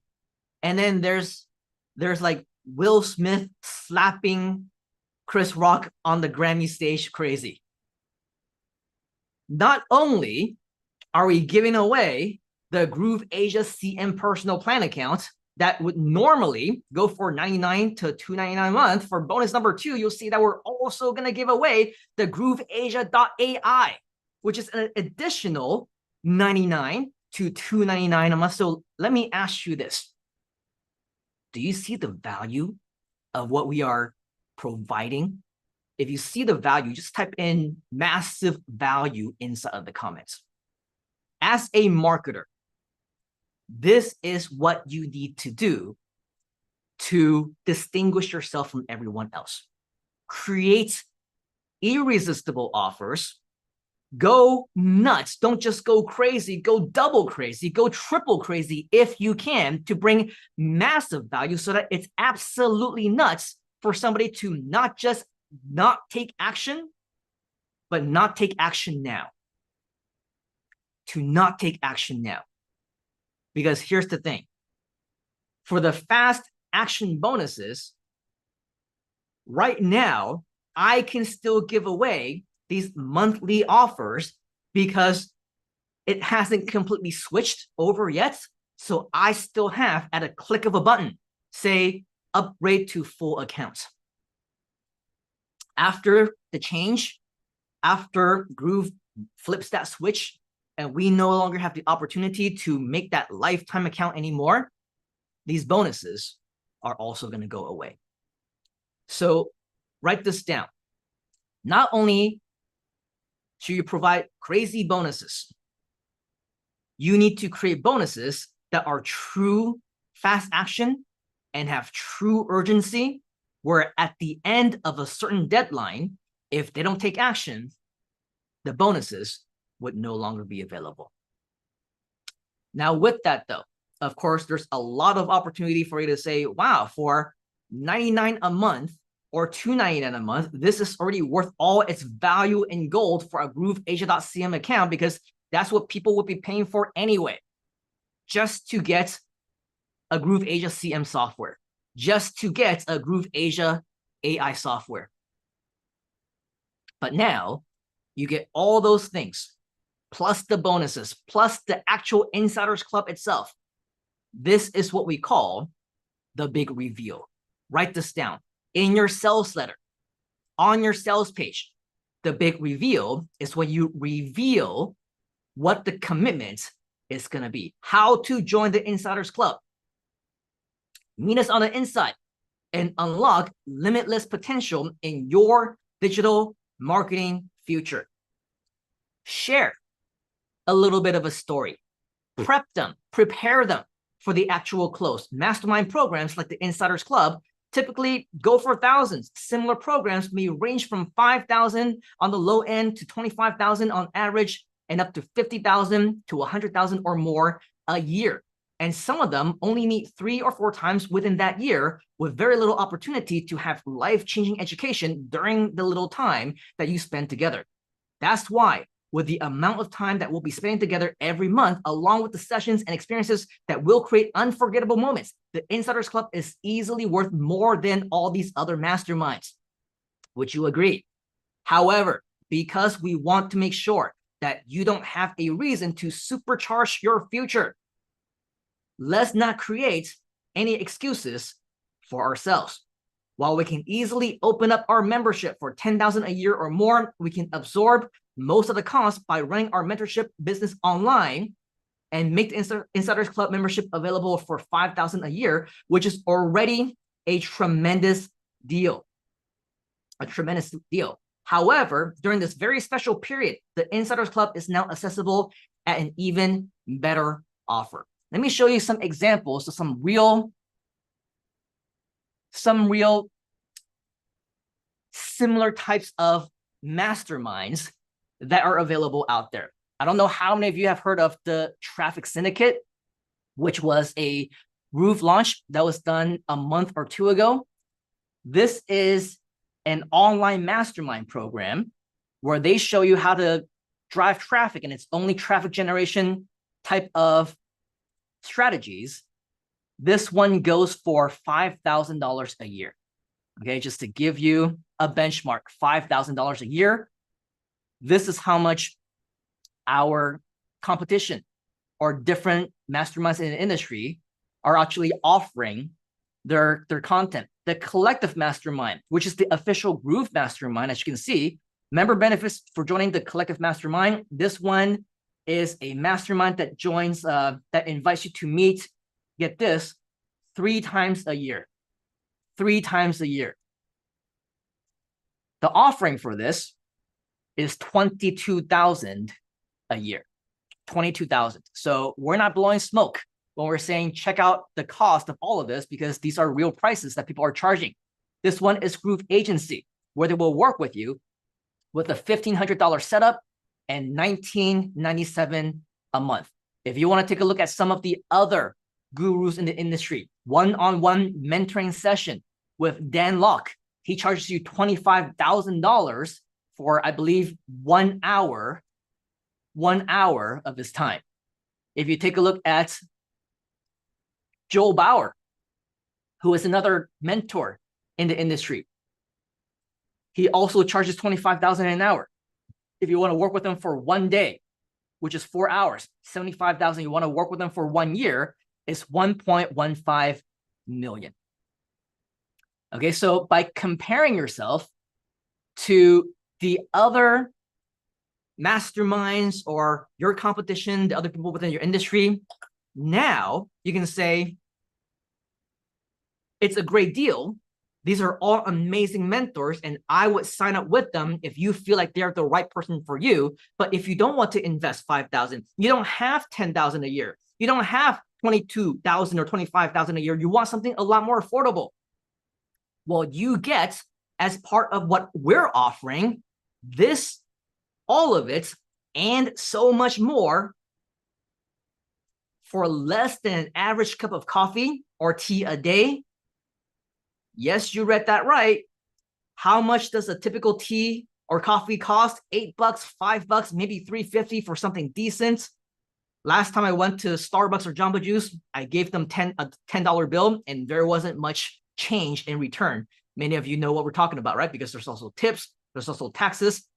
and then there's like Will Smith slapping Chris Rock on the Grammy stage crazy. Not only are we giving away the Groove Asia CM personal plan account that would normally go for $99 to $299 a month, for bonus number 2, you'll see that we're also going to give away the grooveasia.ai, which is an additional $99 to $299 a month. So let me ask you this. Do you see the value of what we are providing? If you see the value, just type in massive value inside of the comments. As a marketer, this is what you need to do to distinguish yourself from everyone else. Create irresistible offers. Go nuts. Don't just go crazy. Go double crazy. Go triple crazy if you can, to bring massive value so that it's absolutely nuts for somebody to not just not take action, but not take action now. To not take action now. Because here's the thing. For the fast action bonuses, right now, I can still give away these monthly offers because it hasn't completely switched over yet. So I still have, at a click of a button, say, upgrade to full account. After the change, after Groove flips that switch, and we no longer have the opportunity to make that lifetime account anymore, these bonuses are also going to go away. So write this down. Not only should you provide crazy bonuses, you need to create bonuses that are true fast action and have true urgency, where at the end of a certain deadline, if they don't take action, the bonuses would no longer be available. Now, with that, though, of course, there's a lot of opportunity for you to say, wow, for $99 a month or $299 a month, this is already worth all its value in gold for a grooveasia.cm account, because that's what people would be paying for anyway, just to get a Groove Asia CM software, just to get a Groove Asia AI software. But now you get all those things, plus the bonuses, plus the actual Insiders Club itself. This is what we call the big reveal. Write this down. In your sales letter, on your sales page, the big reveal is when you reveal what the commitment is going to be, how to join the Insiders Club. Meet us on the inside and unlock limitless potential in your digital marketing future. Share a little bit of a story. Prep them, prepare them for the actual close. Mastermind programs like the Insiders Club typically go for thousands. Similar programs may range from 5,000 on the low end to 25,000 on average, and up to 50,000 to 100,000 or more a year. And some of them only meet 3 or 4 times within that year, with very little opportunity to have life-changing education during the little time that you spend together. That's why, with the amount of time that we'll be spending together every month, along with the sessions and experiences that will create unforgettable moments, the Insiders Club is easily worth more than all these other masterminds. Would you agree? However, because we want to make sure that you don't have a reason to supercharge your future, let's not create any excuses for ourselves. While we can easily open up our membership for $10,000 a year or more, we can absorb most of the costs by running our mentorship business online and make the Insiders Club membership available for $5,000 a year, which is already a tremendous deal. A tremendous deal. However, during this very special period, the Insiders Club is now accessible at an even better offer. Let me show you some examples of some real similar types of masterminds that are available out there. I don't know how many of you have heard of the Traffic Syndicate, which was a Groove launch that was done a month or 2 ago. This is an online mastermind program where they show you how to drive traffic, and it's only traffic generation type of strategies, this one goes for $5,000 a year. Okay, just to give you a benchmark, $5,000 a year. This is how much our competition or different masterminds in the industry are actually offering their content. The collective mastermind, which is the official Groove mastermind, as you can see, member benefits for joining the collective mastermind. This one is a mastermind that joins, that invites you to meet, get this, 3 times a year. 3 times a year. The offering for this is $22,000 a year. 22,000. So we're not blowing smoke when we're saying check out the cost of all of this, because these are real prices that people are charging. This one is Groove Agency, where they will work with you with a $1,500 setup and $19.97 a month. If you want to take a look at some of the other gurus in the industry, one-on-one mentoring session with Dan Locke, he charges you $25,000 for, I believe, 1 hour of his time. If you take a look at Joel Bauer, who is another mentor in the industry, he also charges $25,000 an hour. If you want to work with him for 1 day, which is 4 hours, $75,000. You want to work with them for 1 year, is $1.15 million. Okay, so by comparing yourself to the other masterminds or your competition, the other people within your industry, now you can say it's a great deal. These are all amazing mentors, and I would sign up with them if you feel like they're the right person for you. But if you don't want to invest $5,000, you don't have $10,000 a year, you don't have $22,000 or $25,000 a year, you want something a lot more affordable. Well, you get, as part of what we're offering, this, all of it, and so much more for less than an average cup of coffee or tea a day. Yes, you read that right. How much does a typical tea or coffee cost? $8, $5, maybe $3.50 for something decent. Last time I went to Starbucks or Jamba Juice, I gave them a $10 bill, and there wasn't much change in return. Many of you know what we're talking about, right? Because there's also tips, there's also taxes,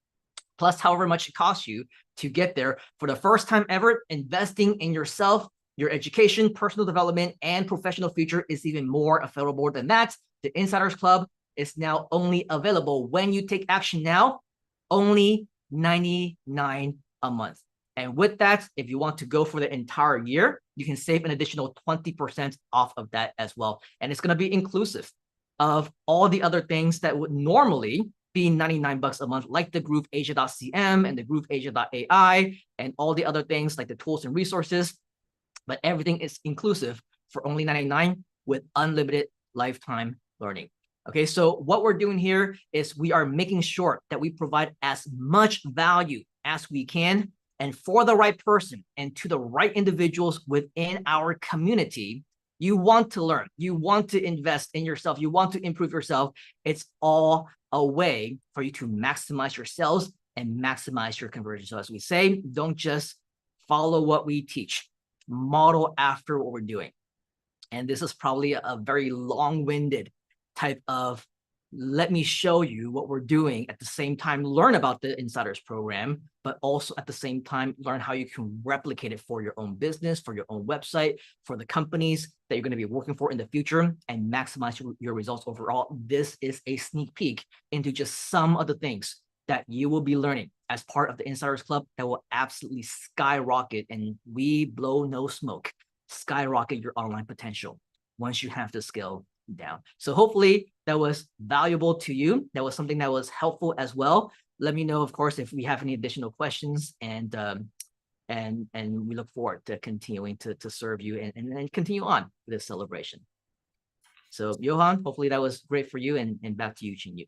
plus however much it costs you to get there. For the first time ever, investing in yourself, your education, personal development, and professional future is even more affordable than that. The Insiders Club is now only available when you take action now, only $99 a month. And with that, if you want to go for the entire year, you can save an additional 20% off of that as well. And it's going to be inclusive of all the other things that would normally be $99 a month, like the GrooveAsia.cm and the GrooveAsia.ai and all the other things like the tools and resources. But everything is inclusive for only $99 with unlimited lifetime learning. Okay, so what we're doing here is we are making sure that we provide as much value as we can, and for the right person and to the right individuals within our community. You want to learn, you want to invest in yourself, you want to improve yourself. It's all a way for you to maximize your sales and maximize your conversion. So as we say, don't just follow what we teach, model after what we're doing. And this is probably a very long-winded type of, let me show you what we're doing, at the same time learn about the Insiders program, but also at the same time learn how you can replicate it for your own business, for your own website, for the companies that you're going to be working for in the future, and maximize your results overall. This is a sneak peek into just some of the things that you will be learning as part of the Insiders Club that will absolutely skyrocket, and we blow no smoke, skyrocket your online potential once you have the skill down. So hopefully that was valuable to you. That was something that was helpful as well. Let me know, of course, if we have any additional questions, and we look forward to continuing to serve you and continue on this celebration. So Johan, hopefully that was great for you, and back to you, Chinyu.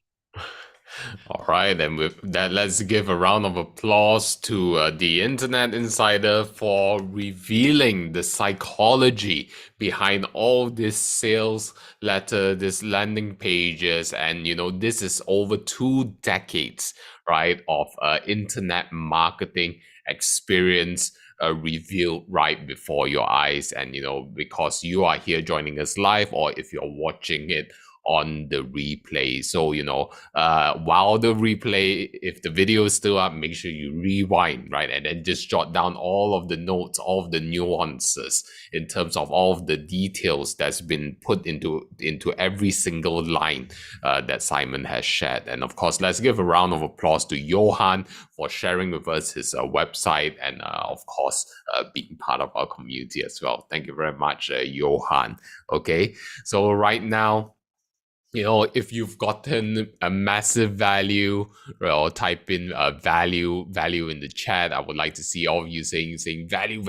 All right, and with that, let's give a round of applause to the Internet Insider for revealing the psychology behind all this sales letter, this landing pages, and this is over 2 decades, right, of internet marketing experience revealed right before your eyes. And, because you are here joining us live, or if you're watching it on the replay. So, while the replay, if the video is still up, make sure you rewind, right? And then just jot down all of the notes, all of the nuances in terms of all of the details that's been put into every single line that Simon has shared. And of course, let's give a round of applause to Johan for sharing with us his website, and of course, being part of our community as well. Thank you very much, Johan. Okay, so right now, if you've gotten a massive value, or type in value in the chat, I would like to see all of you saying value,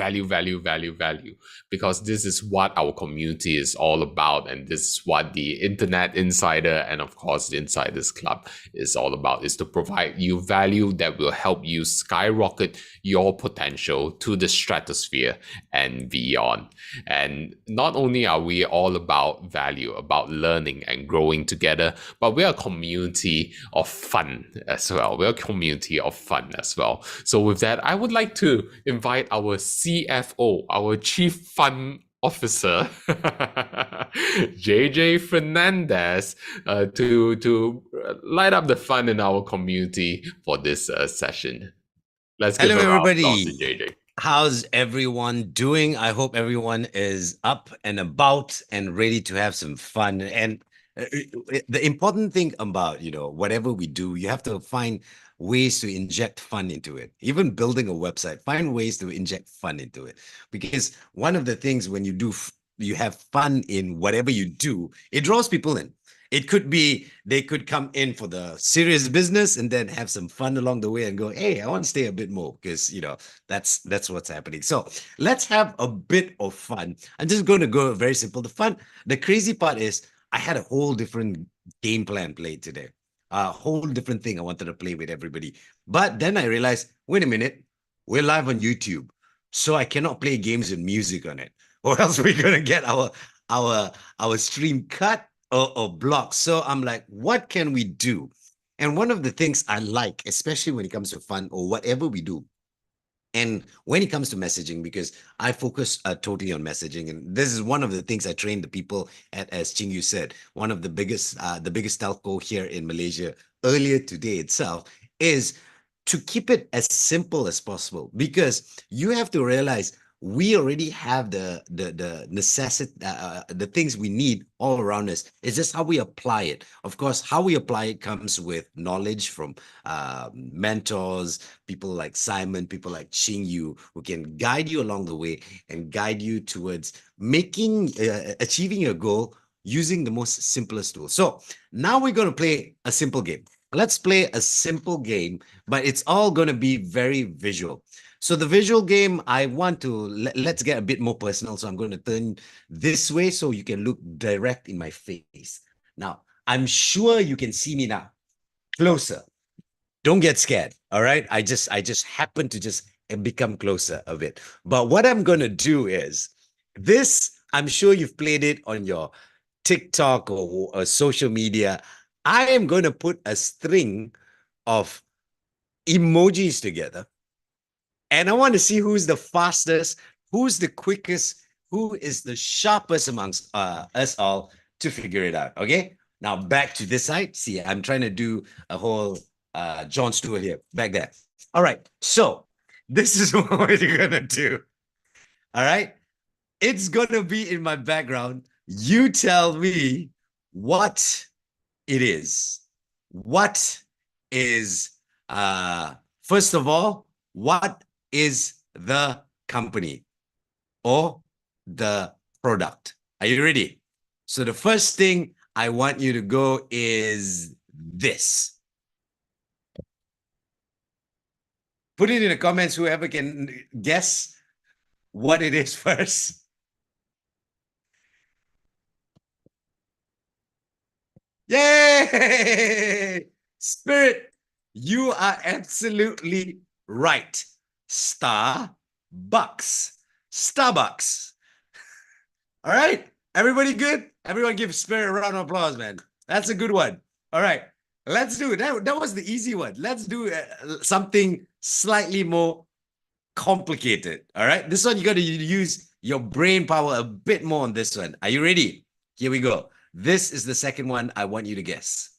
because this is what our community is all about, and this is what the Internet Insider and of course the Insiders Club is all about, is to provide you value that will help you skyrocket your potential to the stratosphere and beyond. And not only are we all about value, about learning and growing together, but we're a community of fun as well. So with that, I would like to invite our CFO, our Chief Fun Officer, JJ Fernandez, to light up the fun in our community for this session. Let's give Hello, a round of everybody. applause to JJ. How's everyone doing? I hope everyone is up and about and ready to have some fun. And the important thing about, whatever we do, you have to find ways to inject fun into it. Even building a website, find ways to inject fun into it. Because one of the things when you have fun in whatever you do, it draws people in. It could be they could come in for the serious business and then have some fun along the way and go, hey, I want to stay a bit more, because that's what's happening. So let's have a bit of fun. I'm just going to go very simple. The crazy part is I had a whole different game plan played today. A whole different thing I wanted to play with everybody. But then I realized, wait a minute, we're live on YouTube, so I cannot play games with music on it, or else we're gonna get our stream cut or blocked. So I'm like, what can we do? And one of the things I like, especially when it comes to fun or whatever we do, and when it comes to messaging, because I focus totally on messaging, and this is one of the things I train the people at, as Chingu said, one of the biggest telco here in Malaysia earlier today itself, is to keep it as simple as possible, because you have to realize we already have the necessity, the things we need all around us. It's just how we apply it. Of course, how we apply it comes with knowledge from mentors, people like Simon, people like Chingu, who can guide you along the way and guide you towards achieving your goal using the most simplest tool. So now we're going to play a simple game. Let's play a simple game, but it's all going to be very visual. So the visual game, I want to, let's get a bit more personal. So I'm going to turn this way so you can look direct in my face. Now, I'm sure you can see me now. Closer. Don't get scared, all right? I just happen to just become closer a bit. But what I'm going to do is this, I'm sure you've played it on your TikTok or social media. I am going to put a string of emojis together. And I want to see who's the fastest, who's the quickest, who is the sharpest amongst us all to figure it out. Okay, now back to this side. See, I'm trying to do a whole John Stewart here, back there. All right, so this is what we're gonna do. All right, it's gonna be in my background. You tell me what it is. What is, first of all, what is the company or the product? Are you ready? So the first thing I want you to go is this. Put it in the comments, whoever can guess what it is first. Yay! Spirit, you are absolutely right. Starbucks. Starbucks. All right. Everybody good? Everyone give Spirit a round of applause, man. That's a good one. All right. Let's do it. That was the easy one. Let's do something slightly more complicated. All right. This one, you got to use your brain power a bit more on this one. Are you ready? Here we go. This is the second one I want you to guess.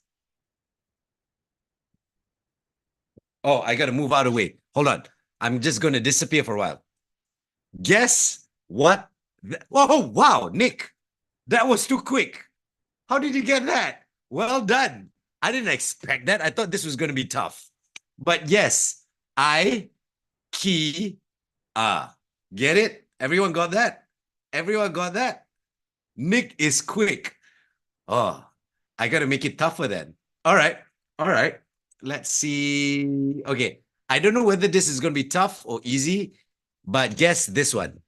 Oh, I got to move out of the way. Hold on. I'm just going to disappear for a while. Guess what? Oh, wow, Nick. That was too quick. How did you get that? Well done. I didn't expect that. I thought this was going to be tough. But yes, IKEA. Get it? Everyone got that? Everyone got that? Nick is quick. Oh, I got to make it tougher then. All right. All right. Let's see. Okay. I don't know whether this is going to be tough or easy, but guess this one.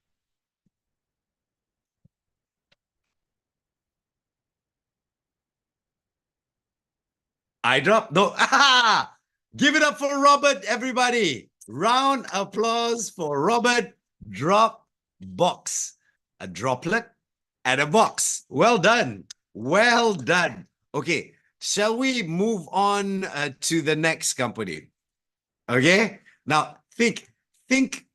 I dropped. No. Ah! Give it up for Robert, everybody. Round applause for Robert. Drop box. A droplet and a box. Well done. Well done. Okay. Shall we move on to the next company? Okay. Now think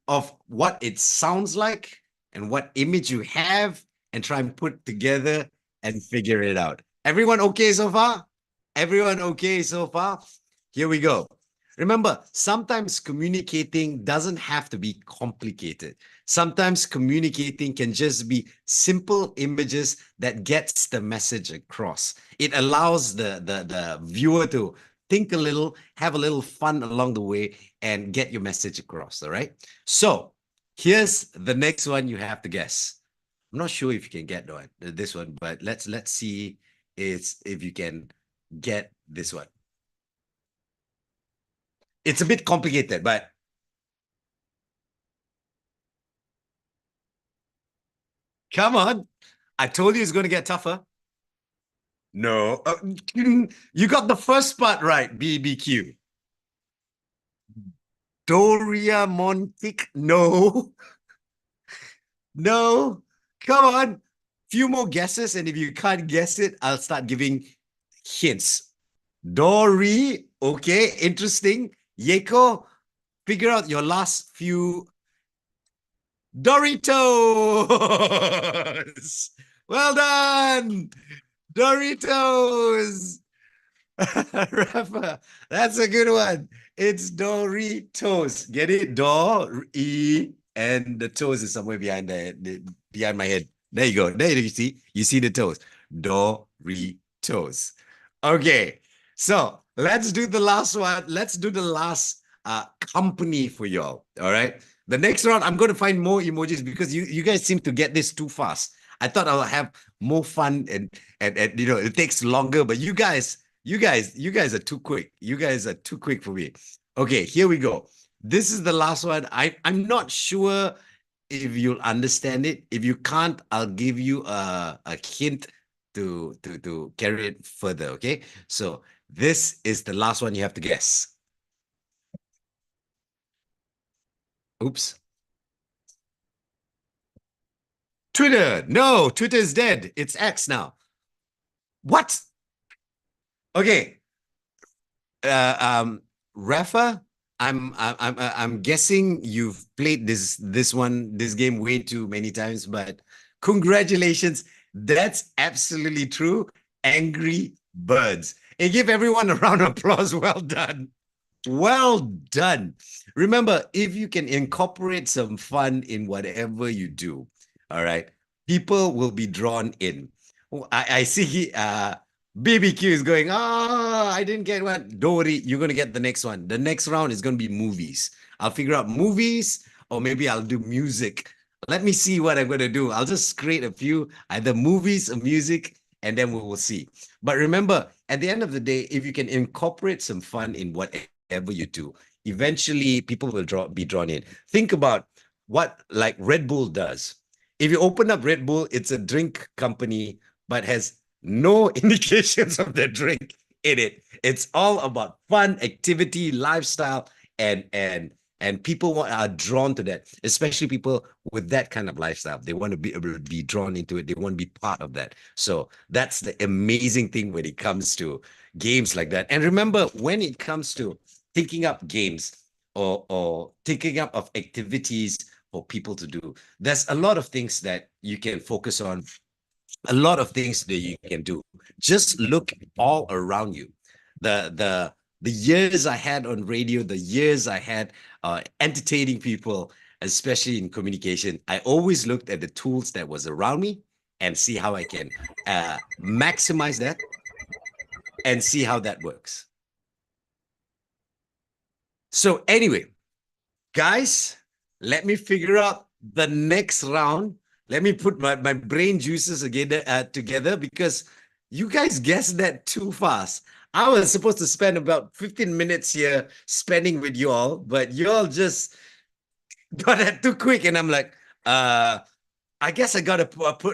of what it sounds like and what image you have and try and put together and figure it out. Everyone okay so far? Everyone okay so far? Here we go. Remember, sometimes communicating doesn't have to be complicated. Sometimes communicating can just be simple images that gets the message across. It allows the viewer to think a little, have a little fun along the way, and get your message across, all right? So here's the next one you have to guess. I'm not sure if you can get this one, but let's see if you can get this one. It's a bit complicated, but come on. I told you it's going to get tougher. No. You got the first part right, BBQ. Doria Montic. No. No. Come on. Few more guesses, and if you can't guess it, I'll start giving hints. Dory. Okay, interesting. Yeko, figure out your last few. Doritos. Well done. Doritos. Rafa, that's a good one. It's Doritos. Get it? Do-E, and the toes is somewhere behind behind my head. There you go. There you see. You see the toes. Doritos. Okay. So let's do the last one. Let's do the last company for y'all. All right. The next round, I'm going to find more emojis because you guys seem to get this too fast. I thought I'll have more fun and you know, it takes longer, but you guys are too quick. You guys are too quick for me. Okay, here we go. This is the last one. I'm not sure if you'll understand it. If you can't, I'll give you a hint to carry it further. Okay, so this is the last one you have to guess. Oops. Twitter. No, Twitter is dead. It's X now. What? Okay. Rafa, I'm guessing you've played this game way too many times, but congratulations. That's absolutely true. Angry Birds. And give everyone a round of applause. Well done. Well done. Remember, if you can incorporate some fun in whatever you do, all right, people will be drawn in. I see BBQ is going, I didn't get one. Don't worry, you're going to get the next one. The next round is going to be movies. I'll figure out movies, or maybe I'll do music. Let me see what I'm going to do. I'll just create a few, either movies or music, and then we will see. But remember, at the end of the day, if you can incorporate some fun in whatever you do, eventually people will be drawn in. Think about what like Red Bull does. If you open up Red Bull, it's a drink company, but has no indications of the drink in it. It's all about fun, activity, lifestyle, and people are drawn to that, especially people with that kind of lifestyle. They want to be able to be drawn into it. They want to be part of that. So that's the amazing thing when it comes to games like that. And remember, when it comes to thinking up games, or taking up of activities for people to do. There's a lot of things that you can focus on, a lot of things that you can do. Just look all around you. The years I had on radio, the years I had entertaining people, especially in communication, I always looked at the tools that was around me and see how I can maximize that and see how that works. So anyway, guys, let me figure out the next round. Let me put my brain juices again together, because you guys guessed that too fast. I was supposed to spend about 15 minutes here spending with you all, but you all just got that too quick. And I'm like, I guess I got to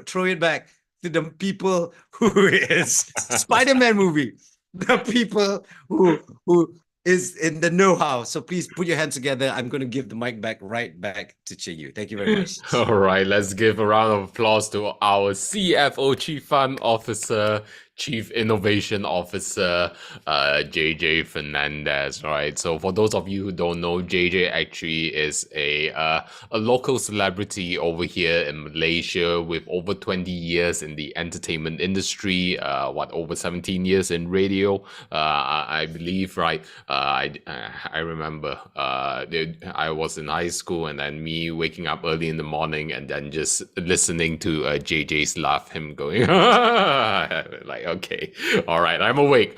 throw it back to the people who is Spider-Man movie, the people who is in the know-how. So please put your hands together. I'm going to give the mic right back to Chinyu. Thank you very much. All right, let's give a round of applause to our CFO, Chief Fun Officer, Chief Innovation Officer, JJ Fernandez, right? So for those of you who don't know, JJ actually is a local celebrity over here in Malaysia with over 20 years in the entertainment industry, over 17 years in radio, I believe, right? I remember I was in high school, and then me waking up early in the morning and then just listening to JJ's laugh, him going like, okay, all right, I'm awake,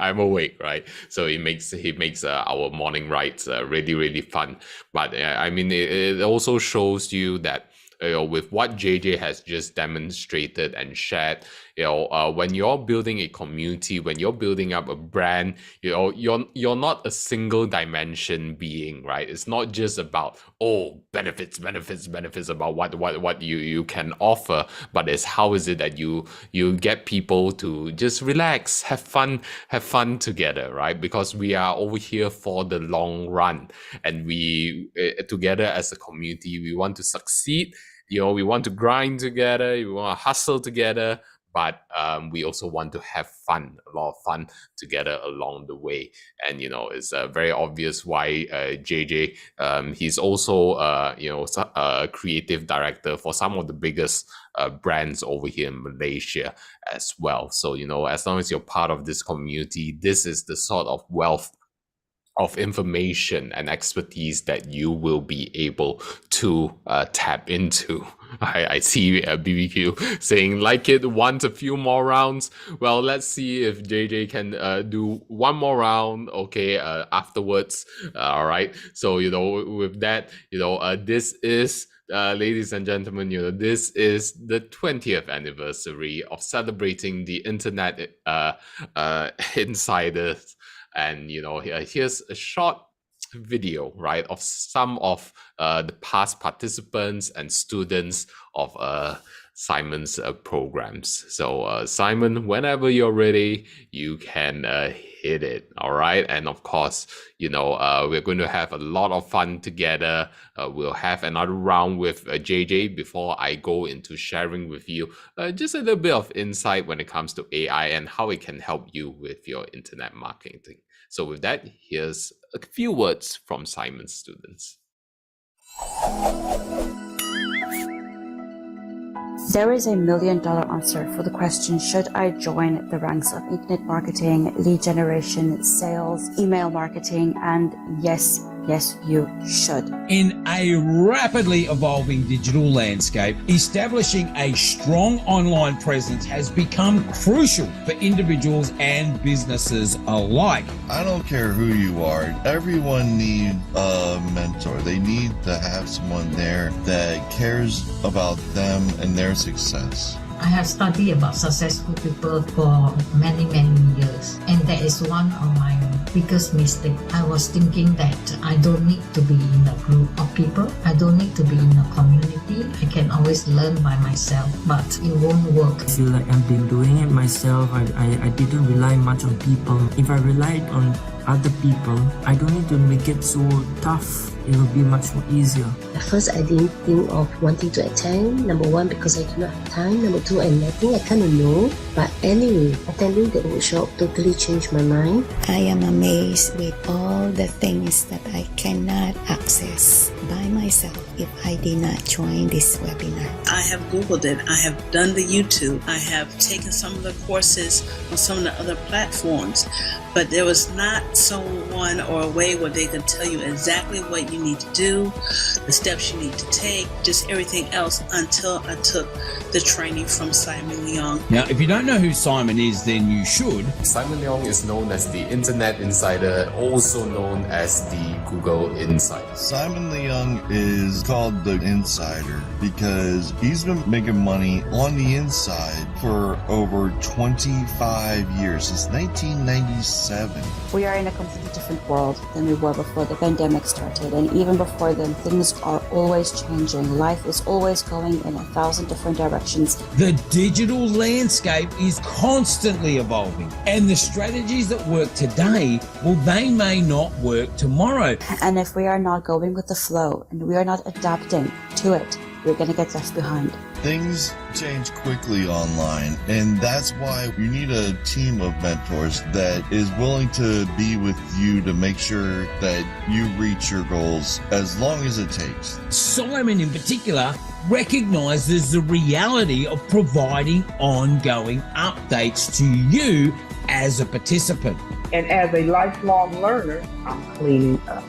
right? So he makes our morning rides really fun. But I mean, it also shows you that, with what JJ has just demonstrated and shared, when you're building a community, when you're building up a brand, you're not a single dimension being, right? It's not just about benefits about what you can offer, but it's how is it that you get people to just relax, have fun together, right? Because we are over here for the long run, and we together as a community, we want to succeed. We want to grind together, we want to hustle together, but we also want to have fun, a lot of fun together along the way. And it's very obvious why JJ, he's also a creative director for some of the biggest brands over here in Malaysia as well. So as long as you're part of this community, this is the sort of wealth of information and expertise that you will be able to tap into. I see BBQ saying, like it, want a few more rounds. Well, let's see if JJ can do one more round, okay, afterwards. All right. So, with that, this is, ladies and gentlemen, this is the 20th anniversary of celebrating the Internet Insiders. And here's a short video, right, of some of the past participants and students of Simon's programs. So Simon, whenever you're ready, you can hit it. All right. And of course, we're going to have a lot of fun together. We'll have another round with JJ before I go into sharing with you just a little bit of insight when it comes to AI and how it can help you with your internet marketing. So with that, here's a few words from Simon's students. There is $1 million answer for the question, should I join the ranks of internet marketing, lead generation, sales, email marketing? And yes, you should. In a rapidly evolving digital landscape, establishing a strong online presence has become crucial for individuals and businesses alike. I don't care who you are, everyone needs a mentor. They need to have someone there that cares about them and their success. I have studied about successful people for many years, and that is one of my biggest mistakes. I was thinking that I don't need to be in a group of people, I don't need to be in a community, I can always learn by myself, but it won't work. I feel like I've been doing it myself. I didn't rely much on people. If I relied on other people, I don't need to make it so tough it will be much more easier. At first, I didn't think of wanting to attend. Number one, because I do not have time. Number two, I think I kind of know. But anyway, attending the workshop totally changed my mind. I am amazed with all the things that I cannot access by myself if I did not join this webinar. I have Googled it. I have done the YouTube. I have taken some of the courses on some of the other platforms. But there was not someone or a way where they could tell you exactly what you need to do, the steps you need to take, just everything else until I took the training from Simon Leong. Now, if you don't know who Simon is, then you should. Simon Leong is known as the Internet Insider, also known as the Google Insider. Simon Leong is called the Insider because he's been making money on the inside for over 25 years, since 1997. We are in a completely different world than we were before the pandemic started, and even before then, things are always changing. Life is always going in 1,000 different directions. The digital landscape is constantly evolving, and the strategies that work today, well, they may not work tomorrow. And if we are not going with the flow and we are not adapting to it, we're going to get left behind. Things change quickly online, and that's why you need a team of mentors that is willing to be with you to make sure that you reach your goals as long as it takes. Simon in particular recognizes the reality of providing ongoing updates to you as a participant. And as a lifelong learner, I'm cleaning up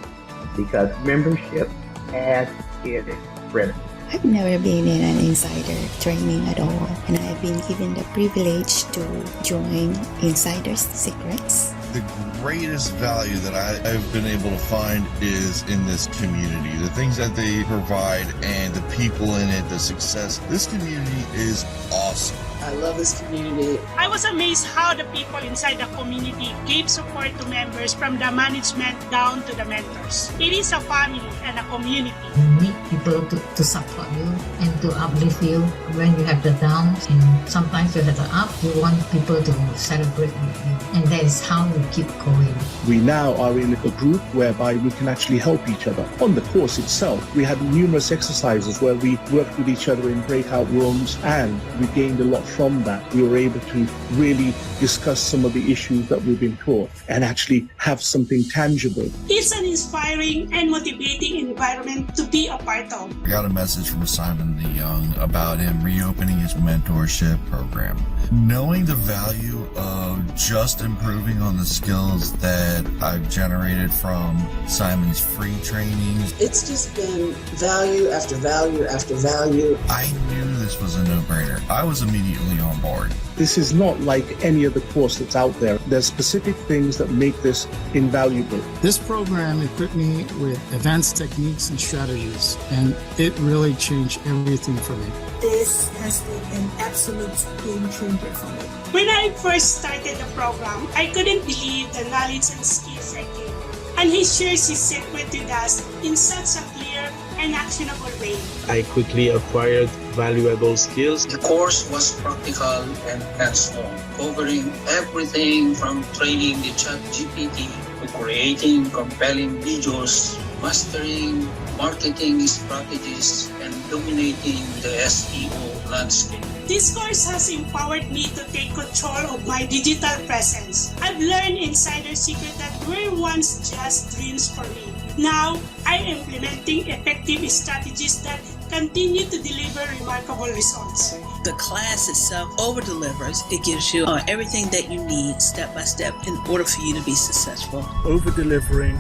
because membership has its credit. I've never been in an insider training at all, and I've been given the privilege to join Insider's Secrets. The greatest value that I've been able to find is in this community. The things that they provide and the people in it, the success. This community is awesome. I love this community. I was amazed how the people inside the community gave support to members from the management down to the mentors. It is a family and a community. You need people to support you and to uplift you when you have the downs, and sometimes you have the up. You want people to celebrate with you, and that is how you keep going. We now are in a group whereby we can actually help each other. On the course itself, we had numerous exercises where we worked with each other in breakout rooms, and we gained a lot from that. We were able to really discuss some of the issues that we've been taught and actually have something tangible. It's an inspiring and motivating environment to be a part of. I got a message from Simon Leong about him reopening his mentorship program. Knowing the value of just improving on the skills that I've generated from Simon's free trainings. It's just been value after value after value. I knew this was a no-brainer. I was immediately on board. This is not like any other course that's out there. There's specific things that make this invaluable. This program equipped me with advanced techniques and strategies, and it really changed everything for me. This has been an absolute game changer for me. When I first started the program, I couldn't believe the knowledge and skills I gained. And he shares his secret with us in such a clear and actionable way. I quickly acquired valuable skills. The course was practical and hands-on, covering everything from training the ChatGPT to creating compelling videos, mastering marketing strategies, and dominating the SEO landscape. This course has empowered me to take control of my digital presence. I've learned insider secrets that were once just dreams for me. Now, I am implementing effective strategies that continue to deliver remarkable results. The class itself over-delivers. It gives you everything that you need step by step in order for you to be successful. Over-delivering,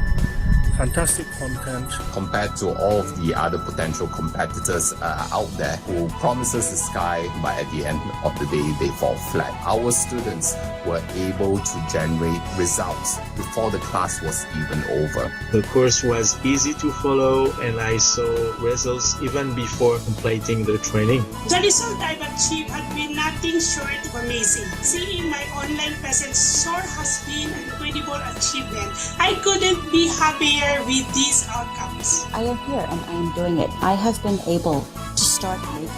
fantastic content. Compared to all of the other potential competitors out there who promises the sky, but at the end of the day, they fall flat. Our students were able to generate results before the class was even over. The course was easy to follow, and I saw results even before completing the training. The result I've achieved has been nothing short of amazing. Seeing my online presence soar has been an incredible achievement. I couldn't be happier with these outcomes. I am here and I am doing it. I have been able to start making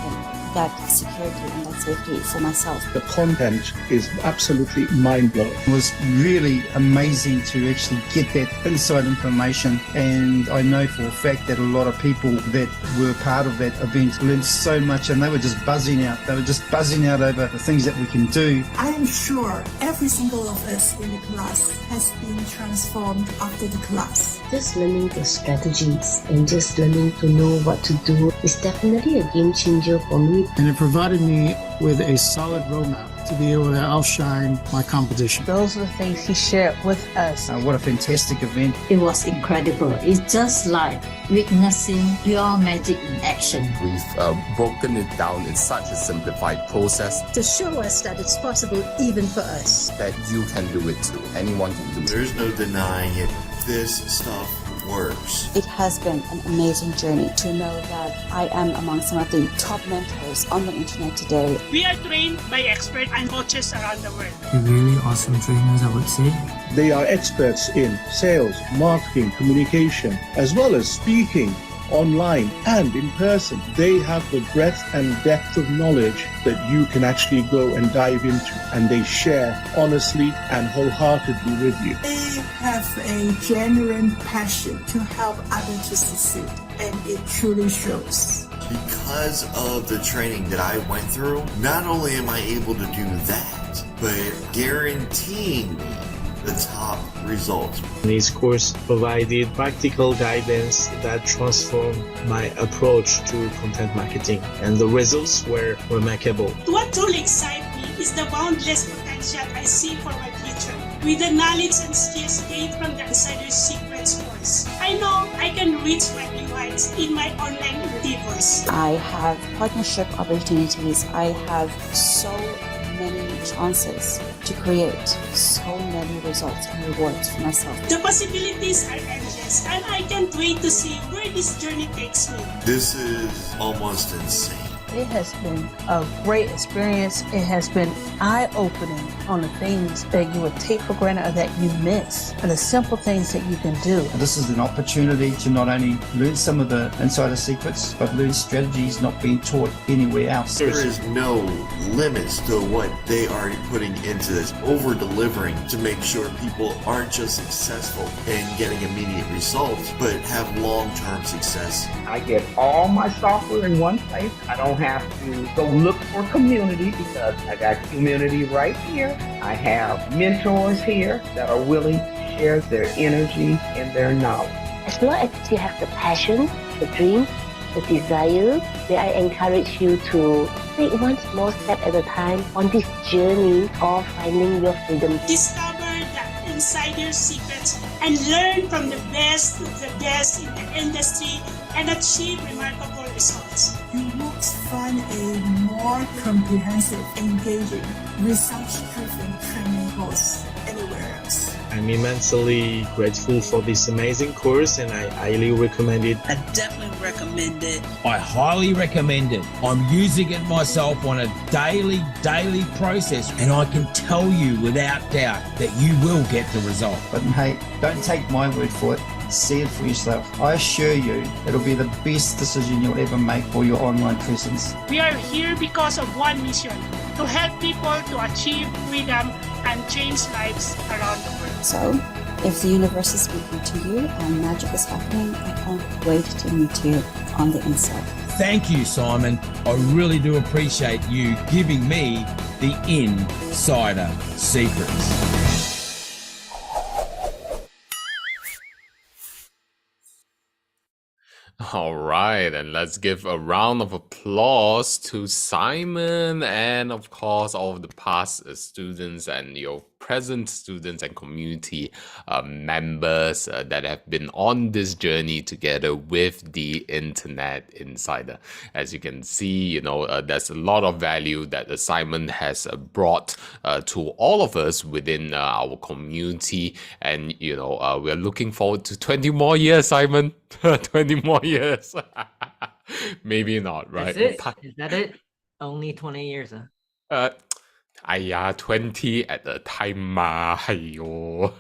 that security and that safety for myself. The content is absolutely mind-blowing. It was really amazing to actually get that inside information, and I know for a fact that a lot of people that were part of that event learned so much, and they were just buzzing out. They were just buzzing out over the things that we can do. I am sure every single of us in the class has been transformed after the class. Just learning the strategies and just learning to know what to do is definitely a game changer for me. And it provided me with a solid roadmap to be able to outshine my competition. Those are the things he shared with us. What a fantastic event. It was incredible. It's just like witnessing pure magic in action. We've broken it down in such a simplified process to show us that it's possible even for us. That you can do it too. Anyone can do it. There's no denying it. This stuff works. It has been an amazing journey to know that I am among some of the top mentors on the internet today. We are trained by experts and coaches around the world. Really awesome trainers, I would say. They are experts in sales, marketing, communication, as well as speaking online and in person. They have the breadth and depth of knowledge that you can actually go and dive into, and they share honestly and wholeheartedly with you. They have a genuine passion to help others to succeed, and it truly shows. Because of the training that I went through, not only am I able to do that, but guaranteeing me the top results. This course provided practical guidance that transformed my approach to content marketing, and the results were remarkable. What truly excites me is the boundless potential I see for my future. With the knowledge and skills gained from the Insider Secrets course, I know I can reach my new heights in my online endeavors. I have partnership opportunities. I have so many chances to create so many results and rewards for myself. The possibilities are endless, and I can't wait to see where this journey takes me. This is almost insane. It has been a great experience. It has been eye-opening on the things that you would take for granted or that you miss, and the simple things that you can do. This is an opportunity to not only learn some of the insider secrets, but learn strategies not being taught anywhere else. There is no limits to what they are putting into this, over-delivering to make sure people aren't just successful in getting immediate results, but have long-term success. I get all my software in one place. I don't have to go look for community because I got community right here. I have mentors here that are willing to share their energy and their knowledge. As long as you have the passion, the dream, the desire, then I encourage you to take one small step at a time on this journey of finding your freedom. Discover the Insider Secrets and learn from the best of the best in the industry and achieve remarkable results. You won't find a more comprehensive, engaging, research-driven training course anywhere else. I'm immensely grateful for this amazing course, and I highly recommend it. I definitely recommend it. I highly recommend it. I'm using it myself on a daily process, and I can tell you without doubt that you will get the result. But hey, don't take my word for it. See it for yourself. I assure you, it'll be the best decision you'll ever make for your online presence. We are here because of one mission, to help people to achieve freedom and change lives around the world. So, if the universe is speaking to you and magic is happening, I can't wait to meet you on the inside. Thank you, Simon. I really do appreciate you giving me the insider secrets. All right, and let's give a round of applause to Simon and, of course, all of the past students and your present students and community members that have been on this journey together with the Internet Insider. As you can see, there's a lot of value that Simon has brought to all of us within our community, and we're looking forward to 20 more years, Simon. 20 more years. Maybe not, right? That's it. Is that it? Only 20 years, huh? Aya, 20 at a time, ma. Aiyo.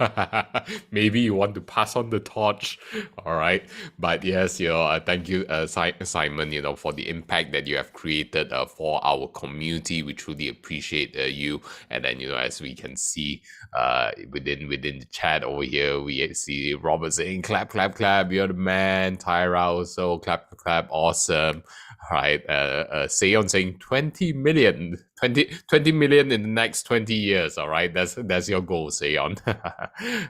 Maybe you want to pass on the torch. All right. But yes, thank you, Simon, for the impact that you have created for our community. We truly appreciate you. And then, as we can see within the chat over here, we see Robert saying, clap, clap, clap. You're the man. Tyra also, clap, clap. Awesome. All right. Seon saying 20 million. 20 million in the next 20 years. All right, that's your goal, Seon.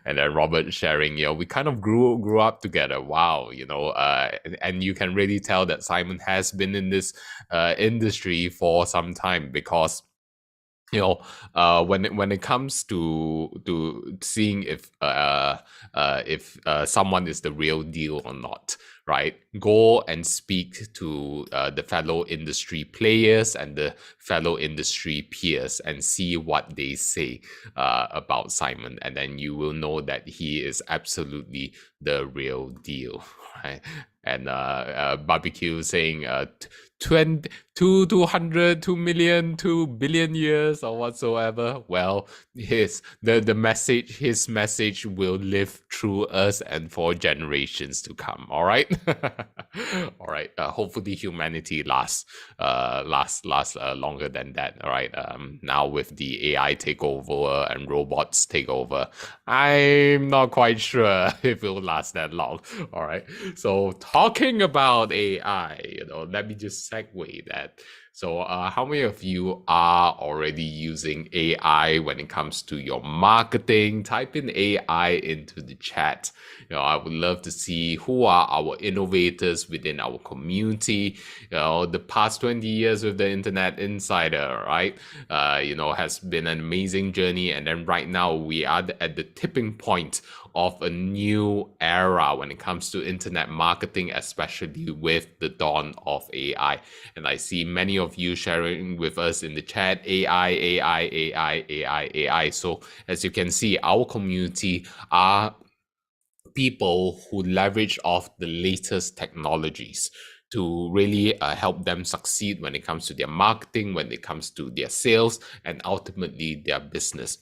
And then Robert sharing, we kind of grew up together. Wow, and you can really tell that Simon has been in this industry for some time, because when it comes to seeing if someone is the real deal or not, right? Go and speak to the fellow industry players and the fellow industry peers and see what they say about Simon, and then you will know that he is absolutely the real deal, right? And barbecue saying 200, 2 million, 2 billion years or whatsoever. Well, his message will live through us and for generations to come. All right. All right. Hopefully humanity lasts longer than that. All right. Now with the AI takeover and robots takeover, I'm not quite sure if it will last that long. All right. So talking about AI, let me just segue that. So how many of you are already using AI when it comes to your marketing? Type in AI into the chat. I would love to see who are our innovators within our community. The past 20 years with the Internet Insider, right? Has been an amazing journey. And then right now we are at the tipping point of a new era when it comes to internet marketing, especially with the dawn of AI. And I see many of you sharing with us in the chat, AI, AI, AI, AI, AI. So as you can see, our community are people who leverage off the latest technologies to really help them succeed when it comes to their marketing, when it comes to their sales, and ultimately their business.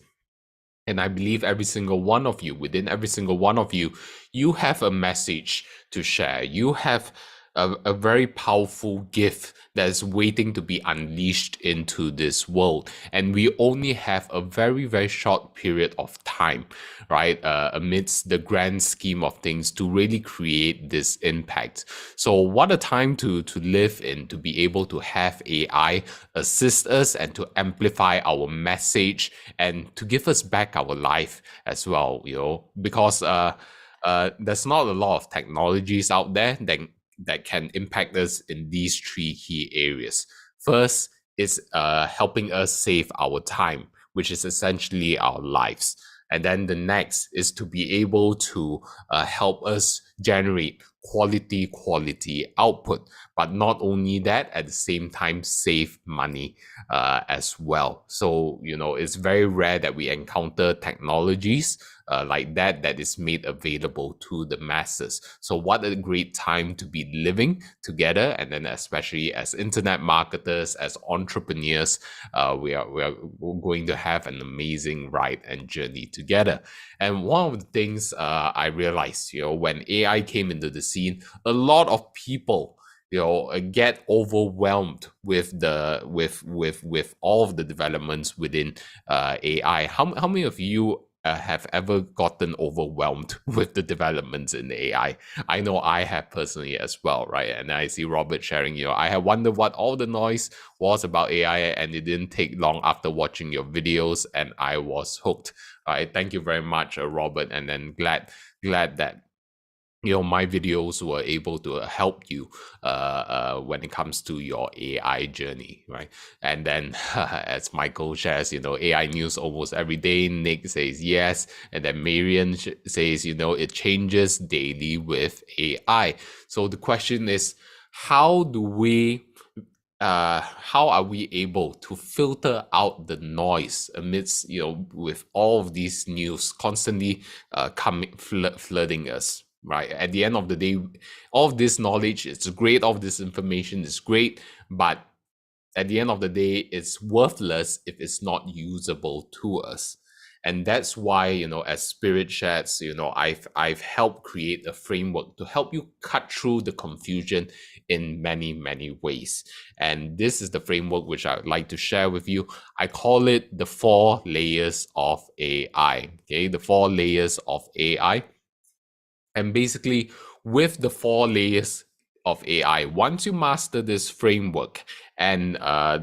And I believe every single one of you, within every single one of you, you have a message to share. You have a very powerful gift that is waiting to be unleashed into this world. And we only have a very, very short period of time, right? Amidst the grand scheme of things to really create this impact. So what a time to live in, to be able to have AI assist us and to amplify our message and to give us back our life as well, because there's not a lot of technologies out there that can impact us in these three key areas. First is helping us save our time, which is essentially our lives. And then the next is to be able to help us generate quality output. But not only that, at the same time, save money as well. So, it's very rare that we encounter technologies like that is made available to the masses. So what a great time to be living together, and then especially as internet marketers, as entrepreneurs, we are going to have an amazing ride and journey together. And one of the things I realized, when AI came into the scene, a lot of people get overwhelmed with all of the developments within AI. How many of you have ever gotten overwhelmed with the developments in AI? I know I have personally as well, right? And I see Robert sharing, I have wondered what all the noise was about AI, and it didn't take long after watching your videos, and I was hooked. All right, thank you very much, Robert, and then glad that my videos were able to help you when it comes to your AI journey, right? And then as Michael shares, AI news almost every day. Nick says yes. And then Marian says, it changes daily with AI. So the question is, how are we able to filter out the noise amidst, with all of these news constantly flooding us? Right. At the end of the day, all of this knowledge is great, all of this information is great, but at the end of the day, it's worthless if it's not usable to us. And that's why, as Spirit Chats, I've helped create a framework to help you cut through the confusion in many, many ways. And this is the framework which I would like to share with you. I call it the 4 layers of AI. Okay, the 4 layers of AI. And basically, with the 4 layers of AI, once you master this framework and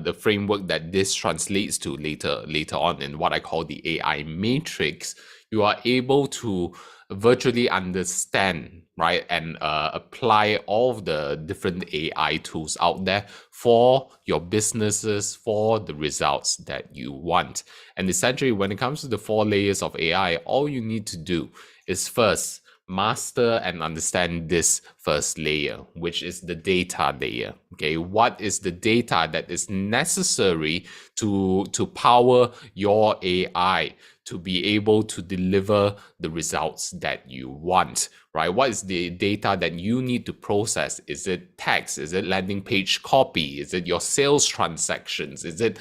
the framework that this translates to later on in what I call the AI matrix, you are able to virtually understand, right, and apply all of the different AI tools out there for your businesses, for the results that you want. And essentially, when it comes to the 4 layers of AI, all you need to do is first master and understand this first layer, which is the data layer. Okay, what is the data that is necessary to power your AI to be able to deliver the results that you want, right? What is the data that you need to process? Is it text? Is it landing page copy? Is it your sales transactions? Is it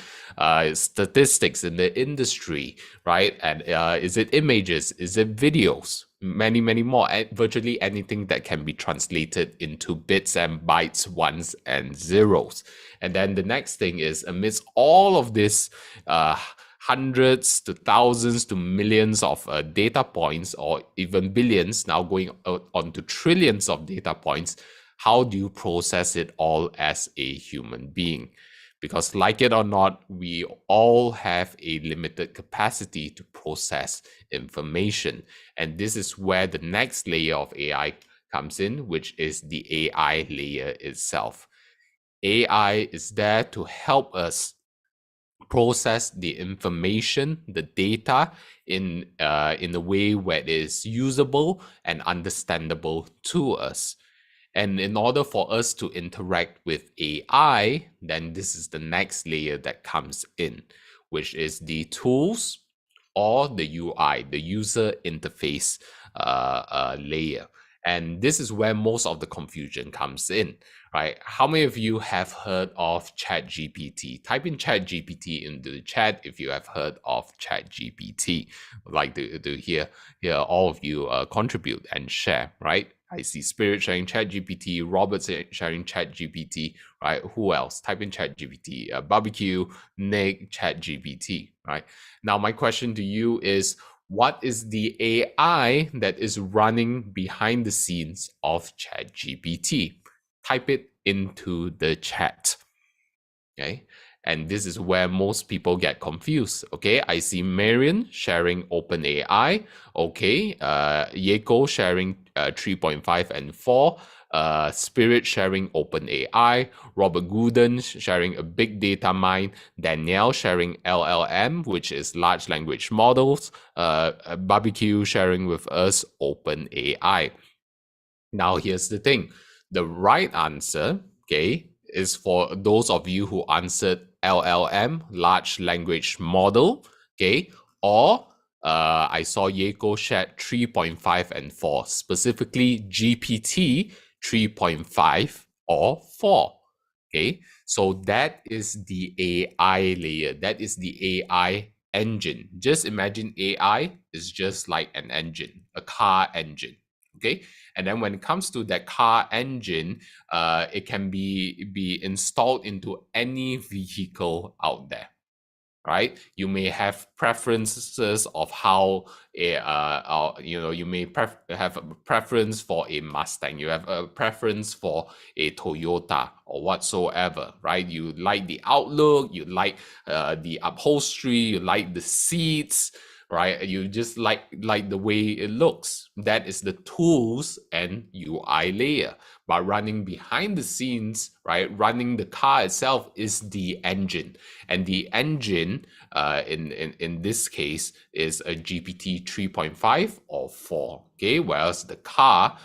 statistics in the industry, right? And is it images? Is it videos? Many, many more. Virtually anything that can be translated into bits and bytes, ones and zeros. And then the next thing is, amidst all of this, hundreds to thousands to millions of data points, or even billions, now going on to trillions of data points, how do you process it all as a human being? Because like it or not, we all have a limited capacity to process information. And this is where the next layer of AI comes in, which is the AI layer itself. AI is there to help us process the information, the data, in a way where it is usable and understandable to us. And in order for us to interact with AI, then this is the next layer that comes in, which is the tools or the UI, the user interface layer. And this is where most of the confusion comes in, right? How many of you have heard of ChatGPT? Type in ChatGPT into the chat if you have heard of ChatGPT. I'd like to hear all of you contribute and share, right? I see Spirit sharing ChatGPT, Robert sharing ChatGPT, right? Who else? Type in ChatGPT, Barbecue, Nick, ChatGPT, right? Now, my question to you is, what is the AI that is running behind the scenes of ChatGPT? Type it into the chat, okay? And this is where most people get confused, okay? I see Marion sharing OpenAI, okay? Yeko sharing 3.5 and 4, Spirit sharing OpenAI, Robert Gooden sharing a big data mine, Danielle sharing LLM, which is large language models, Barbecue sharing with us OpenAI. Now, here's the thing. The right answer, okay, is for those of you who answered LLM, large language model, okay, or I saw Yeko shared 3.5 and 4, specifically GPT 3.5 or 4. Okay, so that is the AI layer. That is the AI engine. Just imagine AI is just like an engine, a car engine. Okay, and then when it comes to that car engine, it can be installed into any vehicle out there. Right, you may have preferences of how you may have a preference for a Mustang, you have a preference for a Toyota or whatsoever, right? You like the outlook, you like the upholstery, you like the seats, right? You just like the way it looks. That is the tools and UI layer. But running behind the scenes, right, running the car itself is the engine. And the engine in this case is a GPT 3.5 or 4, okay? Whereas the car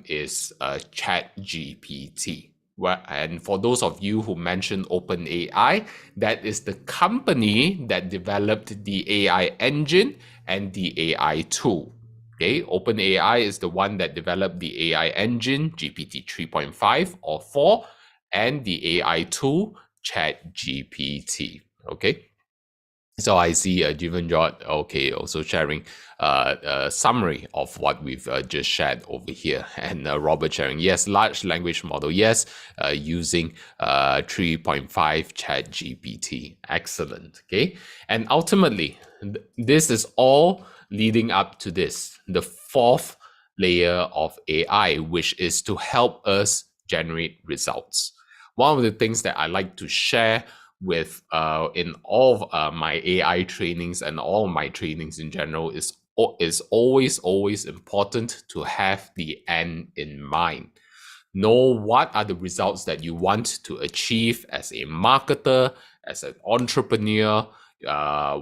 is a ChatGPT. And for those of you who mentioned OpenAI, that is the company that developed the AI engine and the AI tool. Okay, OpenAI is the one that developed the AI engine, GPT 3.5 or 4, and the AI tool, ChatGPT. Okay. So I see Jivanjot, okay, also sharing a summary of what we've just shared over here. And Robert sharing, yes, large language model, yes, using 3.5 ChatGPT. Excellent, okay? And ultimately, this is all leading up to this, the fourth layer of AI, which is to help us generate results. One of the things that I like to share with in all of my AI trainings and all my trainings in general is always important to have the end in mind. Know what are the results that you want to achieve as a marketer, as an entrepreneur,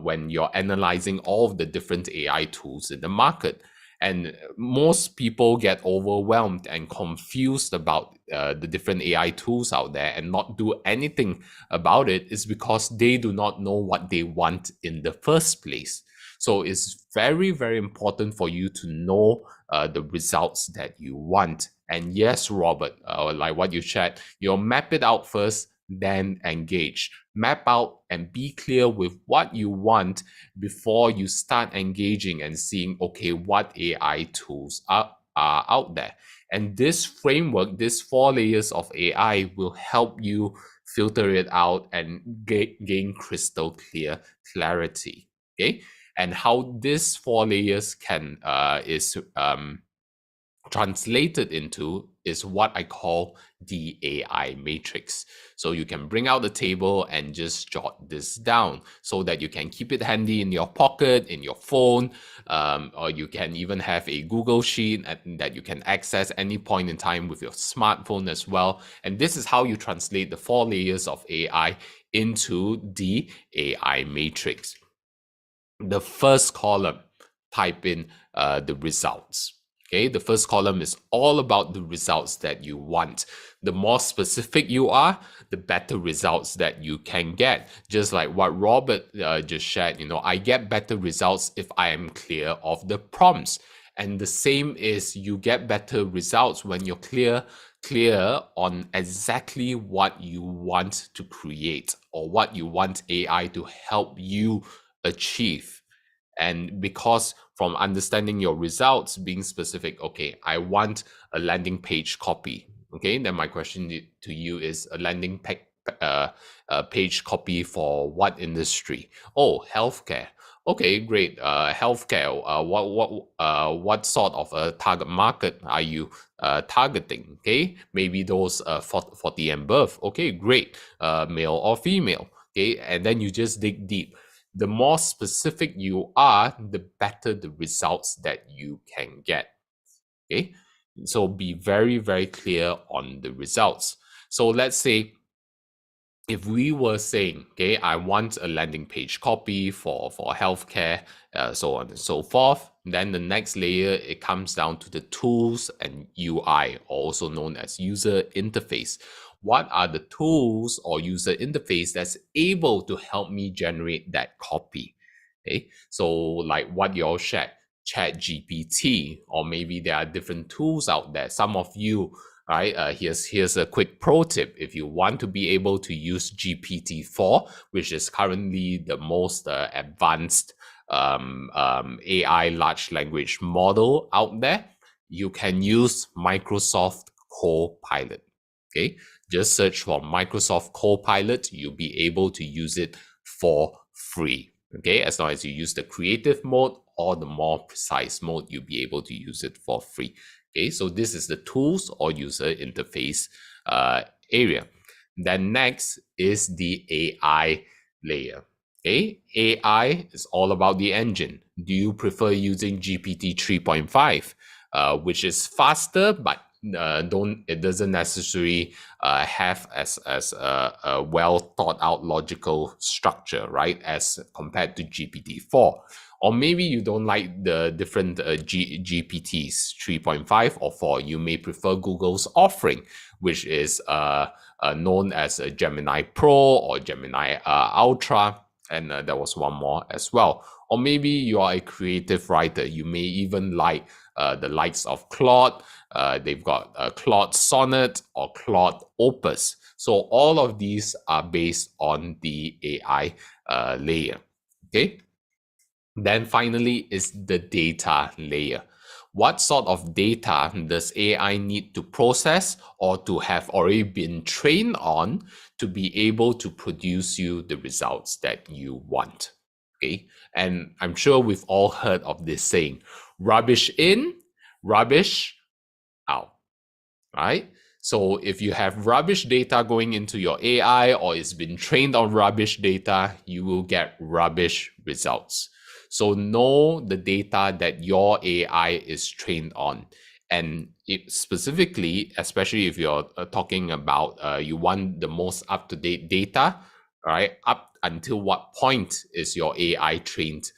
when you're analyzing all of the different AI tools in the market. And most people get overwhelmed and confused about the different AI tools out there and not do anything about it is because they do not know what they want in the first place. So it's very, very important for you to know the results that you want. And yes, Robert, like what you shared, you'll map it out first, then engage. Map out and be clear with what you want before you start engaging and seeing, okay, what AI tools are out there. And this framework, these 4 layers of AI will help you filter it out and gain crystal clear clarity. Okay. And how these 4 layers can is translated into is what I call the AI matrix. So you can bring out the table and just jot this down so that you can keep it handy in your pocket, in your phone, or you can even have a Google Sheet that you can access any point in time with your smartphone as well. And this is how you translate the 4 layers of AI into the AI matrix. The first column, type in the results. Okay, the first column is all about the results that you want. The more specific you are, the better results that you can get. Just like what Robert just shared, I get better results if I am clear of the prompts. And the same is you get better results when you're clear on exactly what you want to create or what you want AI to help you achieve. And because from understanding your results, being specific, okay, I want a landing page copy. Okay, then my question to you is a landing page copy for what industry? Oh, healthcare. Okay, great. Healthcare. What sort of a target market are you targeting? Okay, maybe those 40 and above. Okay, great. Male or female. Okay, and then you just dig deep. The more specific you are, the better the results that you can get. Okay, so be very, very clear on the results. So let's say if we were saying, okay, I want a landing page copy for healthcare, so on and so forth, then the next layer, it comes down to the tools and UI, also known as user interface. What are the tools or user interface that's able to help me generate that copy? Okay, so like what you all shared, ChatGPT, or maybe there are different tools out there. Some of you, right? Here's a quick pro tip. If you want to be able to use GPT-4, which is currently the most advanced AI large language model out there, you can use Microsoft Copilot. Okay, just search for Microsoft Copilot. You'll be able to use it for free. Okay, as long as you use the creative mode or the more precise mode, you'll be able to use it for free. Okay, so this is the tools or user interface area. Then next is the AI layer. Okay, AI is all about the engine. Do you prefer using GPT 3.5, which is faster, but it doesn't necessarily have as a well thought out logical structure, right, as compared to GPT-4? Or maybe you don't like the different GPTs 3.5 or 4. You may prefer Google's offering, which is known as a Gemini Pro or Gemini Ultra. And there was one more as well. Or maybe you are a creative writer. You may even like the likes of Claude. They've got Claude Sonnet or Claude Opus. So all of these are based on the AI layer. Okay. Then finally is the data layer. What sort of data does AI need to process or to have already been trained on to be able to produce you the results that you want? Okay. And I'm sure we've all heard of this saying, rubbish in, rubbish out, right? So if you have rubbish data going into your AI or it's been trained on rubbish data, you will get rubbish results. So know the data that your AI is trained on. And specifically, especially if you're talking about you want the most up-to-date data, right? Up until what point is your AI trained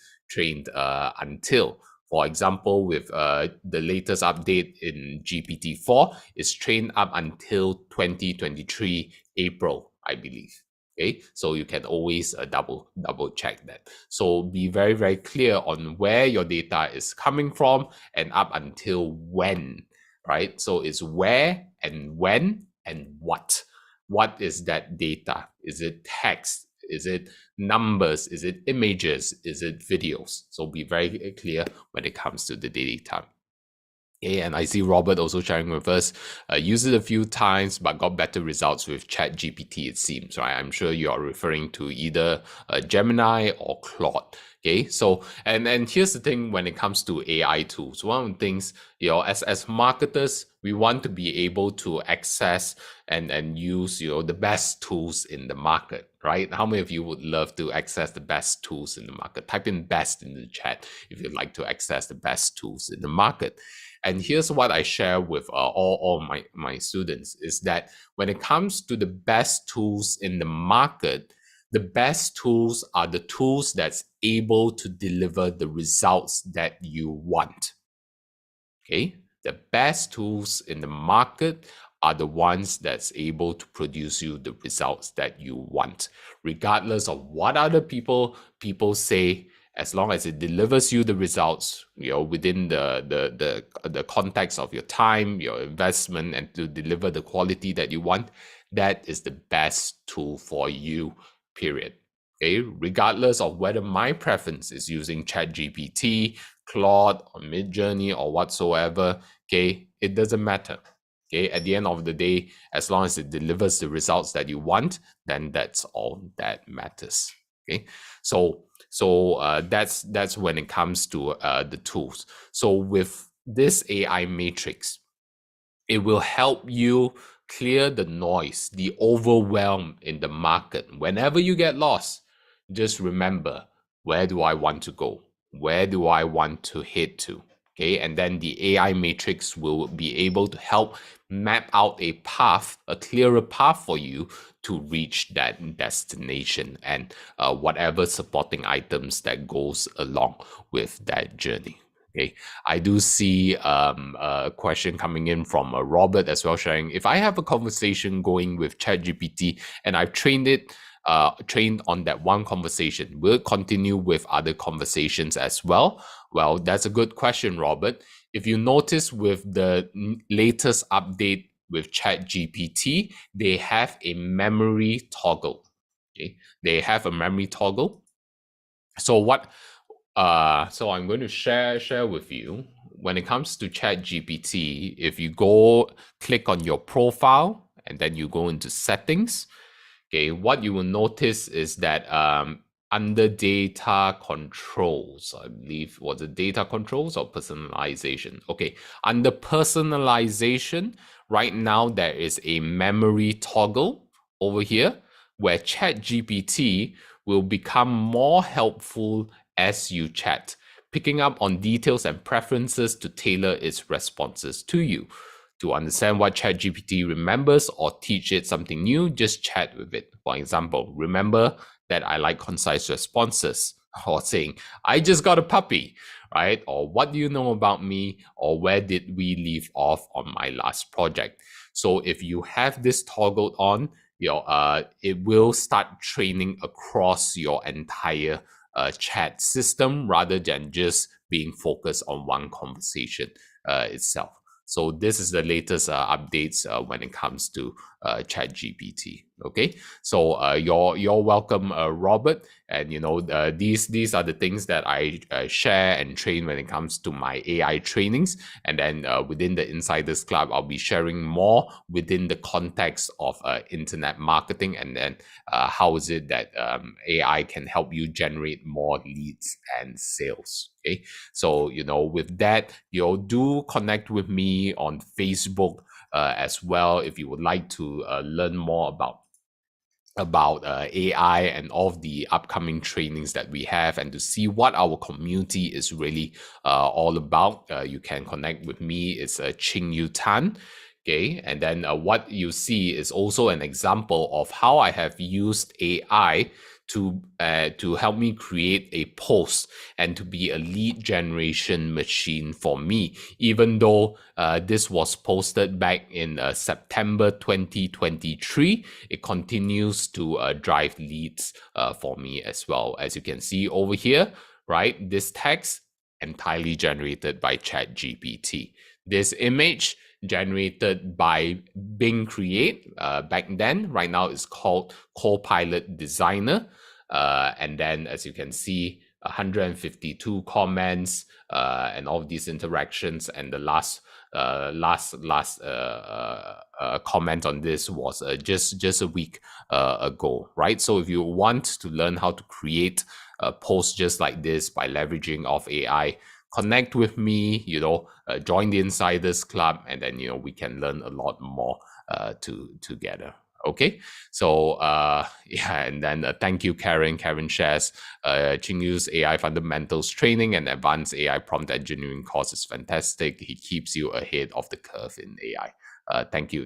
until? For example, with the latest update in GPT-4, it's trained up until 2023 April, I believe. Okay, so you can always double check that. So be very, very clear on where your data is coming from and up until when, right? So it's where and when and what. What is that data? Is it text? Is it numbers? Is it images? Is it videos? So be very clear when it comes to the data. Okay, and I see Robert also sharing with us, used it a few times, but got better results with ChatGPT, it seems, right? I'm sure you are referring to either Gemini or Claude. Okay, so, and here's the thing when it comes to AI tools, one of the things, as marketers, we want to be able to access and use, the best tools in the market, right? How many of you would love to access the best tools in the market? Type in best in the chat if you'd like to access the best tools in the market. And here's what I share with all my students is that when it comes to the best tools in the market, the best tools are the tools that's able to deliver the results that you want. Okay, the best tools in the market are the ones that's able to produce you the results that you want, regardless of what other people say. As long as it delivers you the results, within the context of your time, your investment, and to deliver the quality that you want, that is the best tool for you, period. Okay, regardless of whether my preference is using ChatGPT, Claude, or Midjourney, or whatsoever, okay, it doesn't matter. Okay, at the end of the day, as long as it delivers the results that you want, then that's all that matters. Okay, so that's when it comes to the tools. So with this AI matrix, it will help you clear the noise, the overwhelm in the market. Whenever you get lost, just remember, where do I want to go? Where do I want to head to? Okay, and then the AI matrix will be able to help map out a path, a clearer path for you to reach that destination and whatever supporting items that goes along with that journey. Okay, I do see a question coming in from Robert as well, sharing, if I have a conversation going with ChatGPT and I've trained on that one conversation, will it continue with other conversations as well? Well, that's a good question, Robert. If you notice with the latest update with ChatGPT, they have a memory toggle. Okay, they have a memory toggle. So so I'm going to share with you. When it comes to ChatGPT, if you click on your profile and then you go into settings, okay, what you will notice is that under data controls, I believe, was it data controls or personalization? Okay, under personalization, right now there is a memory toggle over here where ChatGPT will become more helpful as you chat, picking up on details and preferences to tailor its responses to you. To understand what ChatGPT remembers or teach it something new, just chat with it. For example, remember that I like concise responses, or saying, I just got a puppy, right? Or what do you know about me? Or where did we leave off on my last project? So if you have this toggled on, it will start training across your entire chat system rather than just being focused on one conversation itself. So this is the latest updates when it comes to ChatGPT. Okay, so you're welcome, Robert. And these are the things that I share and train when it comes to my AI trainings. And then within the Insiders Club, I'll be sharing more within the context of internet marketing, and then how is it that AI can help you generate more leads and sales. Okay, so with that, do connect with me on Facebook as well if you would like to learn more about AI and all of the upcoming trainings that we have, and to see what our community is really all about. You can connect with me. It's Ching Yu Tan. Okay, and then what you see is also an example of how I have used AI to help me create a post and to be a lead generation machine for me, even though this was posted back in September 2023. It continues to drive leads for me as well. As you can see over here, right, this text entirely generated by ChatGPT. This image generated by Bing Create back then. Right now it's called Copilot Designer. And then, as you can see, 152 comments and all of these interactions. And the last comment on this was just a week ago, right? So if you want to learn how to create a post just like this by leveraging of AI, connect with me, join the Insiders Club, and then, we can learn a lot more together. Okay, so yeah, and then thank you, Karen. Karen shares Ching Yu's AI fundamentals training and advanced AI prompt engineering course is fantastic. He keeps you ahead of the curve in AI. Thank you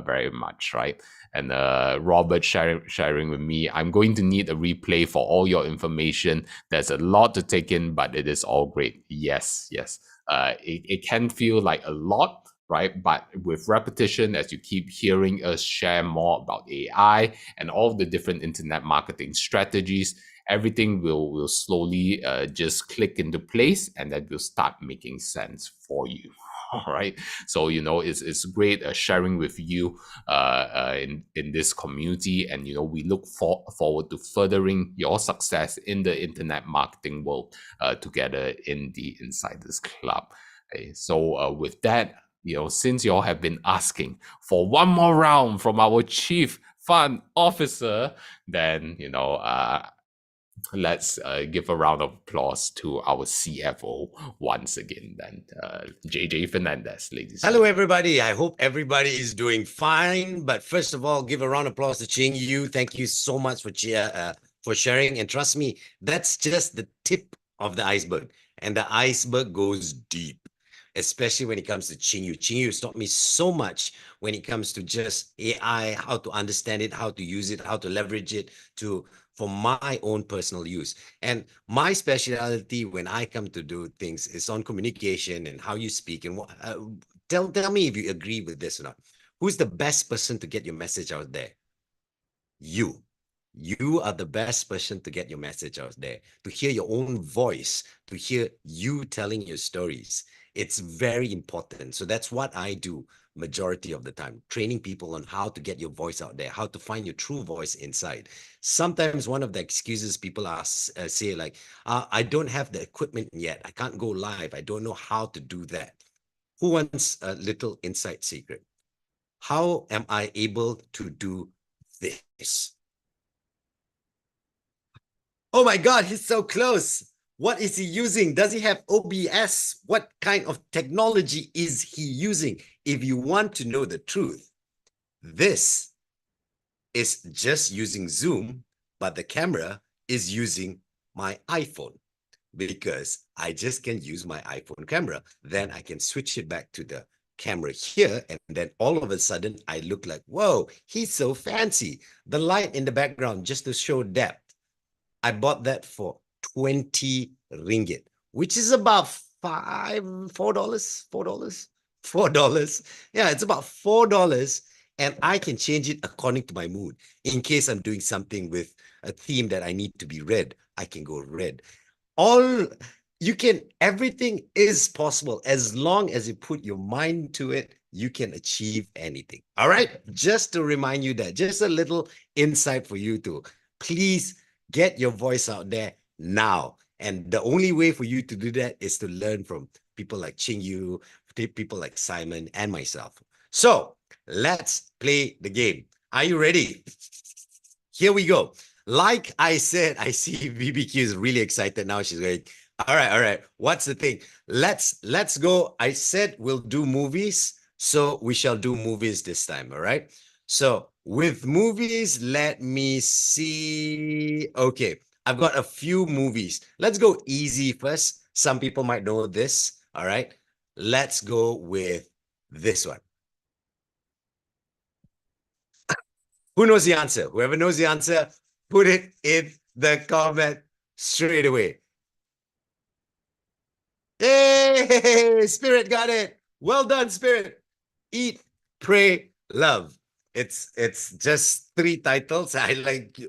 very much, right? And Robert sharing with me, I'm going to need a replay for all your information. There's a lot to take in, but it is all great. Yes. It can feel like a lot, right? But with repetition, as you keep hearing us share more about AI and all the different internet marketing strategies, everything will slowly just click into place, and that will start making sense for you. All right. So, it's great sharing with you in this community. And, we look forward to furthering your success in the internet marketing world together in the Insiders Club. Okay. So with that, since you all have been asking for one more round from our Chief Fund Officer, then, let's give a round of applause to our CFO once again, then JJ Fernandez, ladies. Hello, everybody. I hope everybody is doing fine. But first of all, give a round of applause to Ching Yu. Thank you so much for sharing. And trust me, that's just the tip of the iceberg. And the iceberg goes deep, especially when it comes to Ching Yu. Ching Yu has taught me so much when it comes to just AI, how to understand it, how to use it, how to leverage it for my own personal use. And my specialty when I come to do things is on communication and how you speak. And tell me if you agree with this or not. Who's the best person to get your message out there? You. You are the best person to get your message out there, to hear your own voice, to hear you telling your stories. It's very important. So that's what I do majority of the time, training people on how to get your voice out there, how to find your true voice inside. Sometimes one of the excuses people say like, I don't have the equipment yet. I can't go live. I don't know how to do that. Who wants a little inside secret? How am I able to do this? Oh my God, he's so close. What is he using? Does he have OBS? What kind of technology is he using? If you want to know the truth, this is just using Zoom, but the camera is using my iPhone, because I just can use my iPhone camera. Then I can switch it back to the camera here, and then all of a sudden I look like, whoa, he's so fancy. The light in the background just to show depth. I bought that for 20 ringgit, which is about $4. Yeah, it's about $4. And I can change it according to my mood. In case I'm doing something with a theme that I need to be red, I can go red. All everything is possible as long as you put your mind to it. You can achieve anything. All right. Just to remind you that, just a little insight for you to please get your voice out there now. And the only way for you to do that is to learn from people like Ching Yu, people like Simon and myself. So let's play the game. Are you ready? Here we go. Like I said, I see BBQ is really excited now. She's going, all right. What's the thing? Let's go. I said we'll do movies. So we shall do movies this time. All right. So with movies, let me see. Okay. I've got a few movies. Let's go easy first. Some people might know this. All right. Let's go with this one. Who knows the answer? Whoever knows the answer, put it in the comment straight away. Hey, Spirit got it. Well done, Spirit. Eat, Pray, Love. It's just 3 titles. I like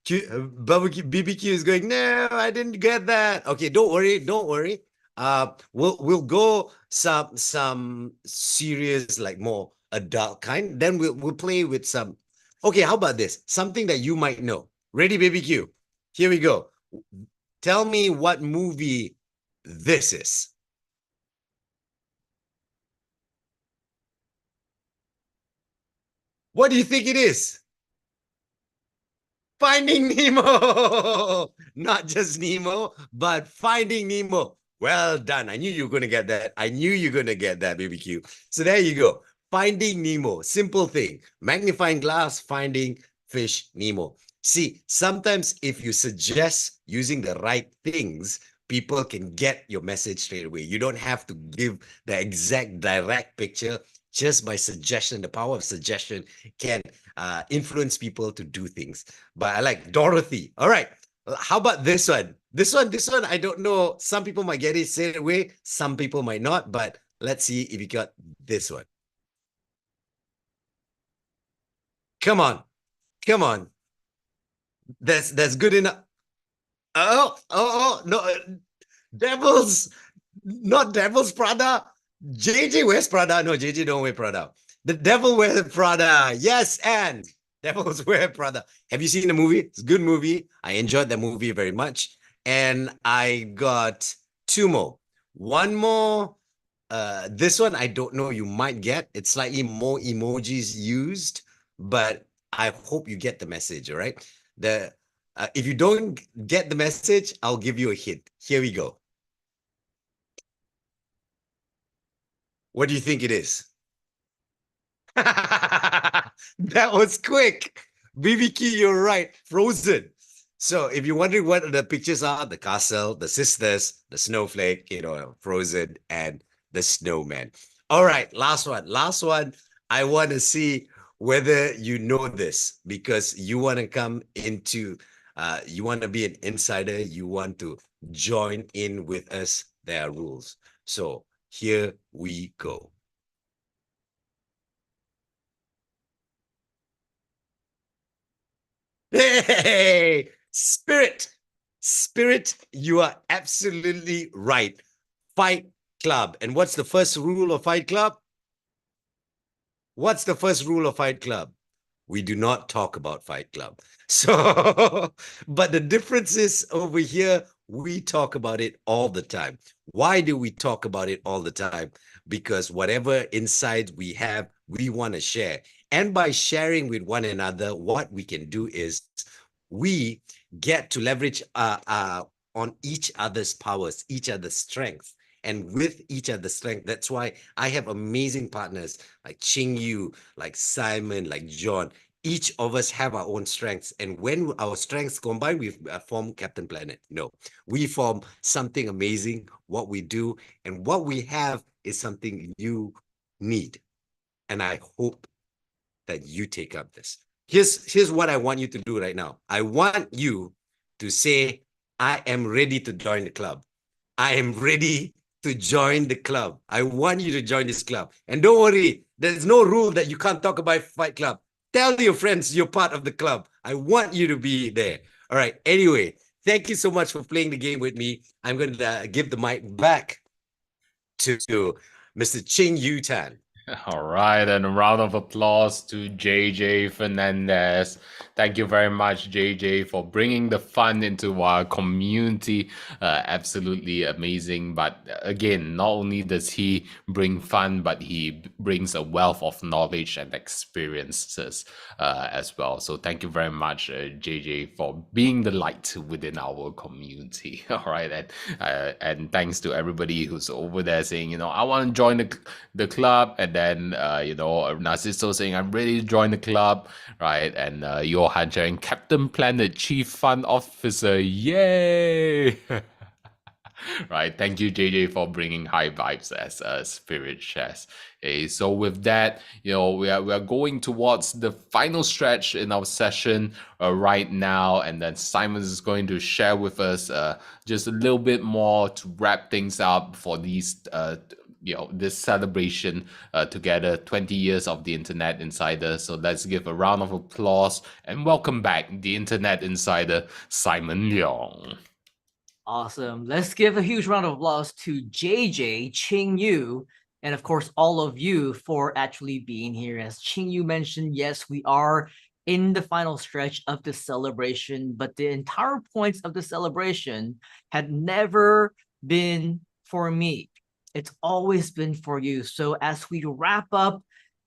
BBQ is going, no, I didn't get that. Okay, don't worry. We'll go some serious, like more adult kind. Then we'll play with some. Okay, how about this? Something that you might know. Ready, BBQ? Here we go. Tell me what movie this is. What do you think it is? Finding Nemo. Not just Nemo, but Finding Nemo. Well done. I knew you were going to get that. BBQ. So there you go. Finding Nemo. Simple thing. Magnifying glass, finding fish Nemo. See, sometimes if you suggest using the right things, people can get your message straight away. You don't have to give the exact direct picture. Just by suggestion, the power of suggestion can influence people to do things. But I like Dorothy. All right. How about this one? This one, I don't know. Some people might get it straight away. Some people might not. But let's see if you got this one. Come on. That's good enough. Oh, no. Not Devil's Prada. JJ wears Prada. No, JJ don't wear Prada. The Devil wears Prada. Yes, and Devils wear Prada. Have you seen the movie? It's a good movie. I enjoyed the movie very much. And I got 2 more. One more. This one I don't know. You might get. It's slightly more emojis used, but I hope you get the message. All right. If you don't get the message, I'll give you a hint. Here we go. What do you think it is? That was quick. BBQ, you're right. Frozen. So if you're wondering what the pictures are, the castle, the sisters, the snowflake, Frozen, and the snowman. All right, last one. I want to see whether you know this, because you want to come into, you want to be an insider. You want to join in with us. There are rules. So here we go. Hey, Spirit, you are absolutely right. Fight Club. And what's the first rule of Fight Club? We do not talk about Fight Club. So, but the difference is over here, we talk about it all the time. Why do we talk about it all the time? Because whatever insights we have, we want to share. And by sharing with one another, what we can do is we get to leverage on each other's powers, each other's strengths. And with each other's strength, that's why I have amazing partners like Ching Yu, like Simon, like John. Each of us have our own strengths. And when our strengths combine, we form Captain Planet. No, we form something amazing, what we do. And what we have is something you need. And I hope that you take up this. Here's what I want you to do right now. I want you to say, I am ready to join the club. I am ready to join the club. I want you to join this club. And don't worry, there's no rule that you can't talk about Fight Club. Tell your friends you're part of the club. I want you to be there. All right. Anyway, Thank you so much for playing the game with me. I'm going to give the mic back to Mr. Ching Yu Tan. All right, and a round of applause to JJ Fernandez. Thank you very much, JJ, for bringing the fun into our community. Absolutely amazing. But again, not only does he bring fun, but he brings a wealth of knowledge and experiences as well. So thank you very much, JJ, for being the light within our community. All right, and thanks to everybody who's over there saying, I want to join the club, and then Narciso saying I'm ready to join the club, right? And Johan sharing Captain Planet Chief Fun Officer, yay! Right, thank you, JJ, for bringing high vibes as Spirit shares. Okay, so with that, we are going towards the final stretch in our session right now, and then Simon is going to share with us just a little bit more to wrap things up for these this celebration together, 20 years of the Internet Insider. So let's give a round of applause and welcome back the Internet Insider, Simon Leong. Awesome. Let's give a huge round of applause to JJ, Ching Yu, and of course, all of you for actually being here. As Ching Yu mentioned, yes, we are in the final stretch of the celebration, but the entire points of the celebration had never been for me. It's always been for you. So as we wrap up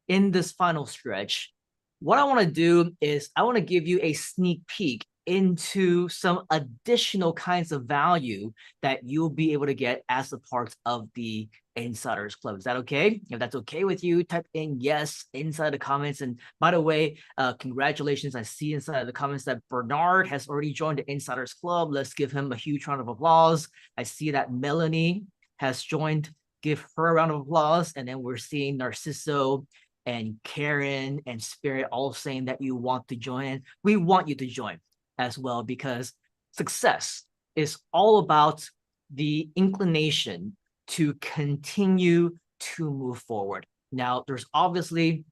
in this final stretch, what I want to do is I want to give you a sneak peek into some additional kinds of value that you'll be able to get as a part of the Insiders Club. Is that okay? If that's okay with you, type in yes inside the comments. And by the way, congratulations. I see inside the comments that Bernard has already joined the Insiders Club. Let's give him a huge round of applause. I see that Melanie has joined. Give her a round of applause. And then we're seeing Narciso and Karen and Spirit all saying that you want to join. We want you to join as well, because success is all about the inclination to continue to move forward. Now, there's obviously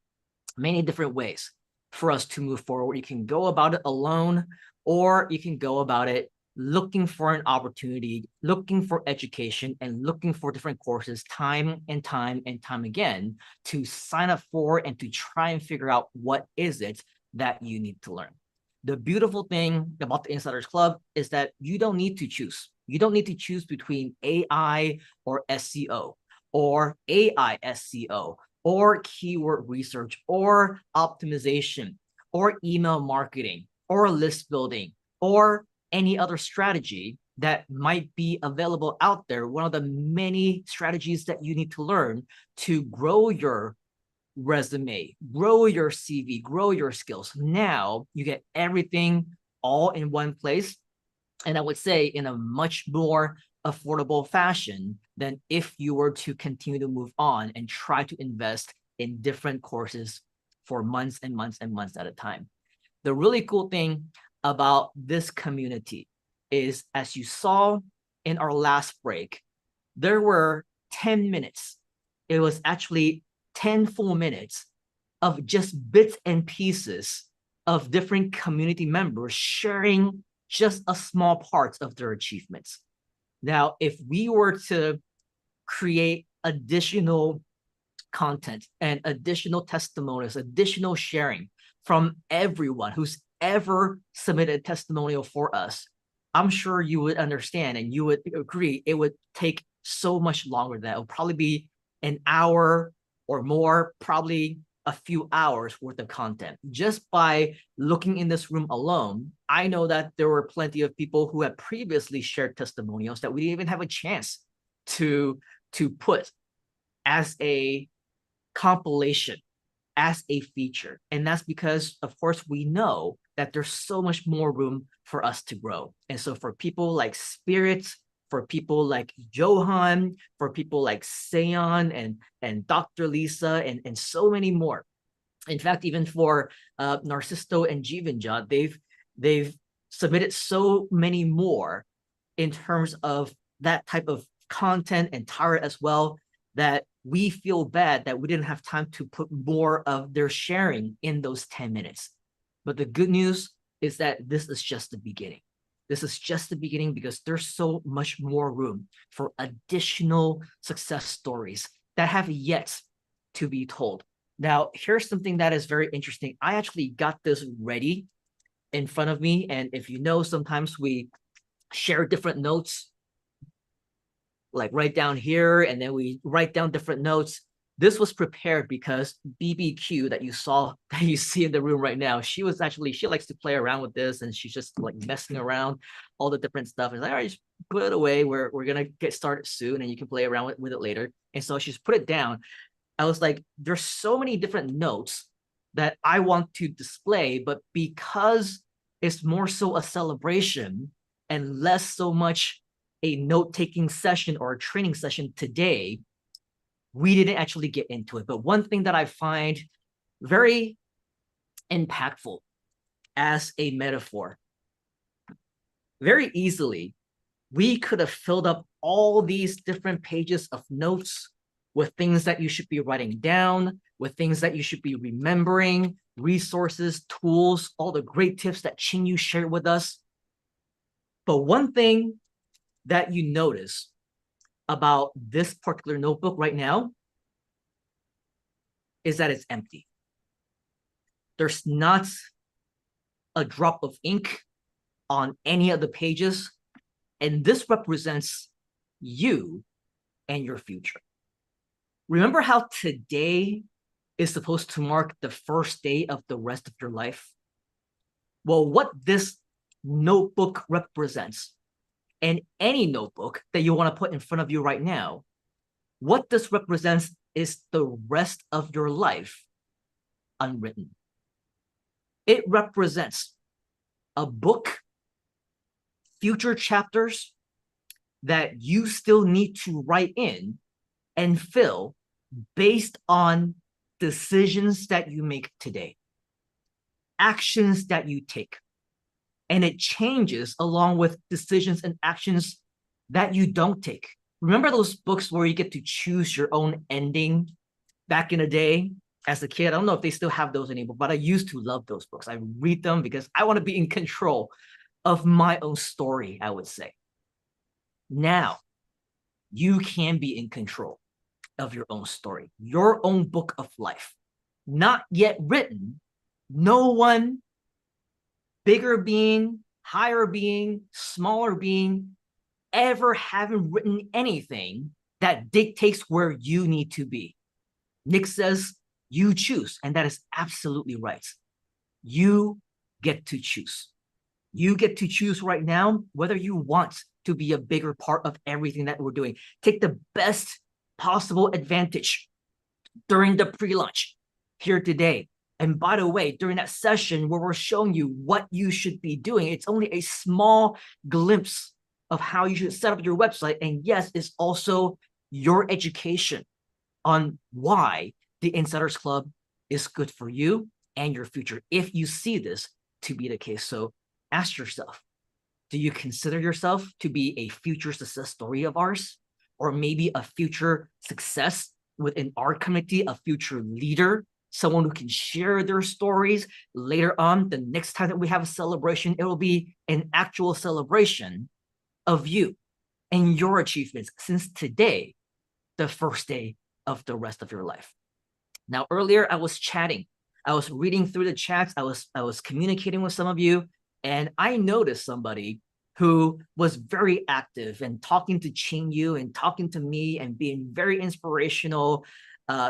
many different ways for us to move forward. You can go about it alone, or you can go about it looking for an opportunity, looking for education, and looking for different courses time and time and time again to sign up for and to try and figure out what is it that you need to learn. The beautiful thing about the Insiders Club is that you don't need to choose. You don't need to choose between AI or SEO or AI SEO or keyword research or optimization or email marketing or list building or any other strategy that might be available out there. One of the many strategies that you need to learn to grow your resume, grow your CV, grow your skills. Now you get everything all in one place. And I would say in a much more affordable fashion than if you were to continue to move on and try to invest in different courses for months and months and months at a time. The really cool thing about this community is, as you saw in our last break, there were 10 minutes. It was actually 10 full minutes of just bits and pieces of different community members sharing just a small part of their achievements. Now, if we were to create additional content and additional testimonials, additional sharing from everyone who's ever submitted a testimonial for us, I'm sure you would understand and you would agree it would take so much longer. That it would probably be an hour or more, probably a few hours worth of content. Just by looking in this room alone, I know that there were plenty of people who had previously shared testimonials that we didn't even have a chance to put as a compilation, as a feature. And that's because, of course, we know that there's so much more room for us to grow. And so for people like Spirit, for people like Johan, for people like Seon and Dr. Lisa, and so many more. In fact, even for Narciso and Jivinja, they've submitted so many more in terms of that type of content, and Tara as well, that we feel bad that we didn't have time to put more of their sharing in those 10 minutes. But the good news is that this is just the beginning. This is just the beginning because there's so much more room for additional success stories that have yet to be told. Now, here's something that is very interesting. I actually got this ready in front of me. And if you know, sometimes we share different notes, like right down here, and then we write down different notes. This was prepared because BBQ that you see in the room right now, she likes to play around with this, and she's just like messing around all the different stuff. And like, all right, just put it away. We're gonna get started soon, and you can play around with it later. And so she's put it down. I was like, there's so many different notes that I want to display, but because it's more so a celebration and less so much a note-taking session or a training session today, we didn't actually get into it. But one thing that I find very impactful as a metaphor, very easily, we could have filled up all these different pages of notes with things that you should be writing down, with things that you should be remembering, resources, tools, all the great tips that Chin-Yu shared with us. But one thing that you notice about this particular notebook right now is that it's empty. There's not a drop of ink on any of the pages, and this represents you and your future. Remember how today is supposed to mark the first day of the rest of your life? Well, what this notebook represents, and any notebook that you want to put in front of you right now, what this represents is the rest of your life unwritten. It represents a book, future chapters that you still need to write in and fill based on decisions that you make today, actions that you take. And it changes along with decisions and actions that you don't take. Remember those books where you get to choose your own ending back in the day as a kid? I don't know if they still have those anymore, but I used to love those books. I read them because I want to be in control of my own story, I would say. Now, you can be in control of your own story, your own book of life, not yet written. No one, bigger being, higher being, smaller being, ever haven't written anything that dictates where you need to be. Nick says you choose, and that is absolutely right. You get to choose. You get to choose right now whether you want to be a bigger part of everything that we're doing. Take the best possible advantage during the pre-launch here today. And by the way, during that session where we're showing you what you should be doing, it's only a small glimpse of how you should set up your website. And yes, it's also your education on why the Insiders Club is good for you and your future, if you see this to be the case. So ask yourself, do you consider yourself to be a future success story of ours? Or maybe a future success within our community, a future leader, someone who can share their stories later on? The next time that we have a celebration, it will be an actual celebration of you and your achievements since today, the first day of the rest of your life. Now, earlier I was chatting. I was reading through the chats. I was communicating with some of you, and I noticed somebody who was very active and talking to Chin-Yu and talking to me and being very inspirational.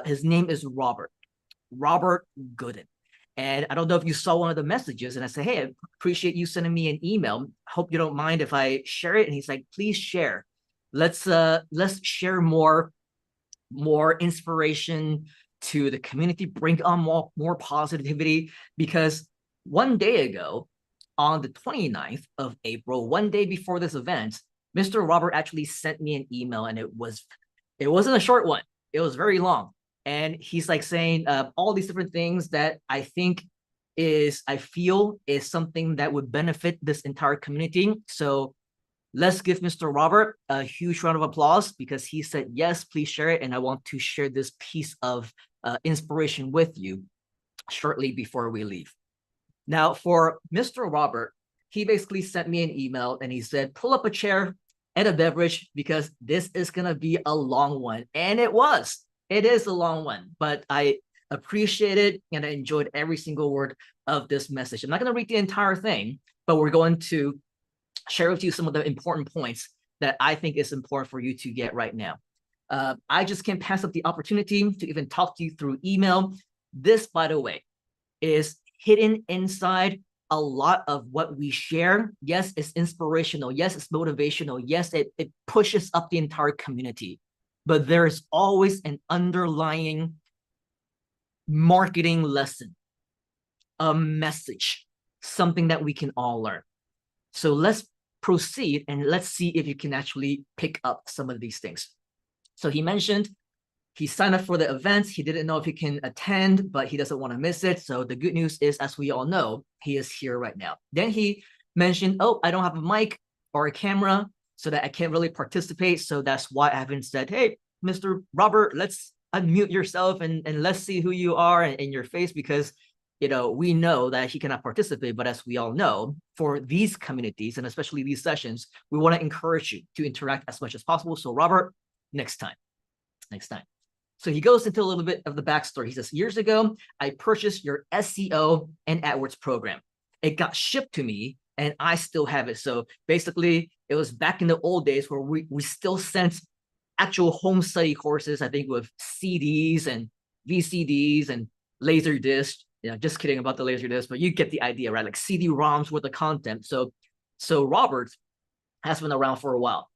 His name is Robert Gooden. And I don't know if you saw one of the messages, and I said, hey, I appreciate you sending me an email. Hope you don't mind if I share it. And he's like, please share. Let's share more inspiration to the community, bring on more positivity, because one day ago, on the 29th of April, one day before this event, Mr. Robert actually sent me an email, and it wasn't a short one. It was very long. And he's like saying all these different things that I feel is something that would benefit this entire community. So let's give Mr. Robert a huge round of applause, because he said, yes, please share it. And I want to share this piece of inspiration with you shortly before we leave. Now, for Mr. Robert, he basically sent me an email and he said, pull up a chair and a beverage because this is going to be a long one. And it was. It is a long one, but I appreciate it and I enjoyed every single word of this message. I'm not going to read the entire thing, but we're going to share with you some of the important points that I think is important for you to get right now. I just can't pass up the opportunity to even talk to you through email. This, by the way, is hidden inside a lot of what we share. Yes, it's inspirational. Yes, it's motivational. Yes, it pushes up the entire community. But there's always an underlying marketing lesson, a message, something that we can all learn. So let's proceed and let's see if you can actually pick up some of these things. So he mentioned he signed up for the event. He didn't know if he can attend, but he doesn't want to miss it. So the good news is, as we all know, he is here right now. Then he mentioned, oh, I don't have a mic or a camera so that I can't really participate. So that's why I haven't said, hey, Mr. Robert, let's unmute yourself and let's see who you are in your face, because we know that he cannot participate, but as we all know, for these communities and especially these sessions, we want to encourage you to interact as much as possible. So Robert, next time. So he goes into a little bit of the backstory. He says, years ago, I purchased your SEO and AdWords program. It got shipped to me and I still have it. So basically, it was back in the old days where we still sent actual home study courses, I think with CDs and VCDs and laser discs. Just kidding about the laser disc, but you get the idea, right? Like CD-ROMs with the content. So Robert has been around for a while.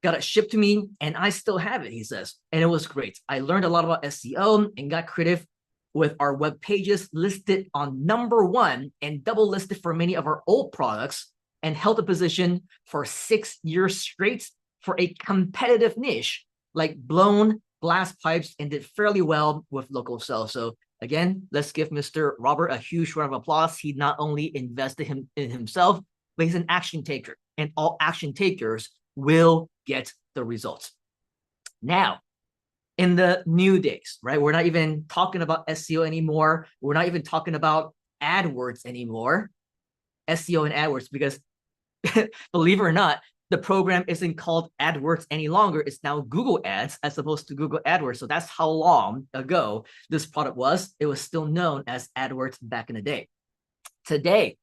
Got it shipped to me, and I still have it, he says. And it was great. I learned a lot about SEO and got creative with our web pages listed on #1 and double listed for many of our old products, and held a position for 6 years straight for a competitive niche like blown glass pipes, and did fairly well with local sales. So again, let's give Mr. Robert a huge round of applause. He not only invested in himself, but he's an action taker, and all action takers will get the results. Now, in the new days, right? We're not even talking about SEO anymore. We're not even talking about AdWords anymore. SEO and AdWords, because believe it or not, the program isn't called AdWords any longer. It's now Google Ads as opposed to Google AdWords. So that's how long ago this product was. It was still known as AdWords back in the day. Today,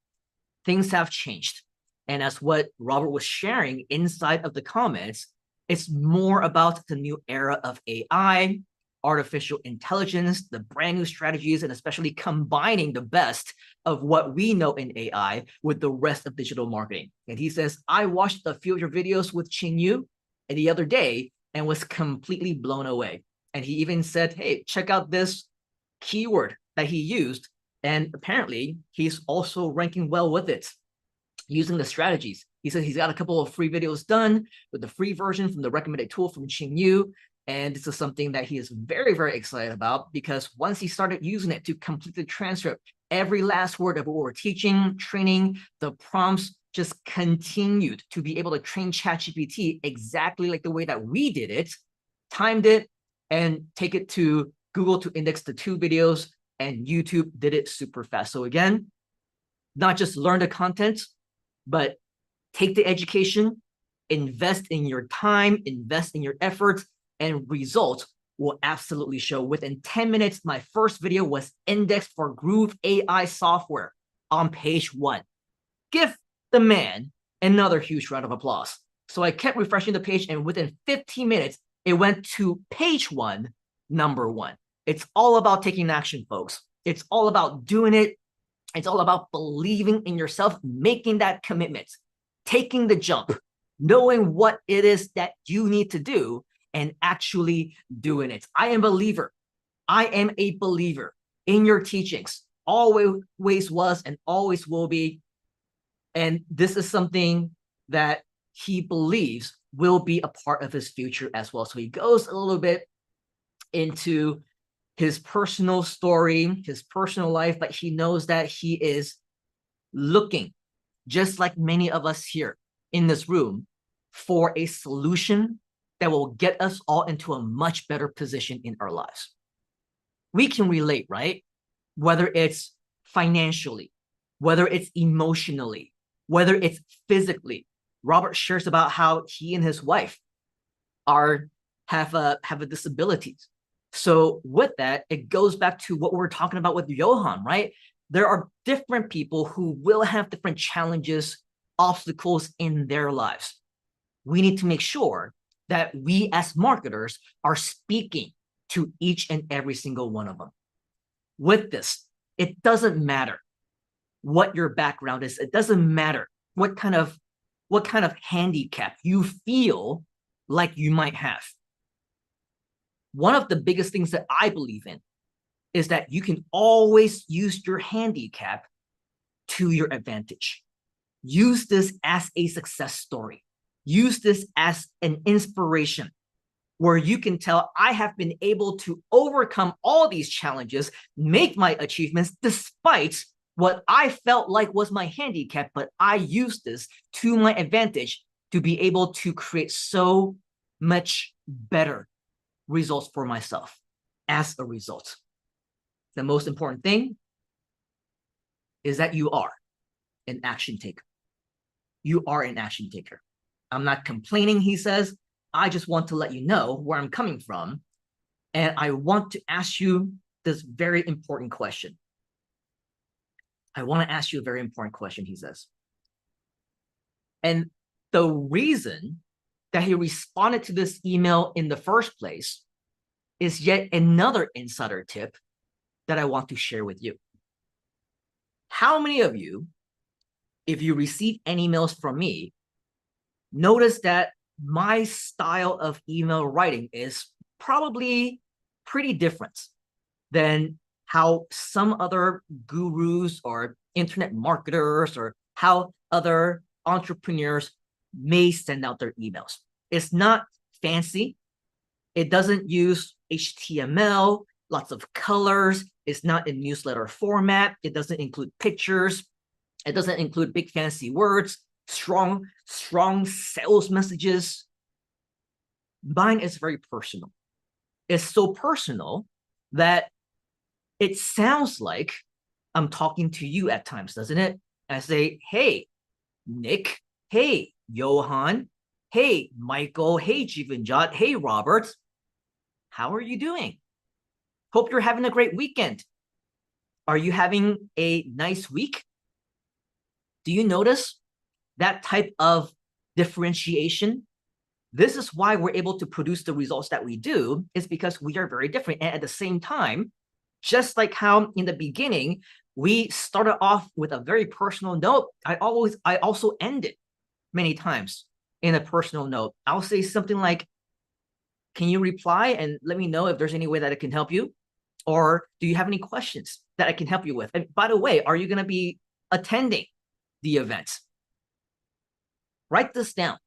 things have changed. And as what Robert was sharing inside of the comments, it's more about the new era of AI, artificial intelligence, the brand new strategies, and especially combining the best of what we know in AI with the rest of digital marketing. And he says, I watched a few of your videos with Qing Yu the other day and was completely blown away. And he even said, hey, check out this keyword that he used. And apparently he's also ranking well with it using the strategies. He said he's got a couple of free videos done with the free version from the recommended tool from Qing Yu. And this is something that he is very, very excited about, because once he started using it to complete the transcript, every last word of what we're teaching, training, the prompts just continued to be able to train ChatGPT exactly like the way that we did it, timed it, and take it to Google to index the 2 videos, and YouTube did it super fast. So again, not just learn the content, but take the education, invest in your time, invest in your efforts, and results will absolutely show. Within 10 minutes, my first video was indexed for Groove AI software on page 1. Give the man another huge round of applause. So I kept refreshing the page, and within 15 minutes, it went to page 1, #1. It's all about taking action, folks. It's all about doing it. It's all about believing in yourself, making that commitment, taking the jump, knowing what it is that you need to do, and actually doing it. I am a believer. I am a believer in your teachings. Always was and always will be. And this is something that he believes will be a part of his future as well. So he goes a little bit into his personal story, his personal life, but he knows that he is looking, just like many of us here in this room, for a solution that will get us all into a much better position in our lives. We can relate, right? Whether it's financially, whether it's emotionally, whether it's physically. Robert shares about how he and his wife have a disability. So with that, it goes back to what we're talking about with Johan, right? There are different people who will have different challenges, obstacles in their lives. We need to make sure that we as marketers are speaking to each and every single one of them. With this, it doesn't matter what your background is. It doesn't matter what kind of handicap you feel like you might have. One of the biggest things that I believe in is that you can always use your handicap to your advantage. Use this as a success story. Use this as an inspiration where you can tell, I have been able to overcome all these challenges, make my achievements despite what I felt like was my handicap, but I used this to my advantage to be able to create so much better results for myself as a result. The most important thing is that you are an action taker. You are an action taker. I'm not complaining, he says. I just want to let you know where I'm coming from. And I want to ask you this very important question. I want to ask you a very important question, he says. And the reason that he responded to this email in the first place is yet another insider tip that I want to share with you. How many of you, if you receive any emails from me, notice that my style of email writing is probably pretty different than how some other gurus or internet marketers or how other entrepreneurs may send out their emails? It's not fancy. It doesn't use HTML, lots of colors. It's not in newsletter format. It doesn't include pictures. It doesn't include big fancy words, strong sales messages. Mine is very personal. It's so personal that it sounds like I'm talking to you at times, doesn't it? I say, hey, Nick. Hey, Johan. Hey, Michael. Hey, Jivanjot. Hey, Robert. How are you doing? Hope you're having a great weekend. Are you having a nice week? Do you notice that type of differentiation? This is why we're able to produce the results that we do, is because we are very different. And at the same time, just like how in the beginning, we started off with a very personal note, I also end it many times in a personal note. I'll say something like, can you reply and let me know if there's any way that I can help you? Or do you have any questions that I can help you with? And by the way, are you going to be attending the event? Write this down.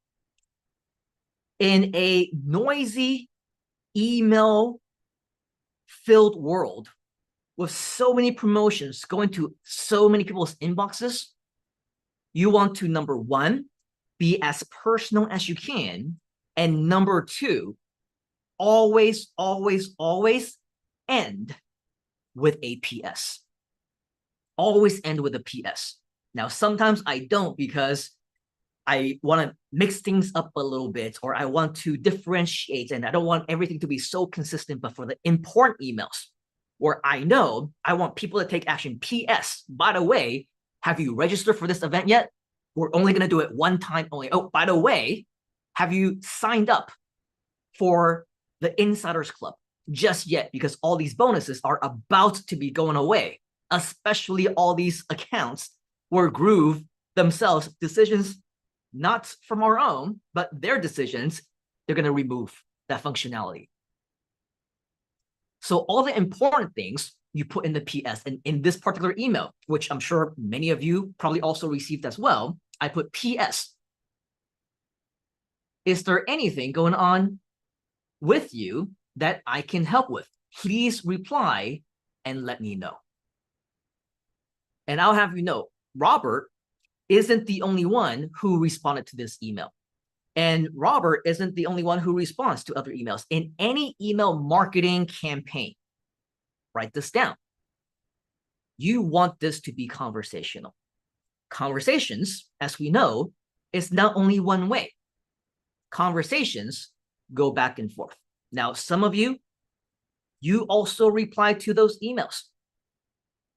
In a noisy, email-filled world with so many promotions going to so many people's inboxes, you want to, number one, be as personal as you can. And number two, always, always, always end with a PS. Always end with a PS. Now, sometimes I don't because I want to mix things up a little bit, or I want to differentiate, and I don't want everything to be so consistent. But for the important emails where I know I want people to take action, PS, by the way, have you registered for this event yet? We're only going to do it one time only. Oh, by the way, have you signed up for the Insiders Club just yet? Because all these bonuses are about to be going away, especially all these accounts where Groove themselves, decisions not from our own, but their decisions, they're going to remove that functionality. So all the important things you put in the PS. And in this particular email, which I'm sure many of you probably also received as well, I put PS. Is there anything going on with you that I can help with? Please reply and let me know. And I'll have you know, Robert isn't the only one who responded to this email. And Robert isn't the only one who responds to other emails. In any email marketing campaign, write this down. You want this to be conversational. Conversations, as we know, is not only one way. Conversations go back and forth. Now, some of you also reply to those emails.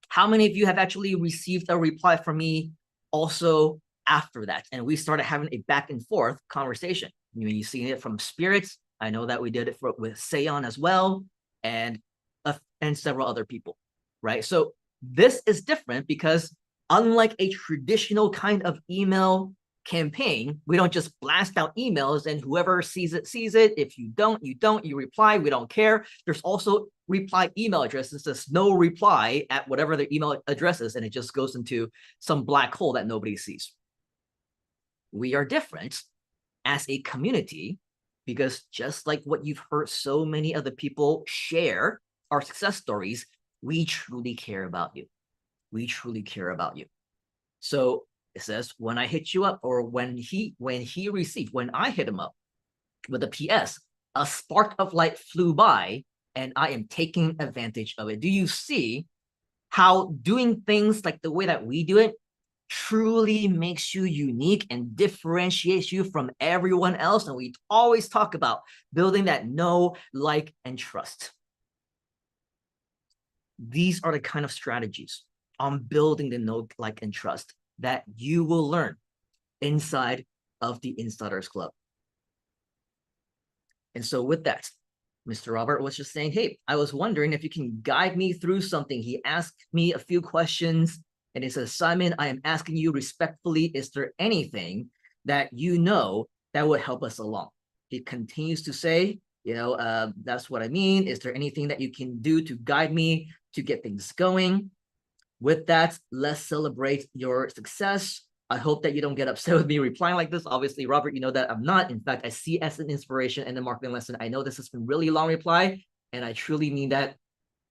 How many of you have actually received a reply from me also after that? And we started having a back and forth conversation. You've seen it from Spirits. I know that we did it with Seon as well, and several other people, right? So this is different because unlike a traditional kind of email campaign, we don't just blast out emails and whoever sees it, sees it. If you don't, you don't, you reply, we don't care. There's also reply email addresses. There's no reply at whatever the email address is, and it just goes into some black hole that nobody sees. We are different as a community because just like what you've heard so many other people share our success stories, we truly care about you. We truly care about you. So it says, when I hit you up, or when I hit him up with a PS, a spark of light flew by and I am taking advantage of it. Do you see how doing things like the way that we do it truly makes you unique and differentiates you from everyone else? And we always talk about building that know, like, and trust. These are the kind of strategies on building the know, like, and trust that you will learn inside of the Insiders Club. And so with that, Mr. Robert was just saying, hey, I was wondering if you can guide me through something. He asked me a few questions and he says, Simon, I am asking you respectfully, is there anything that you know that would help us along? He continues to say, that's what I mean. Is there anything that you can do to guide me to get things going? With that, let's celebrate your success. I hope that you don't get upset with me replying like this. Obviously, Robert, you know that I'm not. In fact, I see it as an inspiration and a marketing lesson. I know this has been really long reply, and I truly mean that.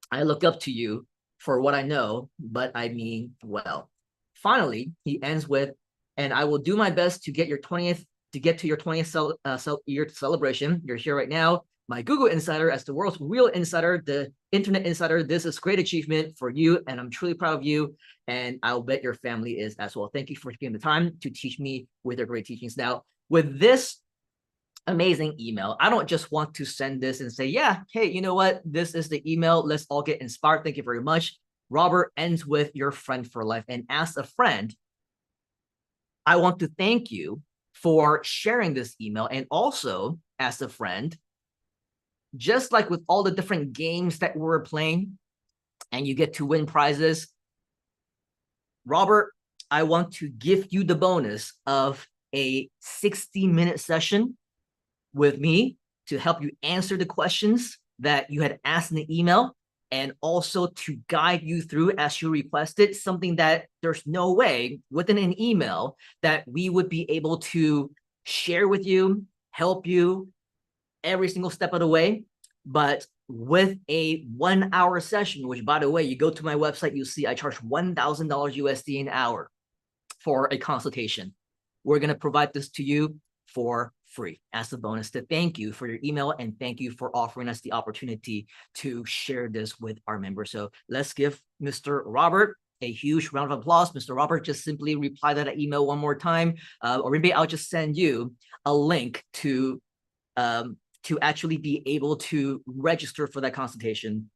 I look up to you for what I know, but I mean well. Finally, he ends with, and I will do my best to get your 20th, to get to your 20th year celebration. You're here right now. My Google Insider, as the world's real insider, the Internet Insider, this is great achievement for you, and I'm truly proud of you, and I'll bet your family is as well. Thank you for taking the time to teach me with your great teachings. Now, with this amazing email, I don't just want to send this and say, yeah, hey, you know what? This is the email. Let's all get inspired. Thank you very much. Robert ends with your friend for life. And as a friend, I want to thank you for sharing this email. And also, as a friend, just like with all the different games that we're playing and you get to win prizes, Robert, I want to give you the bonus of a 60-minute session with me to help you answer the questions that you had asked in the email, and also to guide you through, as you requested, something that there's no way within an email that we would be able to share with you, help you every single step of the way. But with a 1-hour session, which, by the way, you go to my website, you'll see I charge $1,000 USD an hour for a consultation. We're going to provide this to you for free as a bonus to thank you for your email and thank you for offering us the opportunity to share this with our members. So let's give Mr. Robert a huge round of applause. Mr. Robert, just simply reply to that email one more time, or maybe I'll just send you a link to actually be able to register for that consultation,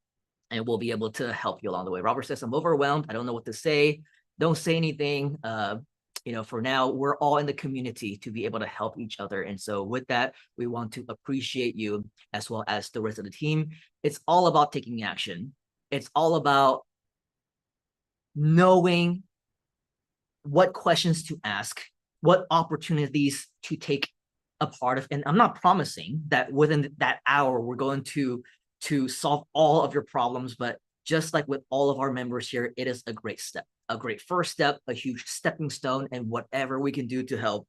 and we'll be able to help you along the way. Robert says, I'm overwhelmed. I don't know what to say. Don't say anything. For now, we're all in the community to be able to help each other. And so with that, we want to appreciate you as well as the rest of the team. It's all about taking action. It's all about knowing what questions to ask, what opportunities to take a part of. And I'm not promising that within that hour, we're going to solve all of your problems, but just like with all of our members here, it is a great step, a great first step, a huge stepping stone, and whatever we can do to help,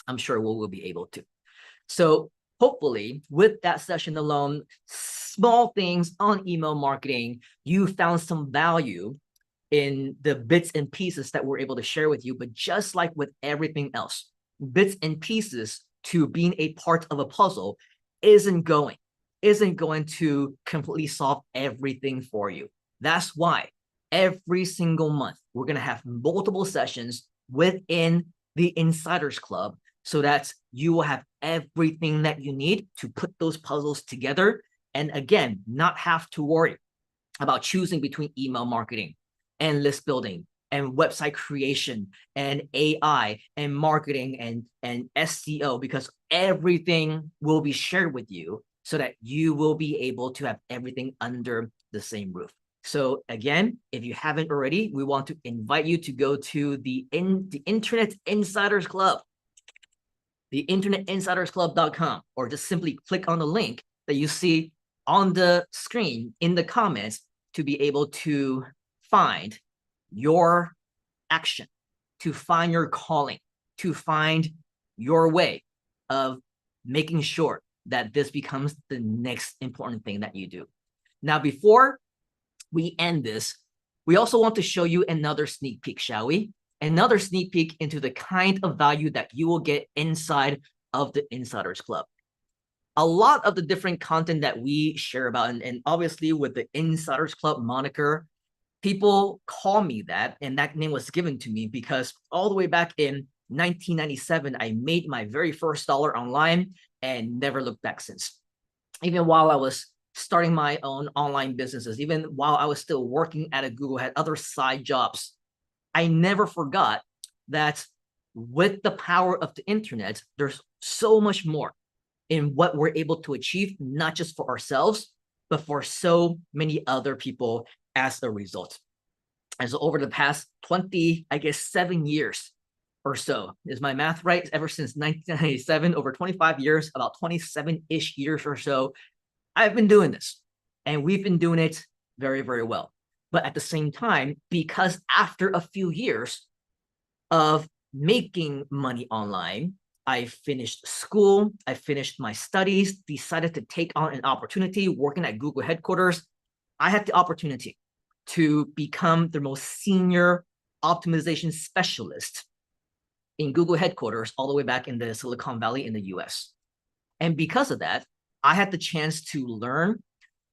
I'm sure we'll be able to. So hopefully with that session alone, small things on email marketing, you found some value in the bits and pieces that we're able to share with you. But just like with everything else, bits and pieces to being a part of a puzzle isn't going to completely solve everything for you. That's why every single month, we're going to have multiple sessions within the Insiders Club so that you will have everything that you need to put those puzzles together. And again, not have to worry about choosing between email marketing and list building and website creation and AI and marketing and SEO, because everything will be shared with you so that you will be able to have everything under the same roof. So again, if you haven't already, we want to invite you to go to the Internet Insiders Club, the internetinsidersclub.com, or just simply click on the link that you see on the screen in the comments to be able to find your action, to find your calling, to find your way of making sure that this becomes the next important thing that you do. Now, before we end this, we also want to show you another sneak peek, shall we? Another sneak peek into the kind of value that you will get inside of the Insiders Club. A lot of the different content that we share about, and obviously with the Insiders Club moniker, people call me that, and that name was given to me because all the way back in 1997, I made my very first dollar online and never looked back since. Even while I was starting my own online businesses, even while I was still working at a Google, had other side jobs, I never forgot that with the power of the internet, there's so much more in what we're able to achieve, not just for ourselves, but for so many other people as a result. And so over the past 20, I guess 7 years or so, is my math right? Ever since 1997, over 25 years, about 27-ish years or so, I've been doing this, and we've been doing it very, very well. But at the same time, because after a few years of making money online, I finished school, I finished my studies, decided to take on an opportunity working at Google headquarters. I had the opportunity to become the most senior optimization specialist in Google headquarters all the way back in the Silicon Valley in the US. And because of that, I had the chance to learn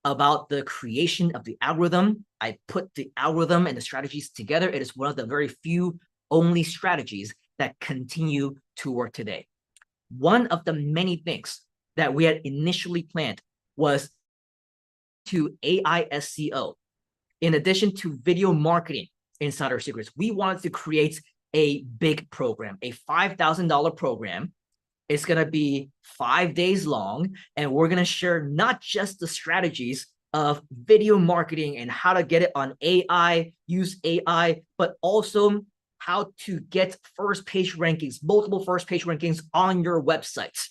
about the creation of the algorithm. I put the algorithm and the strategies together. It is one of the very few only strategies that continue to work today. One of the many things that we had initially planned was to AI SEO. In addition to video marketing Insider Secrets, we wanted to create a big program, a $5,000 program. It's going to be 5 days long, and we're going to share not just the strategies of video marketing and how to get it on AI, use AI, but also how to get first page rankings, multiple first page rankings on your websites,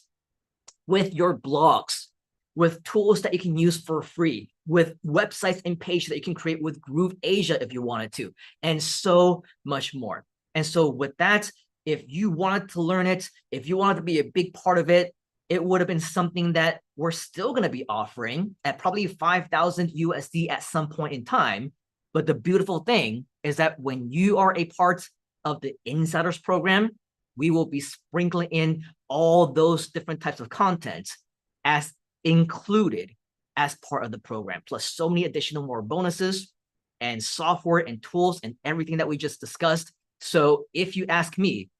with your blogs, with tools that you can use for free, with websites and pages that you can create with Groove Asia if you wanted to, and so much more. And so with that, if you wanted to learn it, if you wanted to be a big part of it, it would have been something that we're still going to be offering at probably 5,000 USD at some point in time. But the beautiful thing is that when you are a part of the Insiders program, we will be sprinkling in all those different types of content as included as part of the program, plus so many additional more bonuses and software and tools and everything that we just discussed. So if you ask me,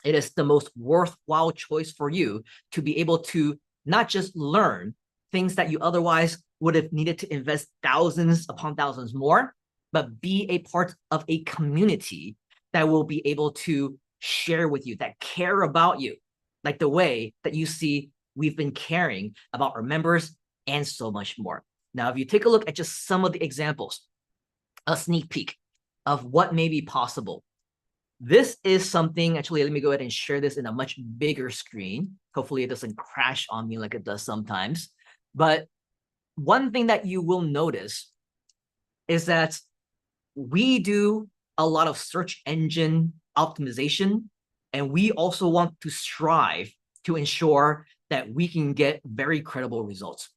it is the most worthwhile choice for you to be able to not just learn things that you otherwise would have needed to invest thousands upon thousands more, but be a part of a community that will be able to share with you, that care about you, like the way that you see we've been caring about our members and so much more. Now, if you take a look at just some of the examples, a sneak peek of what may be possible. This is something, actually, let me go ahead and share this in a much bigger screen. Hopefully it doesn't crash on me like it does sometimes. But one thing that you will notice is that we do a lot of search engine optimization, and we also want to strive to ensure that we can get very credible results.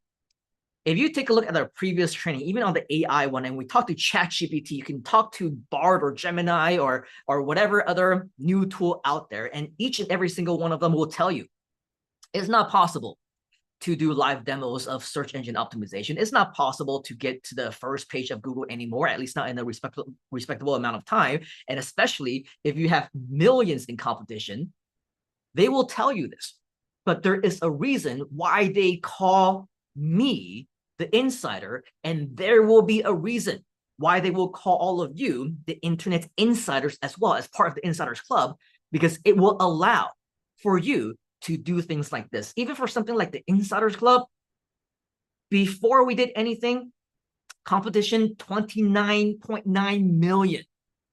If you take a look at our previous training, even on the AI one, and we talk to ChatGPT, you can talk to Bard or Gemini or whatever other new tool out there, and each and every single one of them will tell you it's not possible to do live demos of search engine optimization. It's not possible to get to the first page of Google anymore, at least not in a respectable amount of time. And especially if you have millions in competition, they will tell you this. But there is a reason why they call me the insider, and there will be a reason why they will call all of you the internet insiders as well, as part of the Insiders Club, because it will allow for you to do things like this. Even for something like the Insiders Club, before we did anything, competition 29.9 million.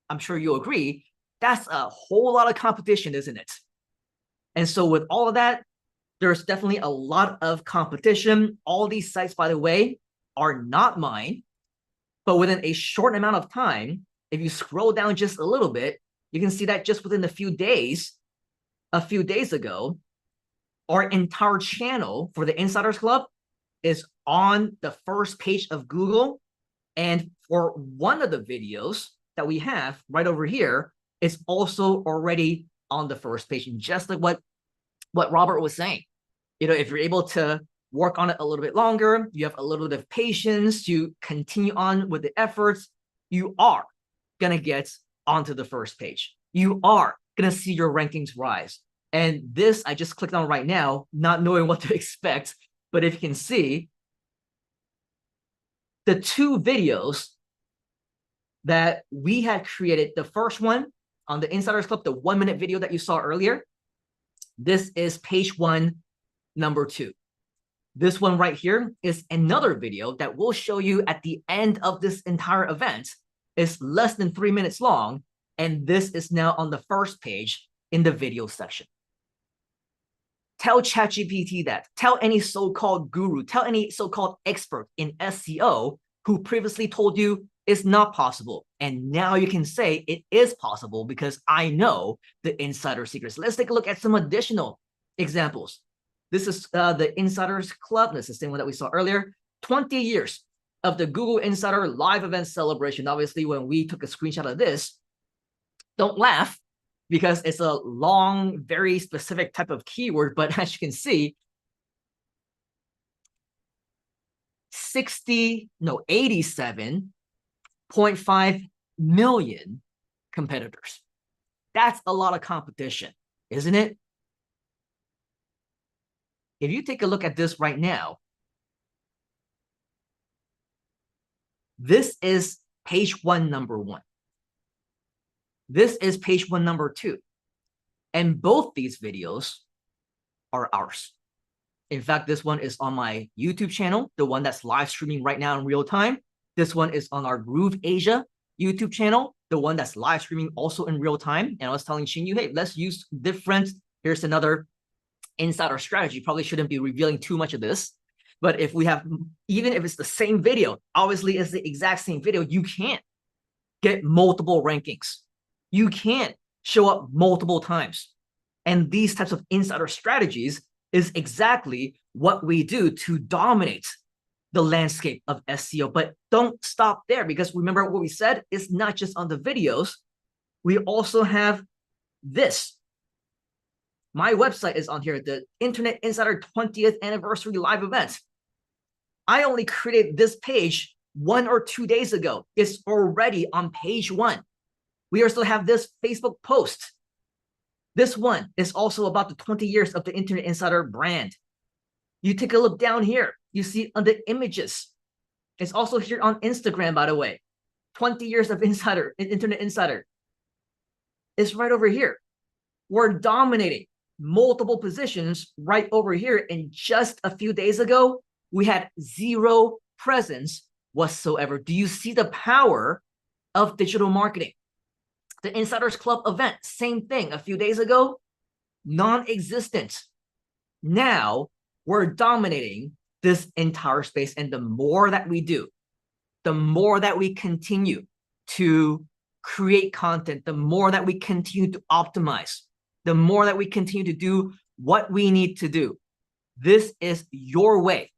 I'm sure you'll agree, that's a whole lot of competition, isn't it? And so with all of that, there's definitely a lot of competition. All these sites, by the way, are not mine. But within a short amount of time, if you scroll down just a little bit, you can see that just within a few days ago, our entire channel for the Insiders Club is on the first page of Google. And for one of the videos that we have right over here, it's also already on the first page. And just like what Robert was saying, you know, if you're able to work on it a little bit longer, you have a little bit of patience to continue on with the efforts, you are going to get onto the first page. You are going to see your rankings rise. And this, I just clicked on right now, not knowing what to expect. But if you can see, the two videos that we had created, the first one on the Insiders Club, the 1-minute video that you saw earlier, this is page 1, number 2. This one right here is another video that we'll show you at the end of this entire event. It's less than 3 minutes long, and this is now on the first page in the video section. Tell ChatGPT that. Tell any so-called guru, tell any so-called expert in SEO who previously told you it's not possible. And now you can say it is possible because I know the insider secrets. Let's take a look at some additional examples. This is the Insiders Club. This is the same one that we saw earlier. 20 years of the Google Insider live event celebration. Obviously, when we took a screenshot of this, don't laugh, because it's a long, very specific type of keyword. But as you can see, 87.5 million competitors. That's a lot of competition, isn't it? If you take a look at this right now, this is page 1, number 1. This is page 1, number 2. And both these videos are ours. In fact, this one is on my YouTube channel, the one that's live streaming right now in real time. This one is on our Groove Asia YouTube channel, the one that's live streaming also in real time. And I was telling Xinyu, hey, let's use different, here's another insider strategy. Probably shouldn't be revealing too much of this. But if we have, even if it's the same video, obviously it's the exact same video, you can't get multiple rankings. You can't show up multiple times. And these types of insider strategies is exactly what we do to dominate the landscape of SEO. But don't stop there, because remember what we said, it's not just on the videos. We also have this. My website is on here, the Internet Insider 20th Anniversary Live Event. I only created this page 1 or 2 days ago. It's already on page 1. We also have this Facebook post. This one is also about the 20 years of the Internet Insider brand. You take a look down here, you see on the images. It's also here on Instagram, by the way. 20 years of Internet Insider. It's right over here. We're dominating multiple positions right over here. And just a few days ago, we had 0 presence whatsoever. Do you see the power of digital marketing? The Insiders Club event, same thing. A few days ago, non-existent. Now we're dominating this entire space. And the more that we do, the more that we continue to create content, the more that we continue to optimize, the more that we continue to do what we need to do. This is your way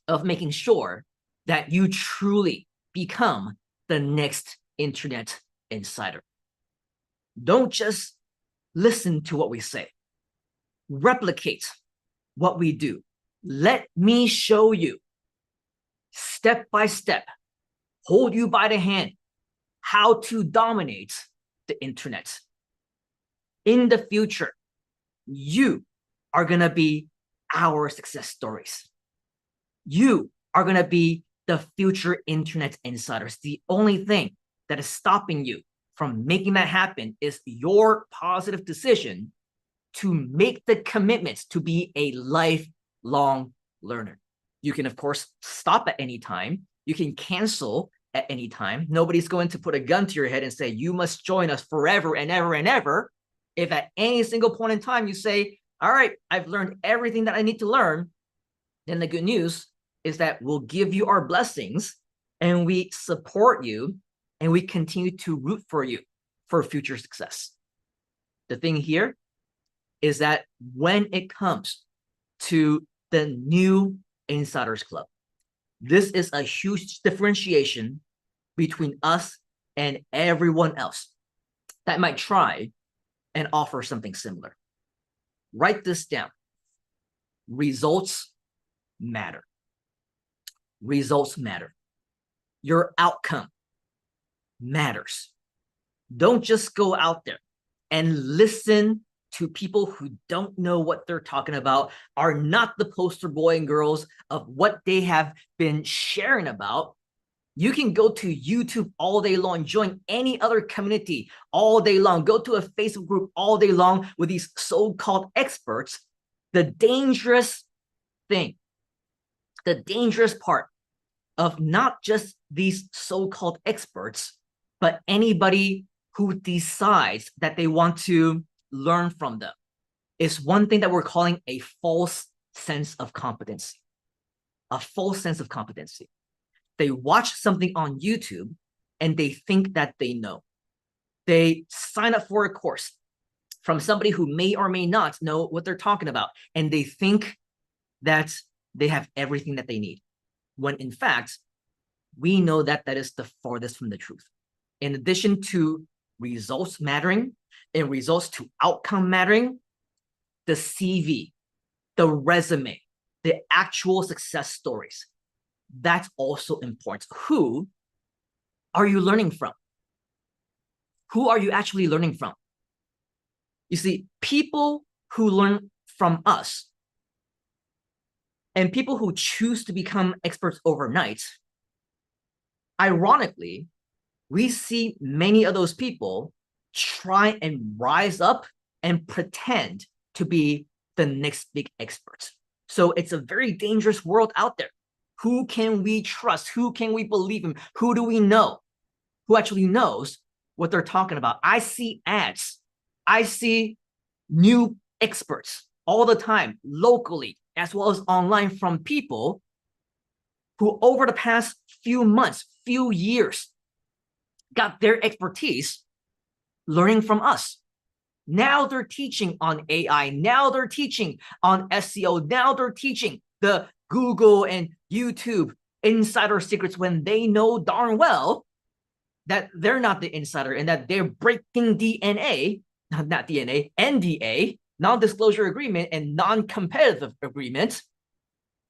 of making sure that you truly become the next internet insider. Don't just listen to what we say. Replicate what we do. Let me show you step by step, hold you by the hand, how to dominate the internet. In the future, you are going to be our success stories. You are going to be the future internet insiders. The only thing that is stopping you from making that happen is your positive decision to make the commitment to be a lifelong learner. You can, of course, stop at any time. You can cancel at any time. Nobody's going to put a gun to your head and say, you must join us forever and ever and ever. If at any single point in time you say, all right, I've learned everything that I need to learn, then the good news is that we'll give you our blessings and we support you and we continue to root for you for future success. The thing here is that when it comes to the new Insiders Club, this is a huge differentiation between us and everyone else that might try and offer something similar. Write this down. Results matter. Results matter. Your outcome matters. Don't just go out there and listen to people who don't know what they're talking about, are not the poster boy and girls of what they have been sharing about. You can go to YouTube all day long, join any other community all day long, go to a Facebook group all day long with these so-called experts. The dangerous thing, the dangerous part of not just these so-called experts, but anybody who decides that they want to learn from them, is one thing that we're calling a false sense of competency. A false sense of competency. They watch something on YouTube and they think that they know. They sign up for a course from somebody who may or may not know what they're talking about, and they think that they have everything that they need, when in fact, we know that that is the farthest from the truth. In addition to results mattering and results to outcome mattering, the CV, the resume, the actual success stories, that's also important. Who are you learning from? Who are you actually learning from? You see, people who learn from us and people who choose to become experts overnight, ironically, we see many of those people try and rise up and pretend to be the next big expert. So it's a very dangerous world out there. Who can we trust? Who can we believe in? Who do we know? Who actually knows what they're talking about? I see ads. I see new experts all the time, locally, as well as online, from people who over the past few months, few years, got their expertise learning from us. Now they're teaching on AI. Now they're teaching on SEO. Now they're teaching the Google and YouTube insider secrets when they know darn well that they're not the insider and that they're breaking DNA, not DNA, NDA, non-disclosure agreement and non-competitive agreement,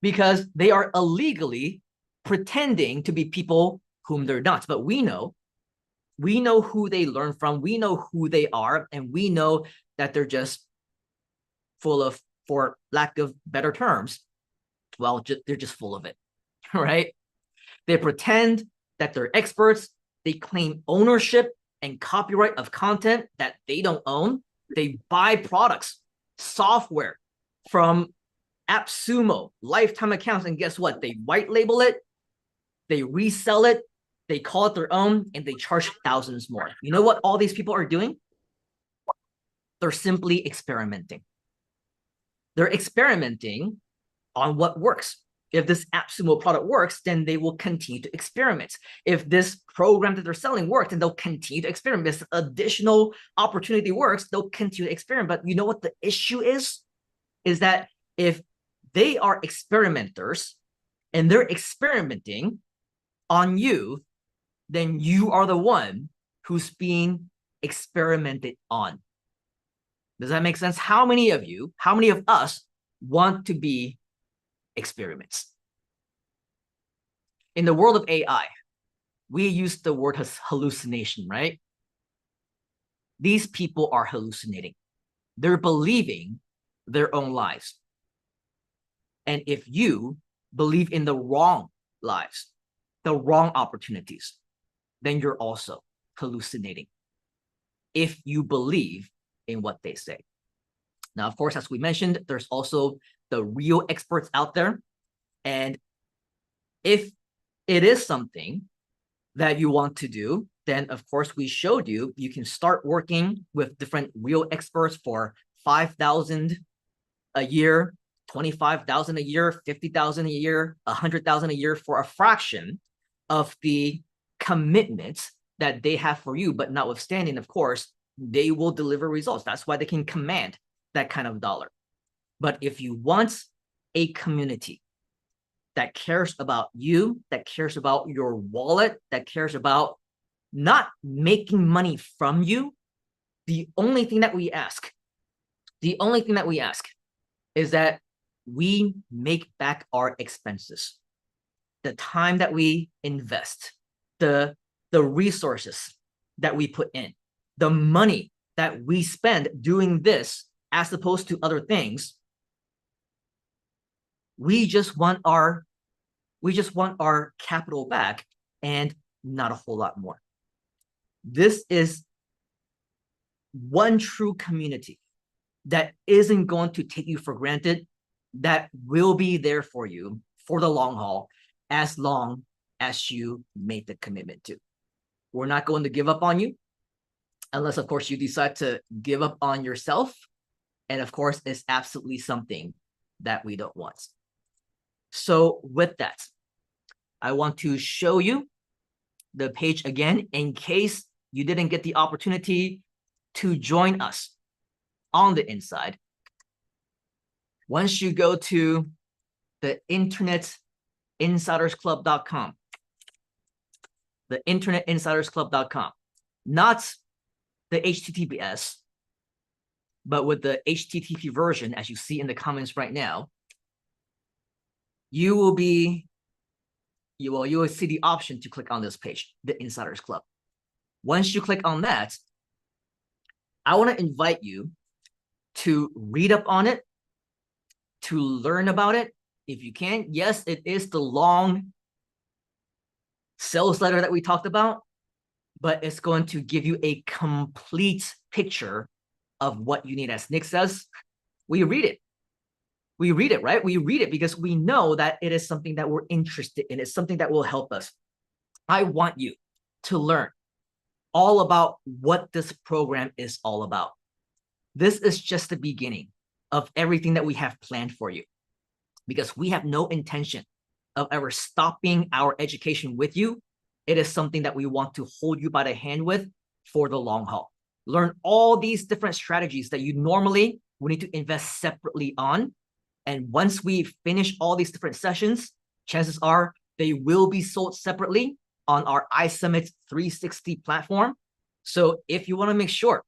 because they are illegally pretending to be people whom they're not. But we know who they learn from, we know who they are, and we know that they're just full of, for lack of better terms, well, they're just full of it, right? They pretend that they're experts. They claim ownership and copyright of content that they don't own. They buy products, software from AppSumo, lifetime accounts, and guess what? They white label it, they resell it, they call it their own, and they charge thousands more. You know what all these people are doing? They're simply experimenting. They're experimenting on what works. If this AppSumo product works, then they will continue to experiment. If this program that they're selling works, then they'll continue to experiment. This additional opportunity works, they'll continue to experiment. But you know what the issue is? Is that if they are experimenters and they're experimenting on you, then you are the one who's being experimented on. Does that make sense? How many of you, how many of us want to be experiments. In the world of AI, we use the word hallucination, right? These people are hallucinating. They're believing their own lies. And if you believe in the wrong lives, the wrong opportunities, then you're also hallucinating if you believe in what they say. Now, of course, as we mentioned, there's also the real experts out there. And if it is something that you want to do, then of course we showed you, you can start working with different real experts for $5,000 a year, $25,000 a year, $50,000 a year, $100,000 a year for a fraction of the commitments that they have for you. But notwithstanding, of course, they will deliver results. That's why they can command that kind of dollar. But if you want a community that cares about you, that cares about your wallet, that cares about not making money from you, the only thing that we ask is that we make back our expenses. The time that we invest, the resources that we put in, the money that we spend doing this as opposed to other things, we just want our capital back and not a whole lot more. This is one true community that isn't going to take you for granted, that will be there for you for the long haul, as long as you made the commitment to. We're not going to give up on you, unless, of course, you decide to give up on yourself. And of course, it's absolutely something that we don't want. So with that, I want to show you the page again, in case you didn't get the opportunity to join us on the inside. Once you go to the internetinsidersclub.com, the internetinsidersclub.com, not the HTTPS, but with the HTTP version, as you see in the comments right now, you will see the option to click on this page, the Insiders Club. Once you click on that, I want to invite you to read up on it, to learn about it. If you can, yes, it is the long sales letter that we talked about, but it's going to give you a complete picture of what you need. As Nick says, we read it. We read it, right? We read it because we know that it is something that we're interested in. It's something that will help us. I want you to learn all about what this program is all about. This is just the beginning of everything that we have planned for you, because we have no intention of ever stopping our education with you. It is something that we want to hold you by the hand with for the long haul. Learn all these different strategies that you normally would need to invest separately on. And once we finish all these different sessions, chances are they will be sold separately on our iSummit 360 platform. So if you want to make sure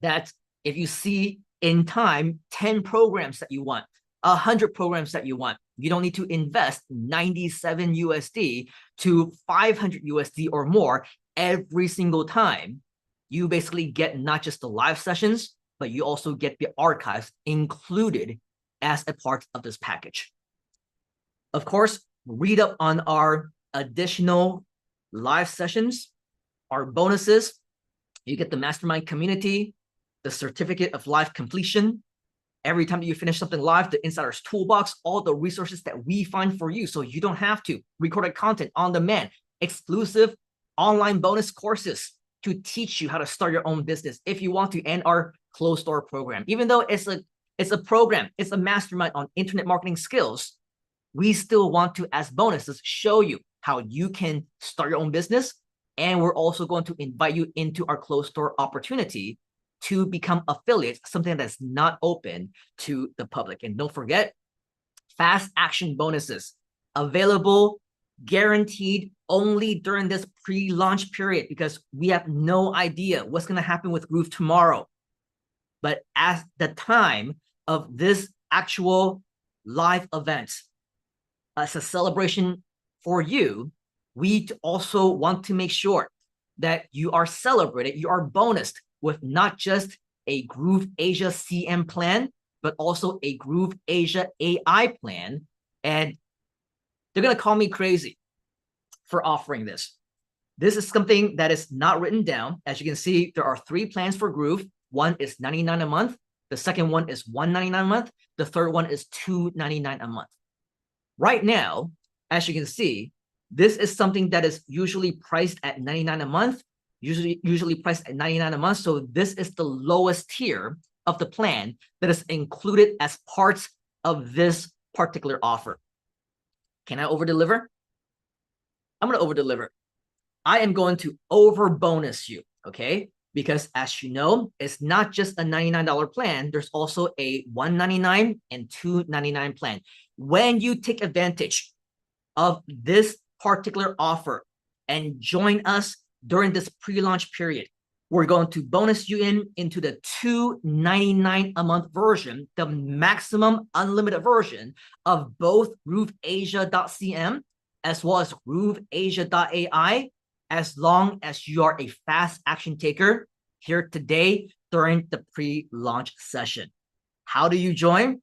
that if you see in time 10 programs that you want, 100 programs that you want, you don't need to invest 97 USD to 500 USD or more every single time. You basically get not just the live sessions, but you also get the archives included as a part of this package. Of course, read up on our additional live sessions, our bonuses. You get the mastermind community, the certificate of live completion. Every time that you finish something live, the Insider's Toolbox, all the resources that we find for you so you don't have to. Recorded content on demand, exclusive online bonus courses to teach you how to start your own business if you want to, and our closed door program. Even though it's a program, it's a mastermind on internet marketing skills, we still want to, as bonuses, show you how you can start your own business. And we're also going to invite you into our closed door opportunity to become affiliates, something that's not open to the public. And don't forget, fast action bonuses available, guaranteed only during this pre-launch period, because we have no idea what's going to happen with Groove tomorrow. But at the time of this actual live event, as a celebration for you, we also want to make sure that you are celebrated, you are bonused with not just a Groove Asia CM plan, but also a Groove Asia AI plan. And they're going to call me crazy for offering this. This is something that is not written down. As you can see, there are 3 plans for Groove. One is $99 a month. The second one is $199 a month. The third one is $299 a month. Right now, as you can see, this is something that is usually priced at $99 a month, usually priced at $99 a month. So this is the lowest tier of the plan that is included as parts of this particular offer. Can I over deliver? I'm going to over deliver. I am going to over bonus you, okay? Because as you know, it's not just a $99 plan. There's also a $199 and $299 plan. When you take advantage of this particular offer and join us during this pre-launch period, we're going to bonus you into the $299 a month version, the maximum unlimited version of both grooveasia.cm as well as grooveasia.ai, as long as you are a fast action taker here today during the pre-launch session. How do you join?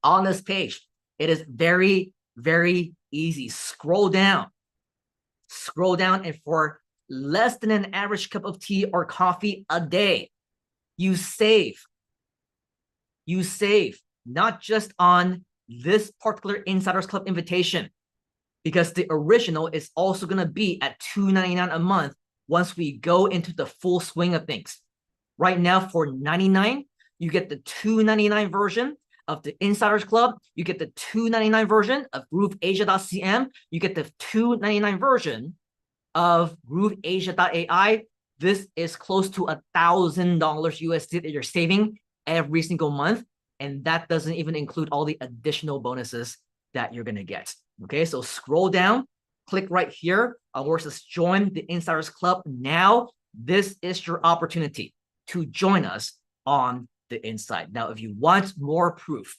On this page, it is very, very easy. Scroll down, and for less than an average cup of tea or coffee a day, you save not just on this particular Insiders Club invitation, because the original is also going to be at $299 a month once we go into the full swing of things. Right now, for $99, you get the $299 version of the Insiders Club. You get the $299 version of grooveasia.cm. You get the $299 version of grooveasia.ai. This is close to $1,000 USD that you're saving every single month. And that doesn't even include all the additional bonuses that you're going to get. Okay, so scroll down, click right here where it says join the Insiders Club now. This is your opportunity to join us on the inside. Now, if you want more proof,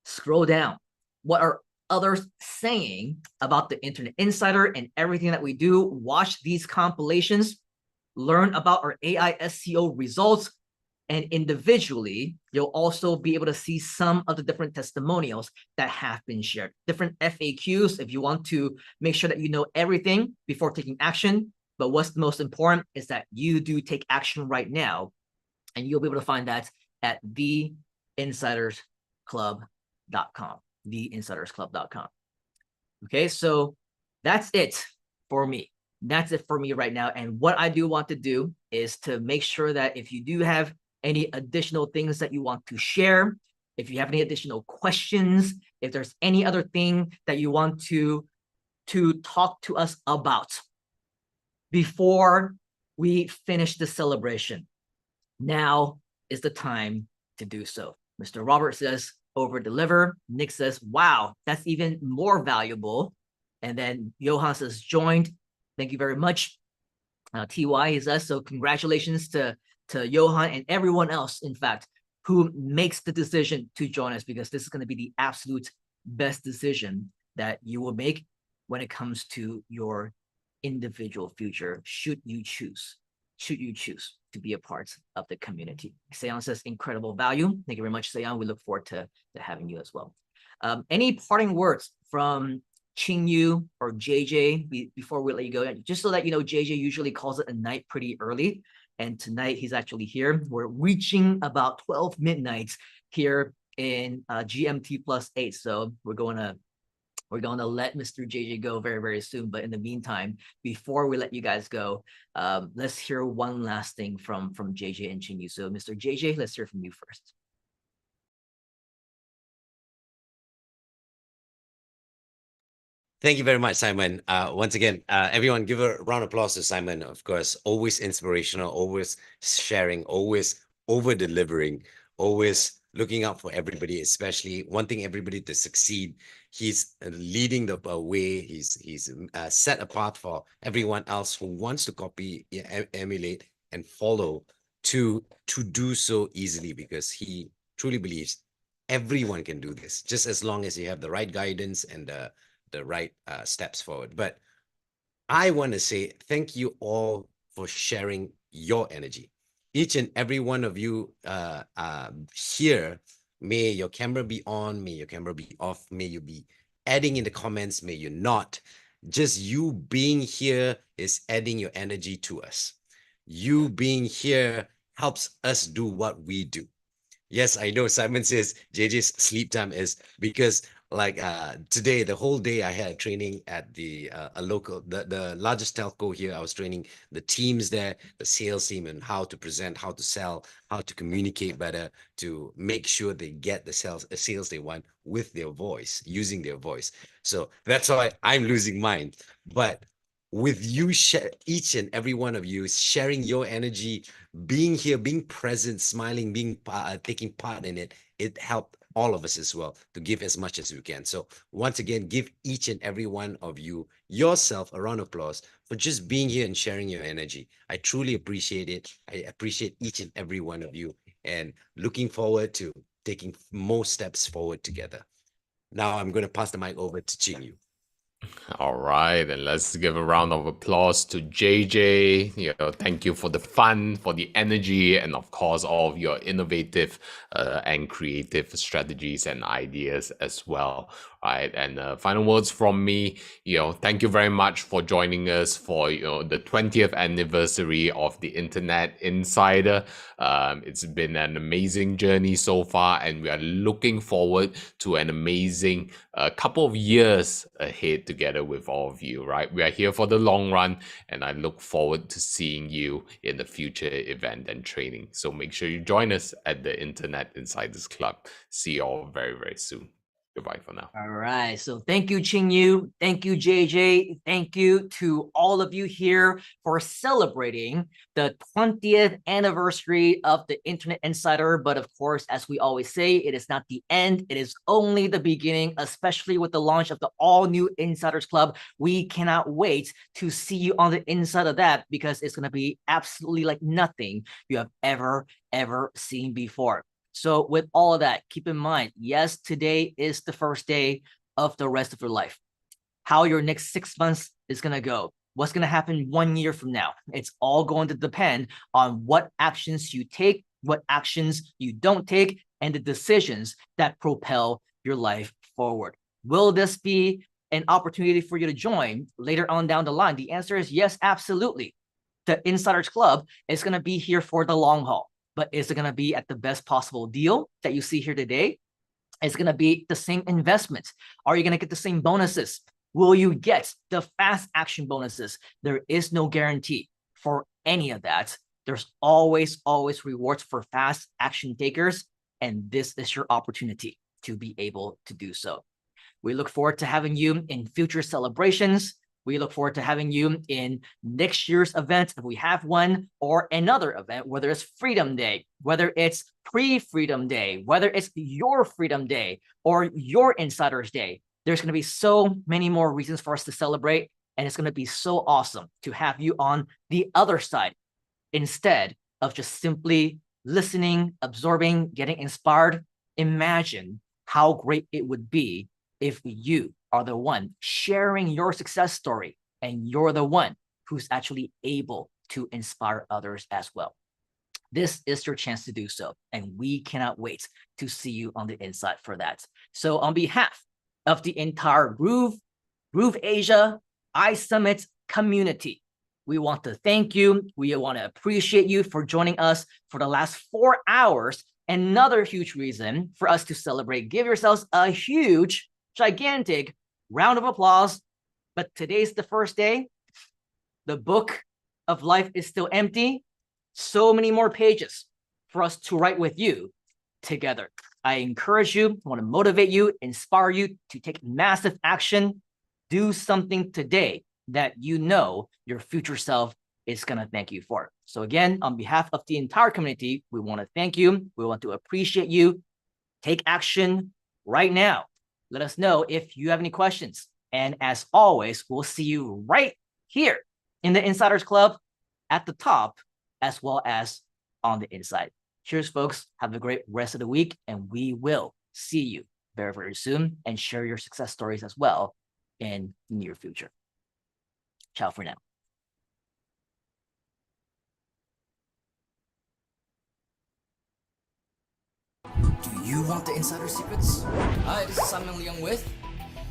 scroll down. What are others saying about the Internet Insider and everything that we do? Watch these compilations, learn about our AI SEO results, and individually, you'll also be able to see some of the different testimonials that have been shared, different FAQs if you want to make sure that you know everything before taking action. But what's most important is that you do take action right now, and you'll be able to find that at theinsidersclub.com, theinsidersclub.com. Okay, so that's it for me. That's it for me right now. And what I do want to do is to make sure that if you do have any additional things that you want to share, if you have any additional questions, if there's any other thing that you want to talk to us about before we finish the celebration, now is the time to do so. Mr. Robert says over deliver. Nick says, wow, that's even more valuable. And then Johan says joined. Thank you very much. TY says, so congratulations to Johan and everyone else, in fact, who makes the decision to join us, because this is going to be the absolute best decision that you will make when it comes to your individual future, should you choose to be a part of the community. Seon says incredible value. Thank you very much, Seon. We look forward to having you as well. Any parting words from Ching Yu or JJ before we let you go? Just so that you know, JJ usually calls it a night pretty early, and tonight he's actually here. We're reaching about 12 midnight here in GMT +8. So we're going to let Mr. JJ go very, very soon. But in the meantime, before we let you guys go, let's hear one last thing from JJ and Ching Yu. So Mr. JJ, let's hear from you first. Thank you very much, Simon. Once again, everyone give a round of applause to Simon. Of course, always inspirational, always sharing, always over-delivering, always looking out for everybody, especially wanting everybody to succeed. He's leading the way. He's set a path for everyone else who wants to copy, emulate, and follow to do so easily, because he truly believes Everyone can do this, just as long as you have the right guidance and the right steps forward. But I want to say thank you all for sharing your energy. Each and every one of you here, may your camera be on, may your camera be off, may you be adding in the comments, may you not. Just you being here is adding your energy to us. You being here helps us do what we do. Yes, I know Simon says JJ's sleep time is because like today, the whole day I had training at the a local the largest telco here. I was training the teams there, the sales team, and how to present, how to sell, how to communicate better, to make sure they get the sales they want with their voice, using their voice. So that's why I'm losing mine. But with you each and every one of you sharing your energy, being here, being present, smiling, being taking part in it, it helped all of us as well to give as much as we can. So once again, give each and every one of you yourself a round of applause for just being here and sharing your energy. I truly appreciate it. I appreciate each and every one of you, and looking forward to taking more steps forward together. Now I'm going to pass the mic over to Chinyu. All right, and let's give a round of applause to JJ. Thank you for the fun, for the energy, and of course, all of your innovative and creative strategies and ideas as well. Right, and final words from me. Thank you very much for joining us for the 20th anniversary of the Internet Insider. It's been an amazing journey so far, and we are looking forward to an amazing couple of years ahead together with all of you, right? We are here for the long run, and I look forward to seeing you in the future event and training. So make sure you join us at the Internet Insiders Club. See you all very, very soon. Goodbye for now. All right. So thank you, Chinyu. Thank you, JJ. Thank you to all of you here for celebrating the 20th anniversary of the Internet Insider. But of course, as we always say, it is not the end. It is only the beginning, especially with the launch of the all-new Insiders Club. We cannot wait to see you on the inside of that, because it's going to be absolutely like nothing you have ever seen before. So with all of that, keep in mind, yes, today is the first day of the rest of your life. How your next 6 months is going to go, what's going to happen 1 year from now, it's all going to depend on what actions you take, what actions you don't take, and the decisions that propel your life forward. Will this be an opportunity for you to join later on down the line? The answer is yes, absolutely. The Insiders Club is going to be here for the long haul. But is it going to be at the best possible deal that you see here today? Is it going to be the same investment? Are you going to get the same bonuses? Will you get the fast action bonuses? There is no guarantee for any of that. There's always rewards for fast action takers, and this is your opportunity to be able to do so. We look forward to having you in future celebrations. We look forward to having you in next year's event, if we have one, or another event, whether it's Freedom Day, whether it's pre-Freedom Day, whether it's your Freedom Day or your Insiders Day. There's going to be so many more reasons for us to celebrate, and it's going to be so awesome to have you on the other side instead of just simply listening, absorbing, getting inspired. Imagine how great it would be if you are the one sharing your success story, and you're the one who's actually able to inspire others as well. This is your chance to do so, and we cannot wait to see you on the inside for that. So on behalf of the entire Groove Asia iSummit community, we want to thank you. We want to appreciate you for joining us for the last 4 hours. Another huge reason for us to celebrate. Give yourselves a huge, gigantic round of applause. But today's the first day. The book of life is still empty. So many more pages for us to write with you together. I encourage you, I want to motivate you, inspire you to take massive action. Do something today that you know your future self is going to thank you for. So again, on behalf of the entire community, we want to thank you. We want to appreciate you. Take action right now. Let us know if you have any questions. And as always, we'll see you right here in the Insiders Club at the top, as well as on the inside. Cheers, folks. Have a great rest of the week, and we will see you very, very soon and share your success stories as well in the near future. Ciao for now. Do you want the insider secrets? Hi, this is Simon Leung with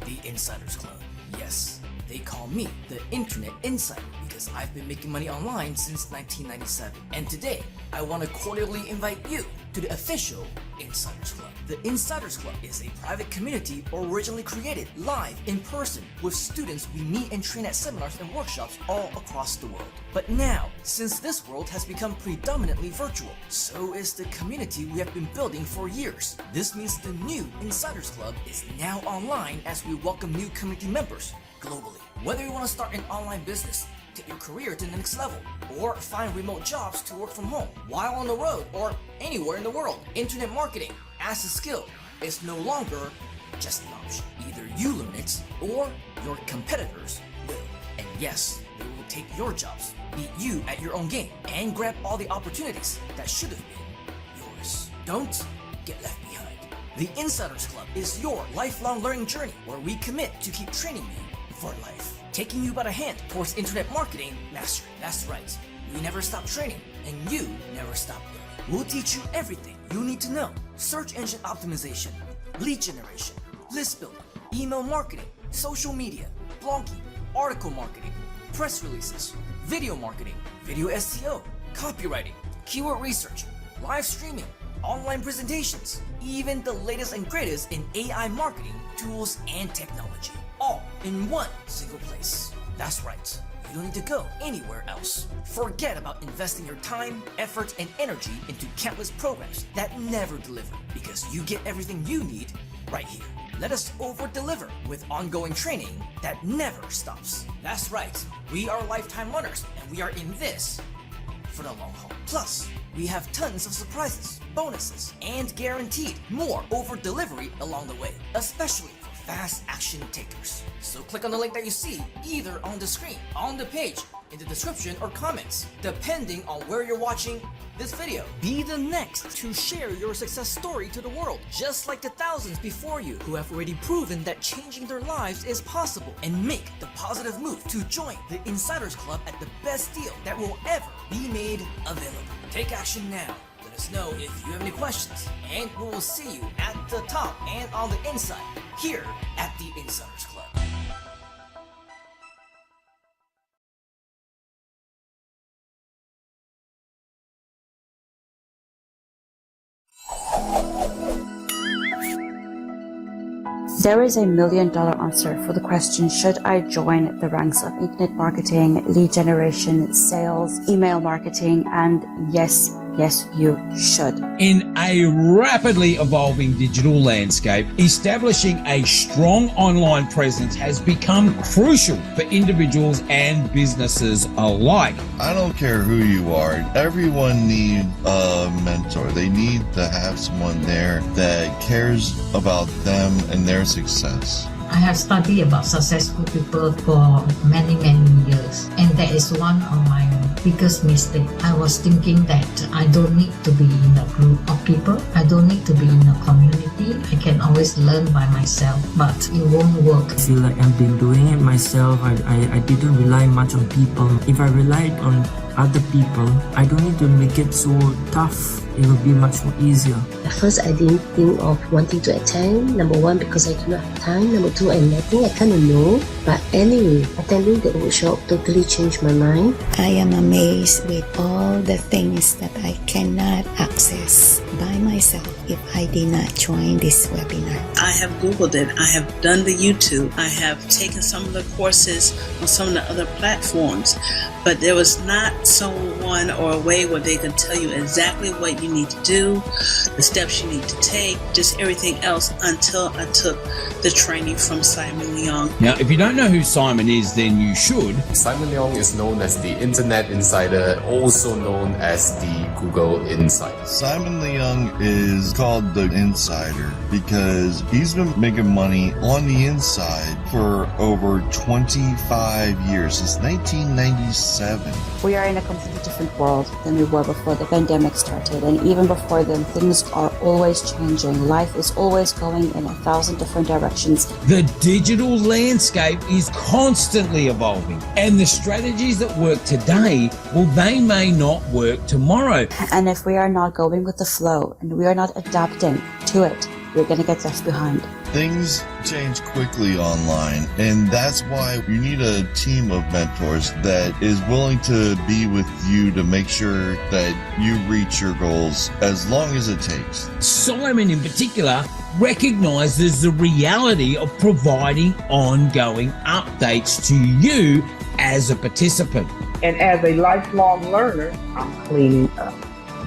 the Insiders Club. Yes, they call me the Internet Insider because I've been making money online since 1997. And today, I want to cordially invite you to the official Insiders Club. The Insiders Club is a private community originally created live in person with students we meet and train at seminars and workshops all across the world. But now, since this world has become predominantly virtual, so is the community we have been building for years. This means the new Insiders Club is now online as we welcome new community members globally. Whether you want to start an online business, take your career to the next level, or find remote jobs to work from home while on the road or anywhere in the world, internet marketing as a skill is no longer just an option. Either you learn it or your competitors will. And yes, they will take your jobs, beat you at your own game, and grab all the opportunities that should have been yours. Don't get left behind. The Insiders Club is your lifelong learning journey where we commit to keep training you for life, taking you by the hand towards internet marketing mastery. That's right, we never stop training and you never stop learning. We'll teach you everything you need to know: search engine optimization, lead generation, list building, email marketing, social media, blogging, article marketing, press releases, video marketing, video SEO, copywriting, keyword research, live streaming, online presentations, even the latest and greatest in AI marketing tools and technology, all in one single place. That's right, you don't need to go anywhere else. Forget about investing your time, effort, and energy into countless programs that never deliver, because you get everything you need right here. Let us over-deliver with ongoing training that never stops. That's right, we are lifetime learners and we are in this for the long haul. Plus, we have tons of surprises, bonuses, and guaranteed more over-delivery along the way, especially for fast action takers. So click on the link that you see either on the screen, on the page, in the description, or comments, depending on where you're watching this video. Be the next to share your success story to the world, just like the thousands before you who have already proven that changing their lives is possible, and make the positive move to join the Insiders Club at the best deal that will ever be made available. Take action now. Let us know if you have any questions, and we will see you at the top and on the inside here at the Insiders Club. There is a $1 million answer for the question, should I join the ranks of internet marketing, lead generation, sales, email marketing? And yes, you should. In a rapidly evolving digital landscape, establishing a strong online presence has become crucial for individuals and businesses alike. I don't care who you are, everyone needs a mentor. They need to have someone there that cares about them and their success. I have studied about successful people for many years, and that is one of my biggest mistakes. I was thinking that I don't need to be in a group of people, I don't need to be in a community, I can always learn by myself, but it won't work. I feel like I've been doing it myself. I didn't rely much on people. If I relied on other people, I don't need to make it so tough. It will be much more easier. At first, I didn't think of wanting to attend. Number one, because I do not have time. Number two, I kind of know. But anyway, attending the workshop totally changed my mind. I am amazed with all the things that I cannot access by myself if I did not join this webinar. I have Googled it. I have done the YouTube. I have taken some of the courses on some of the other platforms. But there was not someone or a way where they can tell you exactly what you need to do, the steps you need to take, just everything else, until I took the training from Simon Leung. Now, if you don't know who Simon is, then you should. Simon Leung is known as the Internet Insider, also known as the Google Insider. Simon Leung is called the Insider because he's been making money on the inside for over 25 years, since 1997. We are in a completely different world than we were before the pandemic started, and And even before then, things are always changing. Life is always going in 1,000 different directions. The digital landscape is constantly evolving, and the strategies that work today, well, they may not work tomorrow. And if we are not going with the flow and we are not adapting to it, we're going to get left behind. Things change quickly online, and that's why you need a team of mentors that is willing to be with you to make sure that you reach your goals as long as it takes. Simon in particular recognizes the reality of providing ongoing updates to you as a participant. And as a lifelong learner, I'm cleaning up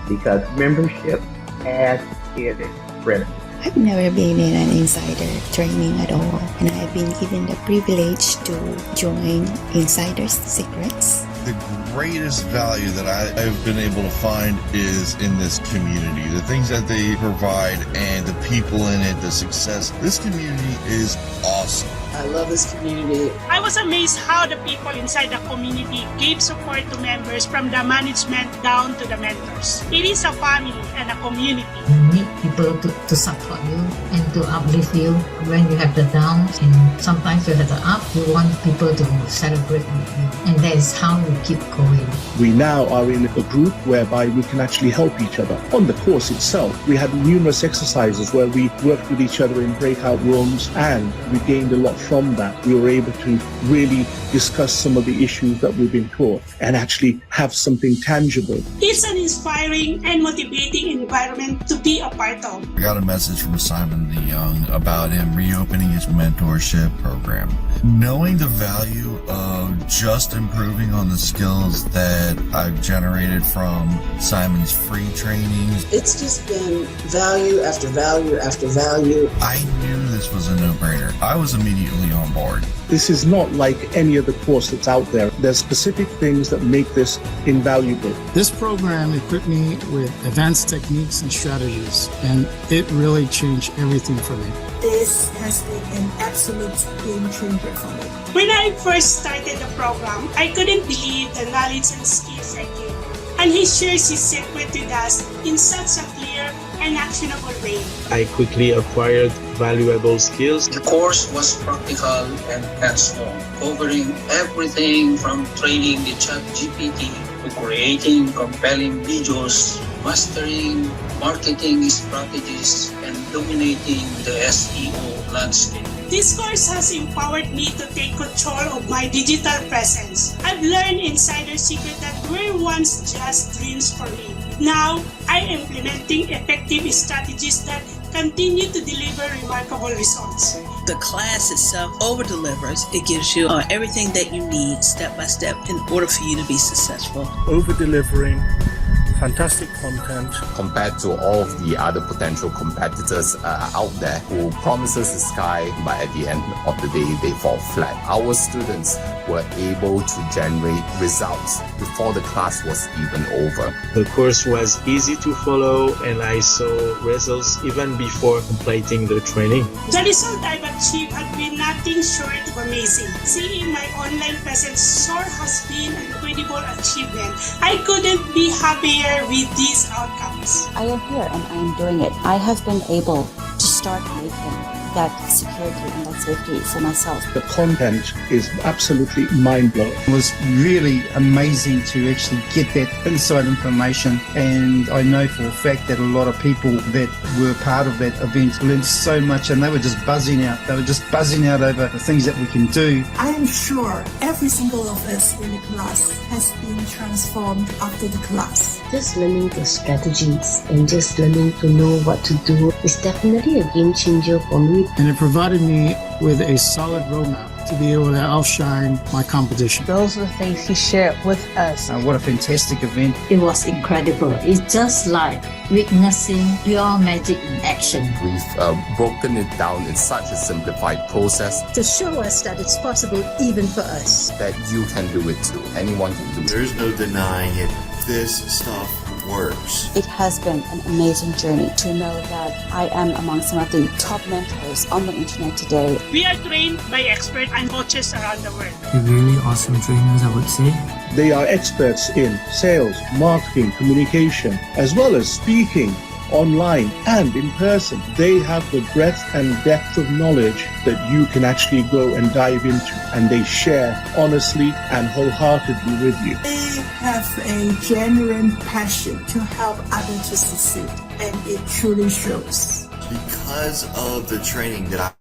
because membership has its critical. I've never been in an insider training at all, and I've been given the privilege to join Insider's Secrets. The greatest value that I've been able to find is in this community. The things that they provide and the people in it, the success. This community is awesome. I love this community. I was amazed how the people inside the community gave support to members from the management down to the mentors. It is a family and a community. You need people to support you and to uplift you when you have the downs, and sometimes you have the up. You want people to celebrate with you, and that is how you keep going. We now are in a group whereby we can actually help each other. On the course itself, we had numerous exercises where we worked with each other in breakout rooms, and we gained a lot from that. We were able to really discuss some of the issues that we've been taught and actually have something tangible. It's an inspiring and motivating environment to be a part of. I got a message from Simon the Young about him reopening his mentorship program. Knowing the value of just improving on the skills that I've generated from Simon's free trainings. It's just been value after value after value. I knew this was a no-brainer. I was immediately on board. This is not like any other course that's out there. There's specific things that make this invaluable. This program equipped me with advanced techniques and strategies, and it really changed everything for me. This has been an absolute game changer for me. When I first started the program, I couldn't believe the knowledge and skills I gained. And he shares his secret with us in such a clear and actionable way. I quickly acquired valuable skills. The course was practical and hands-on, covering everything from training the ChatGPT to creating compelling videos, mastering marketing strategies, and dominating the SEO landscape. This course has empowered me to take control of my digital presence. I've learned insider secret that were once just dreams for me. Now, I'm implementing effective strategies that continue to deliver remarkable results. The class itself over-delivers. It gives you everything that you need step by step in order for you to be successful. Over-delivering, fantastic content. Compared to all of the other potential competitors out there who promises the sky, but at the end of the day, they fall flat. Our students were able to generate results before the class was even over. The course was easy to follow, and I saw results even before completing the training. The result I've achieved has been nothing short of amazing. Seeing my online presence soar has been an incredible achievement. I couldn't be happier with these outcomes. I am here and I am doing it. I have been able to start making that security and that safety for myself. The content is absolutely mind-blowing. It was really amazing to actually get that inside information, and I know for a fact that a lot of people that were part of that event learned so much, and they were just buzzing out. They were just buzzing out over the things that we can do. I am sure every single of us in the class has been transformed after the class. Just learning the strategies and just learning to know what to do is definitely a game changer for me. And it provided me with a solid roadmap to be able to outshine my competition. Those are the things he shared with us. What a fantastic event. It was incredible. It's just like witnessing pure magic in action. We've broken it down in such a simplified process to show us that it's possible even for us. that you can do it too. Anyone can do it. There's no denying it. This stuff works. It has been an amazing journey to know that I am among some of the top mentors on the internet today. We are trained by experts and coaches around the world. They're really awesome trainers, I would say. They are experts in sales, marketing, communication, as well as speaking, online and in person. They have the breadth and depth of knowledge that you can actually go and dive into, and they share honestly and wholeheartedly with you. They have a genuine passion to help others to succeed, and it truly shows. Because of the training that